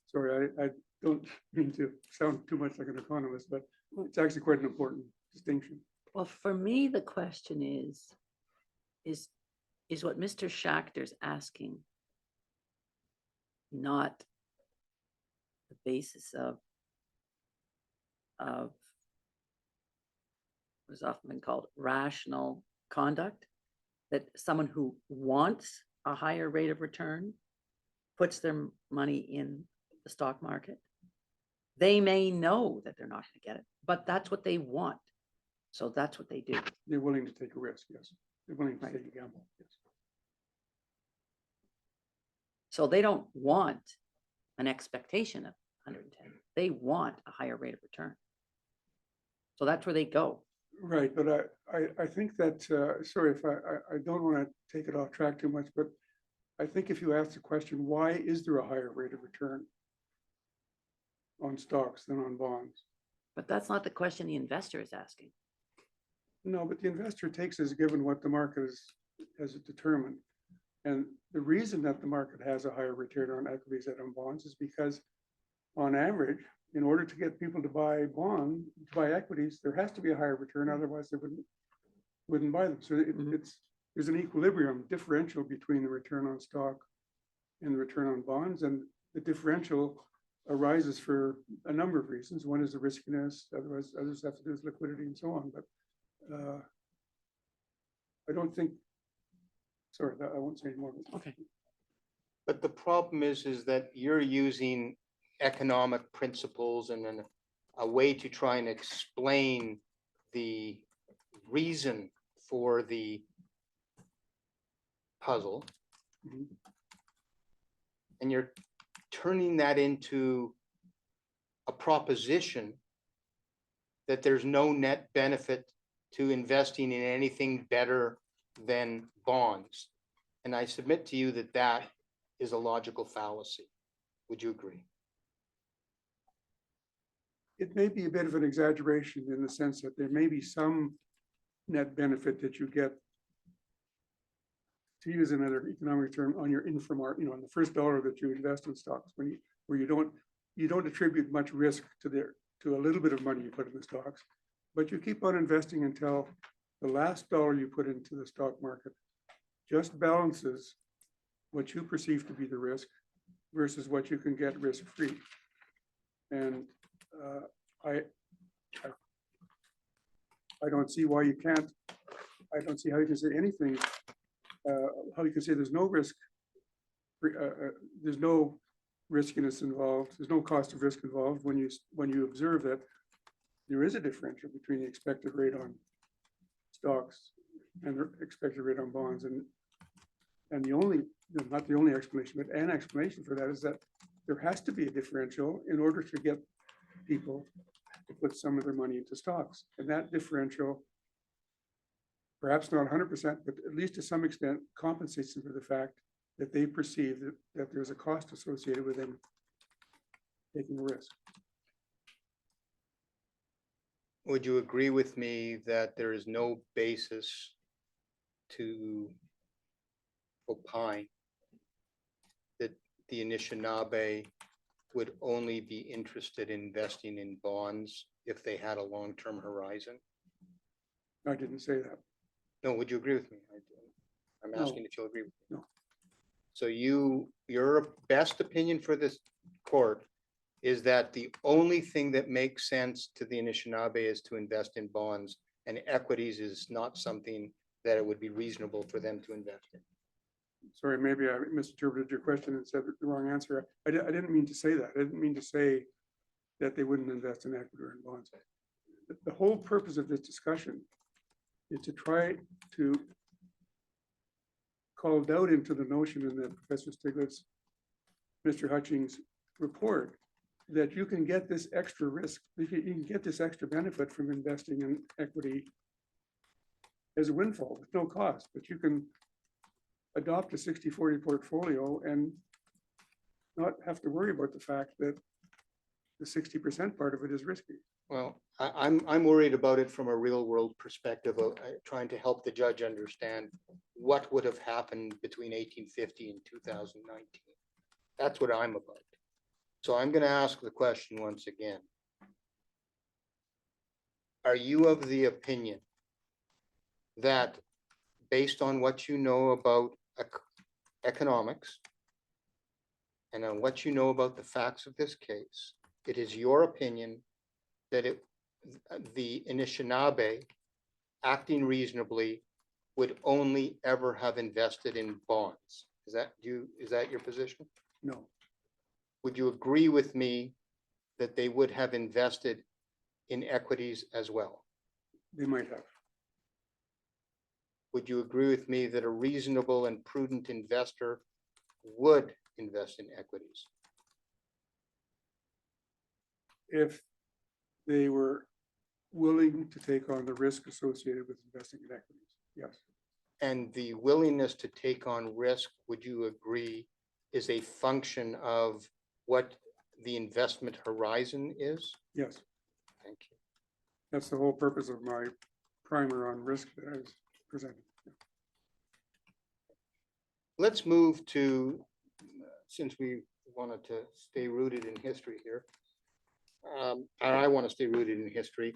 C: Sorry, I don't mean to sound too much like an economist, but it's actually quite an important distinction.
A: Well, for me, the question is what Mr. Schachter's asking not the basis of what is often been called rational conduct, that someone who wants a higher rate of return puts their money in the stock market. They may know that they're not going to get it, but that's what they want. So that's what they do.
C: They're willing to take a risk, yes. They're willing to
A: Right.
C: take a gamble, yes.
A: So they don't want an expectation of 110. They want a higher rate of return. So that's where they go.
C: Right, but I think that, sorry if I don't want to take it off track too much, but I think if you ask the question, why is there a higher rate of return on stocks than on bonds?
A: But that's not the question the investor is asking.
C: No, but the investor takes as given what the market has determined. And the reason that the market has a higher return on equities than on bonds is because on average, in order to get people to buy equities, there has to be a higher return, otherwise they wouldn't buy them. So there's an equilibrium differential between the return on stock and the return on bonds, and the differential arises for a number of reasons. One is the riskiness, otherwise others have to do with liquidity and so on. But I don't think, sorry, I won't say anymore.
A: Okay.
B: But the problem is that you're using economic principles and then a way to try and explain the reason for the puzzle.
C: Mhm.
B: And you're turning that into a proposition that there's no net benefit to investing in anything better than bonds. And I submit to you that that is a logical fallacy. Would you agree?
C: It may be a bit of an exaggeration in the sense that there may be some net benefit that you get, to use another economic term, on your inframark, on the first dollar that you invest in stocks, where you don't attribute much risk to a little bit of money you put in the stocks, but you keep on investing until the last dollar you put into the stock market just balances what you perceive to be the risk versus what you can get risk-free. And I don't see why you can't, I don't see how you can say anything, how you can say there's no risk, there's no riskiness involved, there's no cost of risk involved when you observe that there is a differential between the expected rate on stocks and the expected rate on bonds. And the only, not the only explanation, but an explanation for that is that there has to be a differential in order to get people to put some of their money into stocks. And that differential, perhaps not 100%, but at least to some extent, compensates them for the fact that they perceive that there's a cost associated with them taking a risk.
B: Would you agree with me that there is no basis to opine that the Anishinaabe would only be interested in investing in bonds if they had a long-term horizon?
C: I didn't say that.
B: No, would you agree with me? I'm
C: No.
B: asking if you'll agree with me.
C: No.
B: So your best opinion for this court is that the only thing that makes sense to the Anishinaabe is to invest in bonds, and equities is not something that it would be reasonable for them to invest in.
C: Sorry, maybe I misinterpreted your question and said the wrong answer. I didn't mean to say that. I didn't mean to say that they wouldn't invest in equity or in bonds. The whole purpose of this discussion is to try to call doubt into the notion in that Professor Stiglitz, Mr. Hutchings' report, that you can get this extra risk, you can get this extra benefit from investing in equity as a windfall with no cost, but you can adopt a 60-40 portfolio and not have to worry about the fact that the 60% part of it is risky.
B: Well, I'm worried about it from a real world perspective of trying to help the judge understand what would have happened between 1850 and 2019. That's what I'm about. So I'm going to ask the question once again. Are you of the opinion that based on what you know about economics and on what you know about the facts of this case, it is your opinion that the Anishinaabe, acting reasonably, would only ever have invested in bonds? Is that your position?
C: No,
B: Would you agree with me that they would have invested in equities as well?
C: they might have.
B: Would you agree with me that a reasonable and prudent investor would invest in equities?
C: If they were willing to take on the risk associated with investing in equities, yes.
B: And the willingness to take on risk, would you agree, is a function of what the investment horizon is?
C: Yes,
B: Thank you.
C: that's the whole purpose of my primer on risk that I was presenting.
B: Let's move to, since we wanted to stay rooted in history here, and I want to stay rooted in history.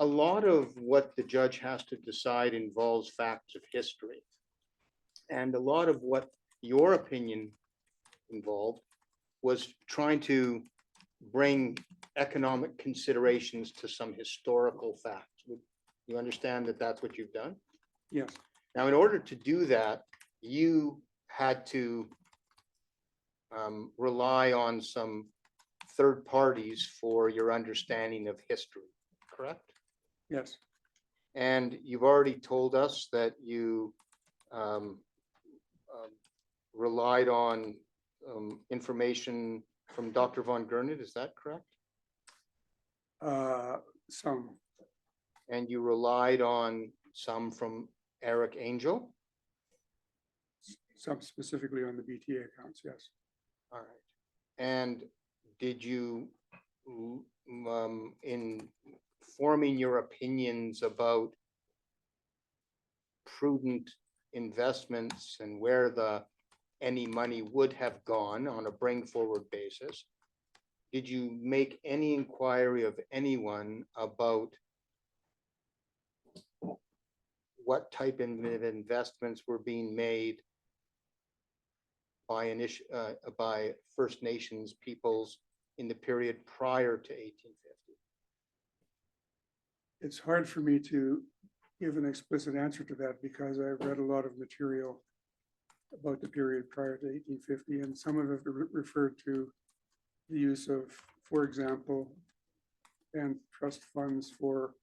B: A lot of what the judge has to decide involves facts of history. And a lot of what your opinion involved was trying to bring economic considerations to some historical facts. Would you understand that that's what you've done?
C: Yes,
B: Now, in order to do that, you had to rely on some third parties for your understanding of history, correct?
C: yes,
B: And you've already told us that you relied on information from Dr. Von Gernot, is that correct?
C: some,
B: And you relied on some from Eric Angel?
C: some specifically on the BTA accounts, yes.
B: All right. And did you, in forming your opinions about prudent investments and where any money would have gone on a bring forward basis, did you make any inquiry of anyone about what type of investments were being made by First Nations peoples in the period prior to 1850?
C: It's hard for me to give an explicit answer to that because I've read a lot of material about the period prior to 1850, and some of it referred to the use of, for example, and trust funds for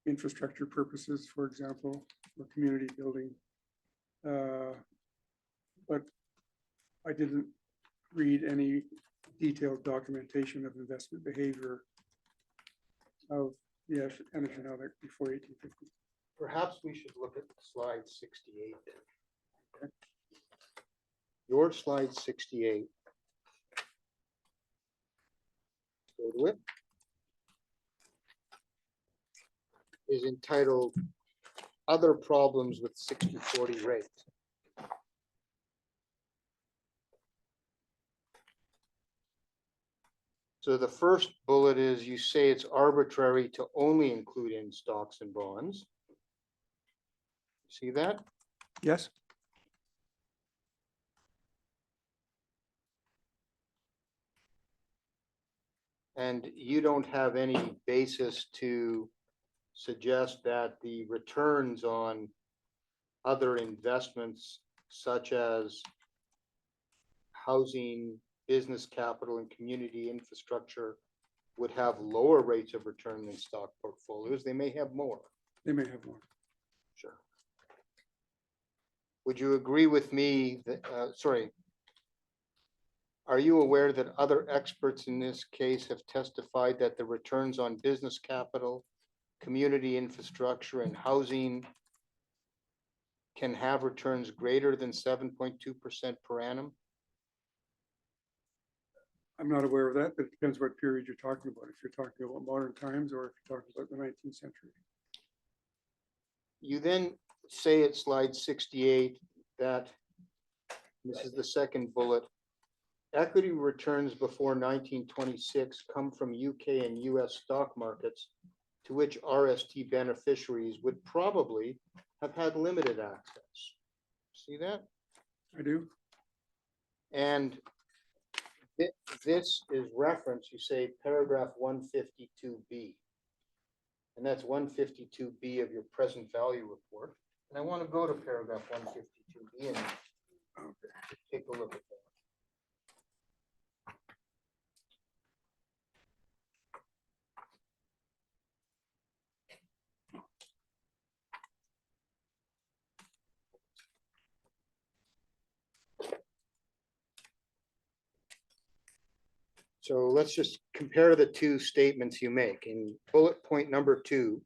C: infrastructure purposes, for example, or community building. But I didn't read any detailed documentation of investment behavior of the Anishinaabe before 1850.
B: Perhaps we should look at slide 68. Okay. Your slide 68. Go to it. Is entitled Other Problems with 60-40 Rate. So the first bullet is you say it's arbitrary to only include in stocks and bonds. See that?
C: Yes,
B: And you don't have any basis to suggest that the returns on other investments such as housing, business capital, and community infrastructure would have lower rates of return than stock portfolios. They may have more.
C: they may have more.
B: Sure. Would you agree with me that, are you aware that other experts in this case have testified that the returns on business capital, community infrastructure, and housing can have returns greater than 7.2% per annum?
C: I'm not aware of that, but it depends what period you're talking about. If you're talking about modern times or if you're talking about the 19th century.
B: You then say at slide 68 that, this is the second bullet, equity returns before 1926 come from UK and US stock markets to which RST beneficiaries would probably have had limited access. See that?
C: I do.
B: And this is reference, you say paragraph 152B. And that's 152B of your present value report. And I want to go to paragraph 152B and take a look at that. So let's just compare the two statements you make. In bullet point number 2,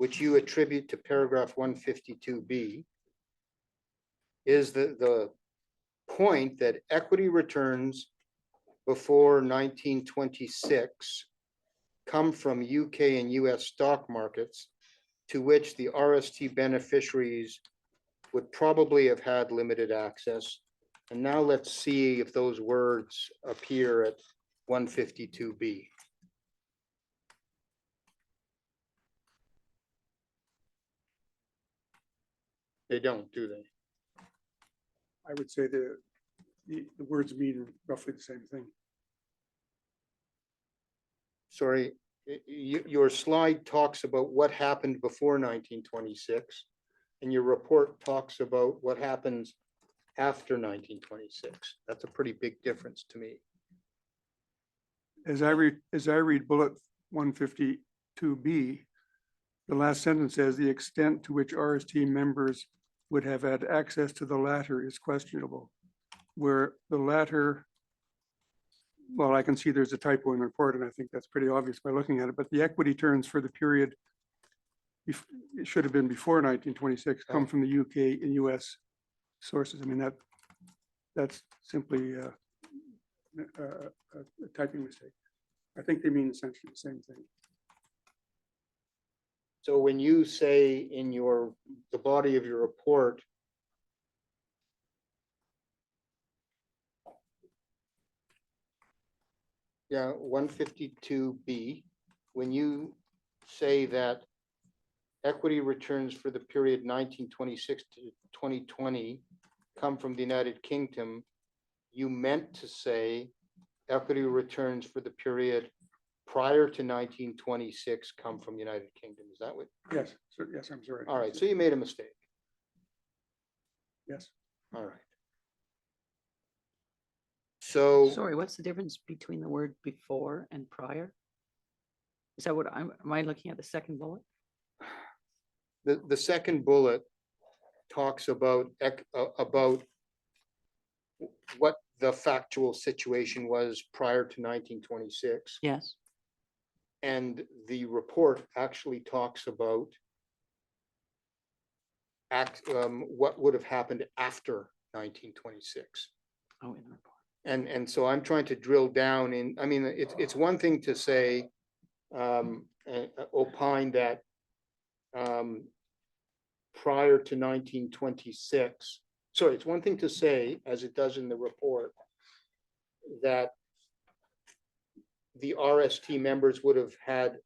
B: which you attribute to paragraph 152B, is the point that equity returns before 1926 come from UK and US stock markets to which the RST beneficiaries would probably have had limited access. And now let's see if those words appear at 152B. They don't, do they?
C: I would say the words mean roughly the same thing.
B: Sorry, your slide talks about what happened before 1926, and your report talks about what happens after 1926. That's a pretty big difference to me.
C: As I read bullet 152B, the last sentence says the extent to which RST members would have had access to the latter is questionable. Where the latter, well, I can see there's a typo in the report, and I think that's pretty obvious by looking at it, but the equity turns for the period, it should have been before 1926, come from the UK and US sources. I mean, that's simply a typing mistake. I think they mean essentially the same thing.
B: So when you say in the body of your report, yeah, 152B, when you say that equity returns for the period 1926 to 2020 come from the United Kingdom, you meant to say equity returns for the period prior to 1926 come from United Kingdom. Is that what?
C: Yes, yes, I'm sorry.
B: All right, so you made a mistake.
C: Yes.
B: All right. So
A: Sorry, what's the difference between the word before and prior? Is that what am I looking at the second bullet?
B: the second bullet talks about what the factual situation was prior to 1926.
A: Yes.
B: And the report actually talks about what would have happened after 1926.
A: Oh, in the report.
B: And so I'm trying to drill down in, I mean, it's one thing to say, opine that prior to 1926, sorry, it's one thing to say, as it does in the report, that the RST members would have had,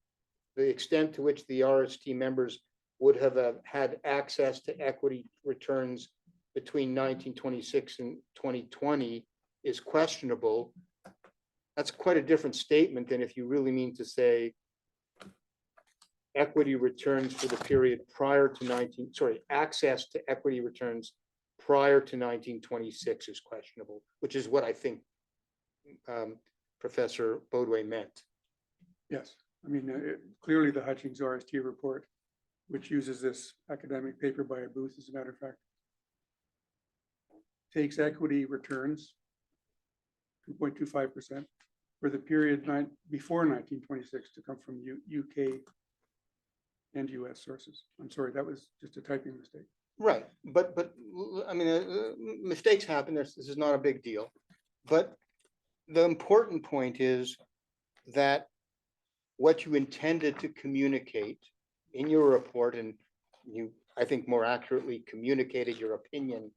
B: the extent to which the RST members would have had access to equity returns between 1926 and 2020 is questionable. That's quite a different statement than if you really mean to say equity returns for the period prior to access to equity returns prior to 1926 is questionable, which is what I think Professor Boadway meant.
C: Yes, I mean, clearly the Hutchings RST report, which uses this academic paper by a Booth, as a matter of fact, takes equity returns 2.25% for the period before 1926 to come from UK and US sources. I'm sorry, that was just a typing mistake.
B: Right, but I mean, mistakes happen. This is not a big deal. But the important point is that what you intended to communicate in your report, and you, I think, more accurately communicated your opinion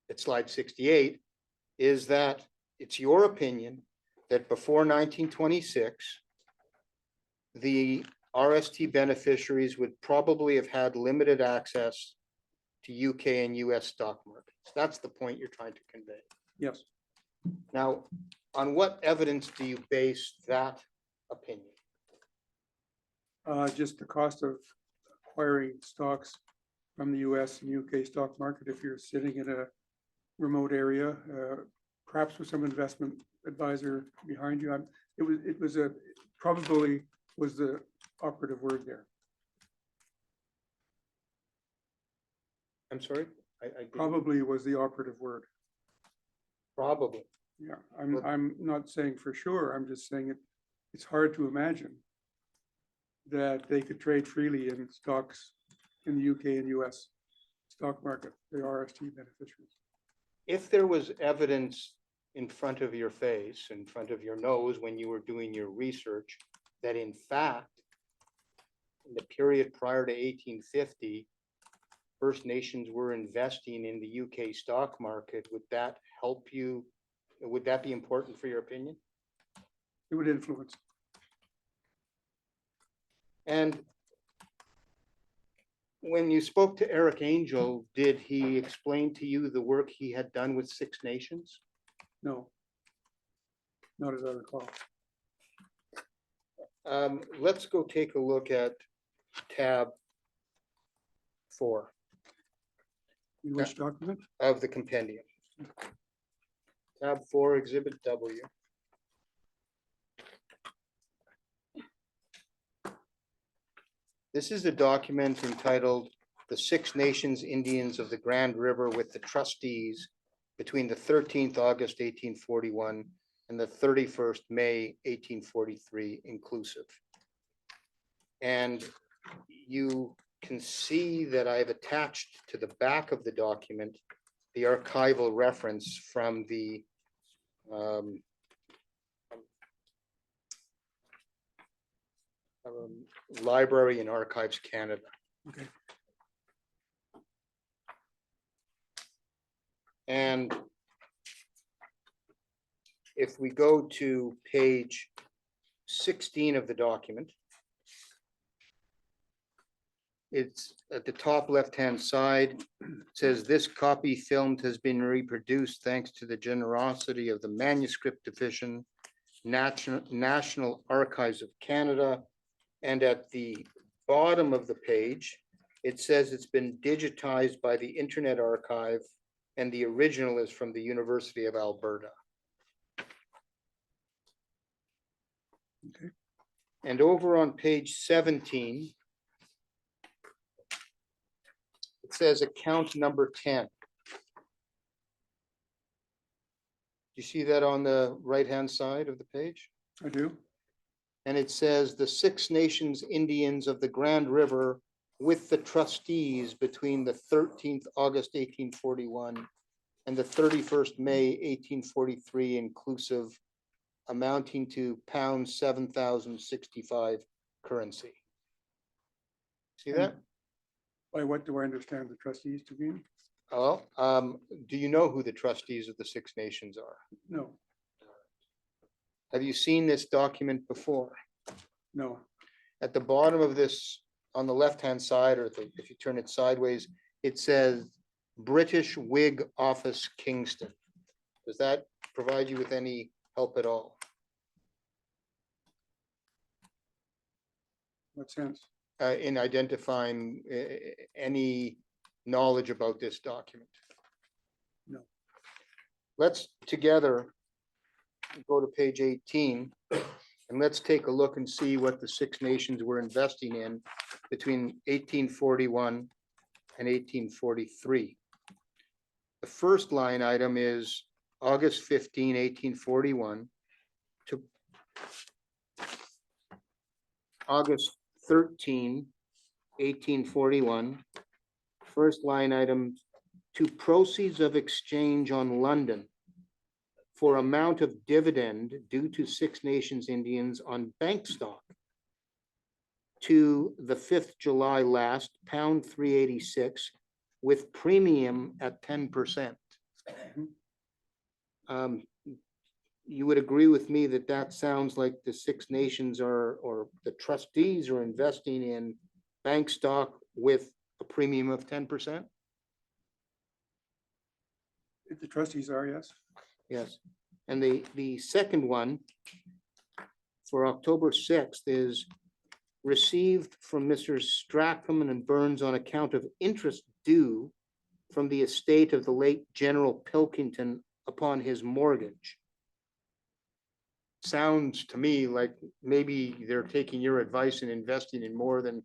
B: at slide 68, is that it's your opinion that before 1926, the RST beneficiaries would probably have had limited access to UK and US stock markets. That's the point you're trying to convey.
C: Yes.
B: Now, on what evidence do you base that opinion?
C: Just the cost of acquiring stocks from the US and UK stock market if you're sitting in a remote area, perhaps with some investment advisor behind you. It was probably was the operative word there.
B: I'm sorry?
C: Probably was the operative word.
B: Probably.
C: Yeah, I'm not saying for sure. I'm just saying it's hard to imagine that they could trade freely in stocks in the UK and US stock market, the RST beneficiaries.
B: If there was evidence in front of your face, in front of your nose, when you were doing your research, that in fact, in the period prior to 1850, First Nations were investing in the UK stock market, would that help you? Would that be important for your opinion?
C: It would influence.
B: And when you spoke to Eric Angel, did he explain to you the work he had done with Six Nations?
C: No. Not as I recall.
B: Let's go take a look at tab 4
C: In which document?
B: of the compendium. Tab 4, Exhibit W. This is a document entitled "The Six Nations Indians of the Grand River with the Trustees between the 13th August 1841 and the 31st May 1843 inclusive." And you can see that I've attached to the back of the document the archival reference from the Library and Archives Canada.
C: Okay.
B: And if we go to page 16 of the document, it's at the top left-hand side, it says this copy filmed has been reproduced thanks to the generosity of the Manuscript Division, National Archives of Canada. And at the bottom of the page, it says it's been digitized by the Internet Archive and the original is from the University of Alberta.
C: Okay.
B: And over on page 17, it says account number 10. Do you see that on the right-hand side of the page?
C: I do.
B: And it says the Six Nations Indians of the Grand River with the trustees between the 13th August 1841 and the 31st May 1843 inclusive, amounting to pound 7,065 currency. See that?
C: By what do I understand the trustees to be?
B: Oh, do you know who the trustees of the Six Nations are?
C: No,
B: Have you seen this document before?
C: no.
B: At the bottom of this, on the left-hand side, or if you turn it sideways, it says British Whig Office, Kingston. Does that provide you with any help at all?
C: What sense?
B: In identifying any knowledge about this document?
C: No.
B: Let's together go to page 18 and let's take a look and see what the Six Nations were investing in between 1841 and 1843. The first line item is August 15, 1841 to August 13, 1841. First line item, to proceeds of exchange on London for amount of dividend due to Six Nations Indians on bank stock to the 5th July last, pound 386 with premium at 10%. You would agree with me that that sounds like the Six Nations are, or the trustees are investing in bank stock with a premium of 10%?
C: If the trustees are, yes.
B: Yes. And the second one for October 6th is received from Mr. Strachan and Burns on account of interest due from the estate of the late General Pilkington upon his mortgage. Sounds to me like maybe they're taking your advice and investing in more than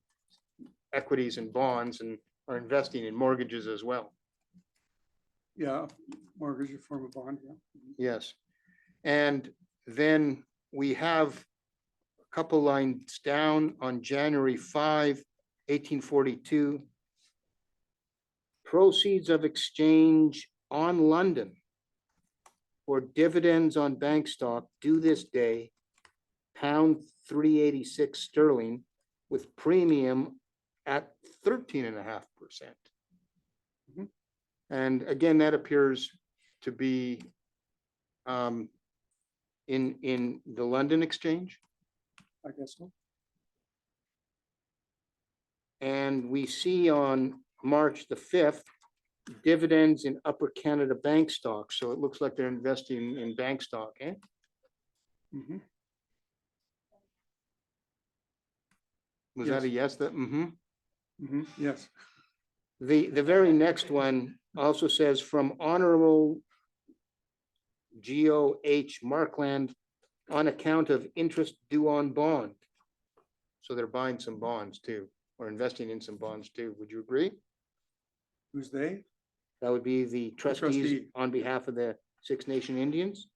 B: equities and bonds and are investing in mortgages as well.
C: Yeah, mortgage is a form of bond, yeah.
B: Yes. And then we have a couple lines down on January 5, 1842. Proceeds of exchange on London for dividends on bank stock due this day, £3.86 sterling, with premium at 13.5%.
C: Mhm.
B: And again, that appears to be in the London exchange.
C: I guess so.
B: And we see on March the 5th, dividends in Upper Canada bank stock. So it looks like they're investing in bank stock, eh?
C: Mhm.
B: Was that a yes? That,
C: Yes.
B: The very next one also says from Honorable G.O.H. Markland on account of interest due on bond. So they're buying some bonds too, or investing in some bonds too. Would you agree?
C: Who's they?
B: That would be the trustees
C: trustee.
B: on behalf of the Six Nation Indians.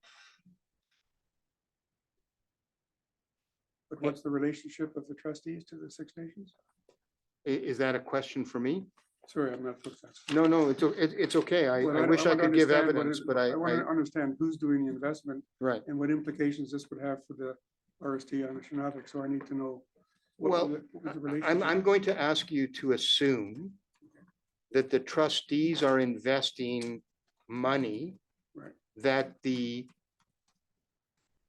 C: But what's the relationship of the trustees to the Six Nations?
B: Is that a question for me?
C: Sorry, I'm not.
B: No, it's okay.
C: Well,
B: I wish I
C: want to
B: could give
C: understand what
B: evidence,
C: it-
B: but
C: I want to understand who's doing the investment
B: right.
C: and what implications this would have for the RST on Anishinaabe. So I need to know.
B: Well,
C: what was the
B: I'm
C: relationship?
B: going to ask you to assume that the trustees are investing money
C: Right.
B: that the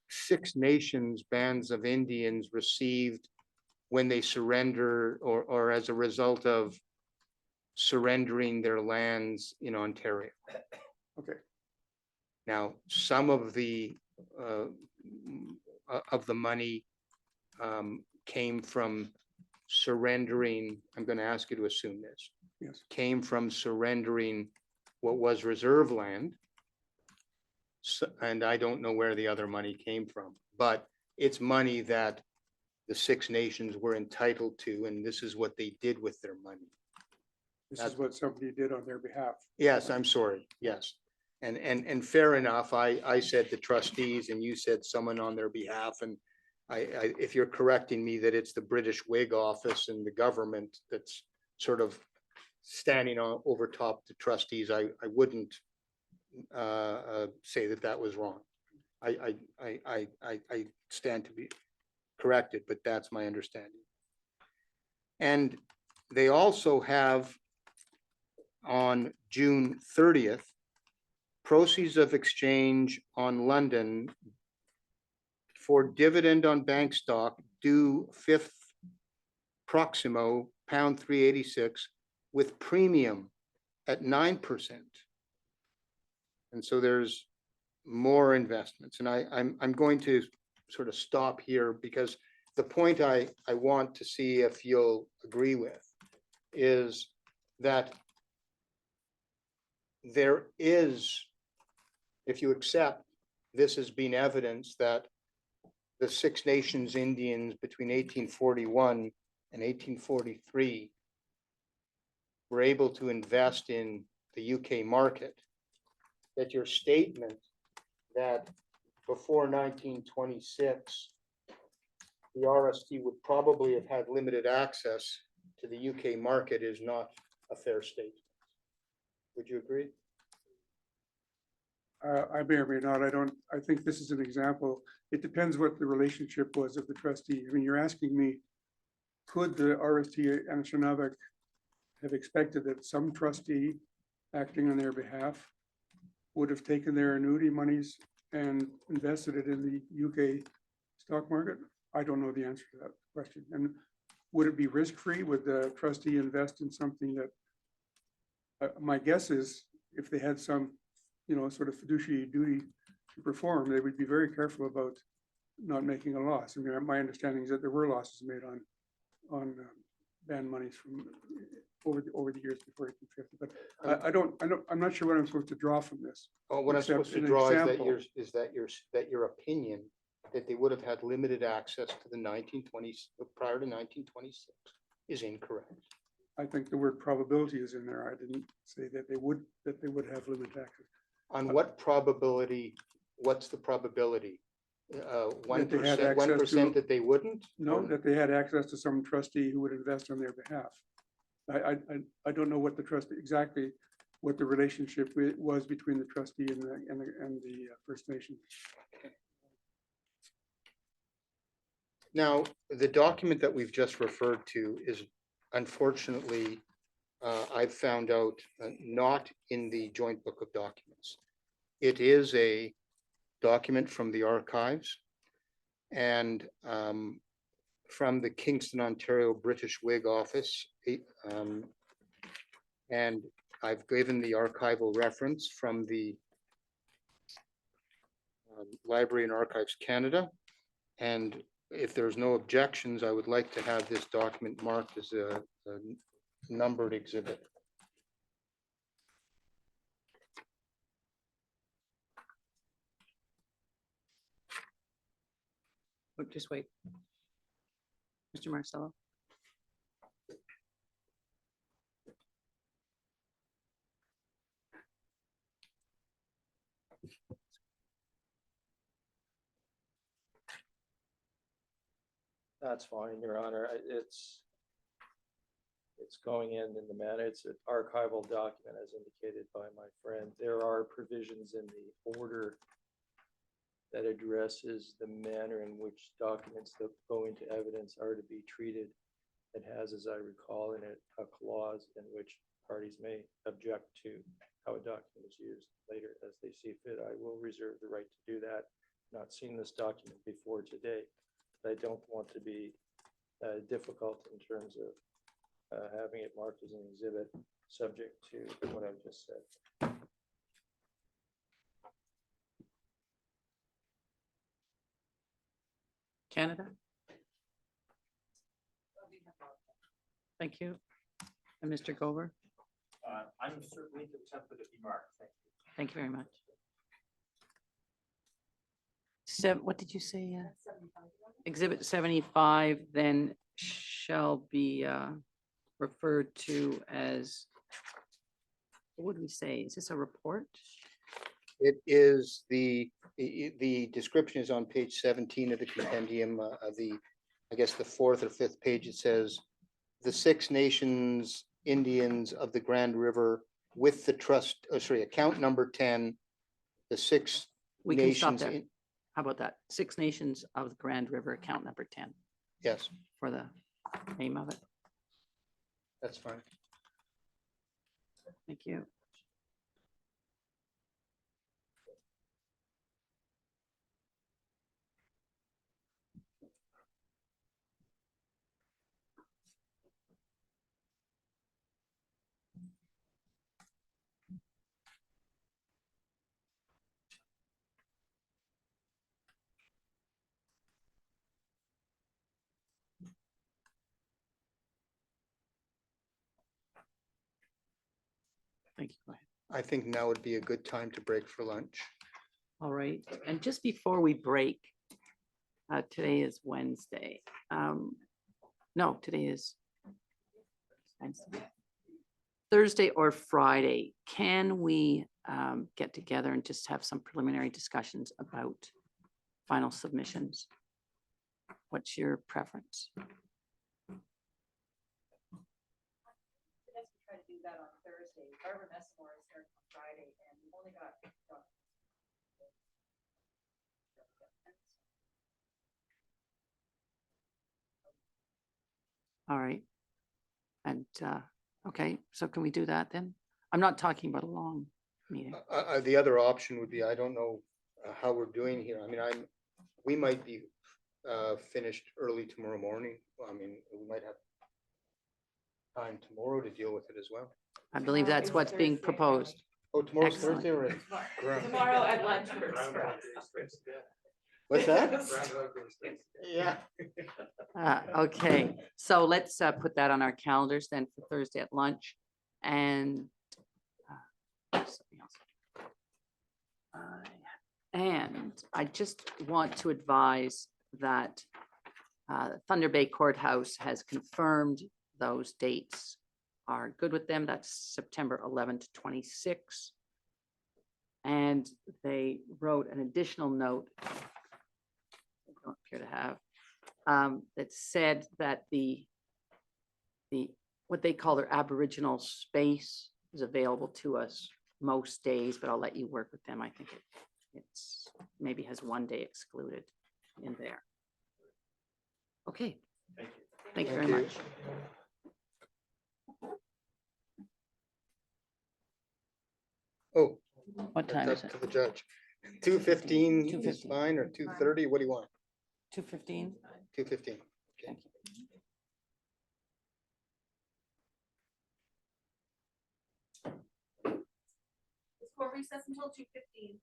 B: Six Nations bands of Indians received when they surrender or as a result of surrendering their lands in Ontario.
C: Okay.
B: Now, some of the money came from surrendering, I'm going to ask you to assume this,
C: Yes.
B: came from surrendering what was reserve land. So, and I don't know where the other money came from, but it's money that the Six Nations were entitled to, and this is what they did with their money.
C: This is what somebody did on their behalf.
B: Yes, I'm sorry, yes. And fair enough, I said the trustees and you said someone on their behalf, and if you're correcting me that it's the British Whig office and the government that's sort of standing on over top the trustees, I wouldn't say that that was wrong. I stand to be corrected, but that's my understanding. And they also have on June 30th, proceeds of exchange on London for dividend on bank stock due 5th Proximo £3.86 with premium at 9%. And so there's more investments. And I'm going to sort of stop here because the point I want to see if you'll agree with is that there is, if you accept this as being evidence that the Six Nations Indians between 1841 and 1843 were able to invest in the UK market, that your statement that before 1926, the RST would probably have had limited access to the UK market is not a fair statement. Would you agree?
C: I may or may not. I think this is an example. It depends what the relationship was of the trustee. I mean, you're asking me, could the RST Anishinaabe have expected that some trustee acting on their behalf would have taken their annuity monies and invested it in the UK stock market? I don't know the answer to that question. And would it be risk-free? Would the trustee invest in something that, my guess is, if they had some, sort of fiduciary duty to perform, they would be very careful about not making a loss. I mean, my understanding is that there were losses made on band monies from over the years before 1850. But I'm not sure what I'm supposed to draw from this.
B: Oh, what I'm
C: Except
B: supposed to
C: an
B: draw
C: example.
B: is that your opinion that they would have had limited access to the 1920s prior to 1926 is incorrect.
C: I think the word probability is in there. I didn't say that they would have limited access.
B: On what probability? What's the probability
C: had
B: 1%,
C: access to-
B: 1% that they wouldn't?
C: No,
B: Or-
C: that they had access to some trustee who would invest on their behalf. I don't know what the trustee, exactly what the relationship was between the trustee and the First Nation.
B: Now, the document that we've just referred to is unfortunately, I've found out, not in the joint book of documents. It is a document from the archives and from the Kingston, Ontario British Whig office. And I've given the archival reference from the Library and Archives Canada. And if there's no objections, I would like to have this document marked as a numbered exhibit.
A: Oh, just wait. Mr. Marcello?
D: That's fine, Your Honor. It's going in the manner, it's an archival document as indicated by my friend. There are provisions in the order that addresses the manner in which documents that go into evidence are to be treated. It has, as I recall, in it a clause in which parties may object to how a document is used later as they see fit. I will reserve the right to do that. Not seen this document before today. I don't want to be difficult in terms of having it marked as an exhibit subject to what I've just said.
A: Canada? Thank you. And Mr. Gover?
F: I'm certainly content to be marked. Thank you.
A: Thank you very much. What did you say? Exhibit 75 then shall be referred to as, what would we say? Is this a report?
B: It is the description is on page 17 of the compendium of the, I guess, the fourth or fifth page. It says the Six Nations Indians of the Grand River with the trust, account number 10, the Six
A: We can stop
B: Nations.
A: there. How about that? Six Nations of the Grand River, account number 10
B: Yes,
A: for the name of it.
B: that's fine.
A: Thank you. Thank you. Go ahead.
B: I think now would be a good time to break for lunch.
A: All right. And just before we break, today is Wednesday. No, today is Wednesday. Thursday or Friday. Can we get together and just have some preliminary discussions about final submissions? What's your preference?
E: Try to do that on Thursday. Barbara Messamore is here on Friday, and we've only got.
A: All right. And, okay, so can we do that then? I'm not talking about a long meeting.
B: The other option would be, I don't know how we're doing here. I mean, we might be finished early tomorrow morning. I mean, we might have time tomorrow to deal with it as well.
A: I believe that's what's being proposed.
B: Oh, tomorrow's
A: Excellent.
B: Thursday already.
E: Tomorrow at lunch works for us.
B: What's that? Yeah.
A: Okay, so let's put that on our calendars then for Thursday at lunch and something else. And I just want to advise that Thunder Bay Courthouse has confirmed those dates are good with them. That's September 11 to 26. And they wrote an additional note don't appear to have, that said that what they call their Aboriginal space is available to us most days, but I'll let you work with them. I think it's maybe has one day excluded in there. Okay,
F: Thank you.
A: thank you
B: Thank
A: very
B: you.
A: much.
B: Oh,
A: What time
B: that's
A: is
B: up
A: it?
B: to the judge. 2:15 is
A: 2:15.
B: fine, or 2:30, what do you want?
A: 2:15?
B: 2:15.
A: Thank you.
E: This court recess until 2:15.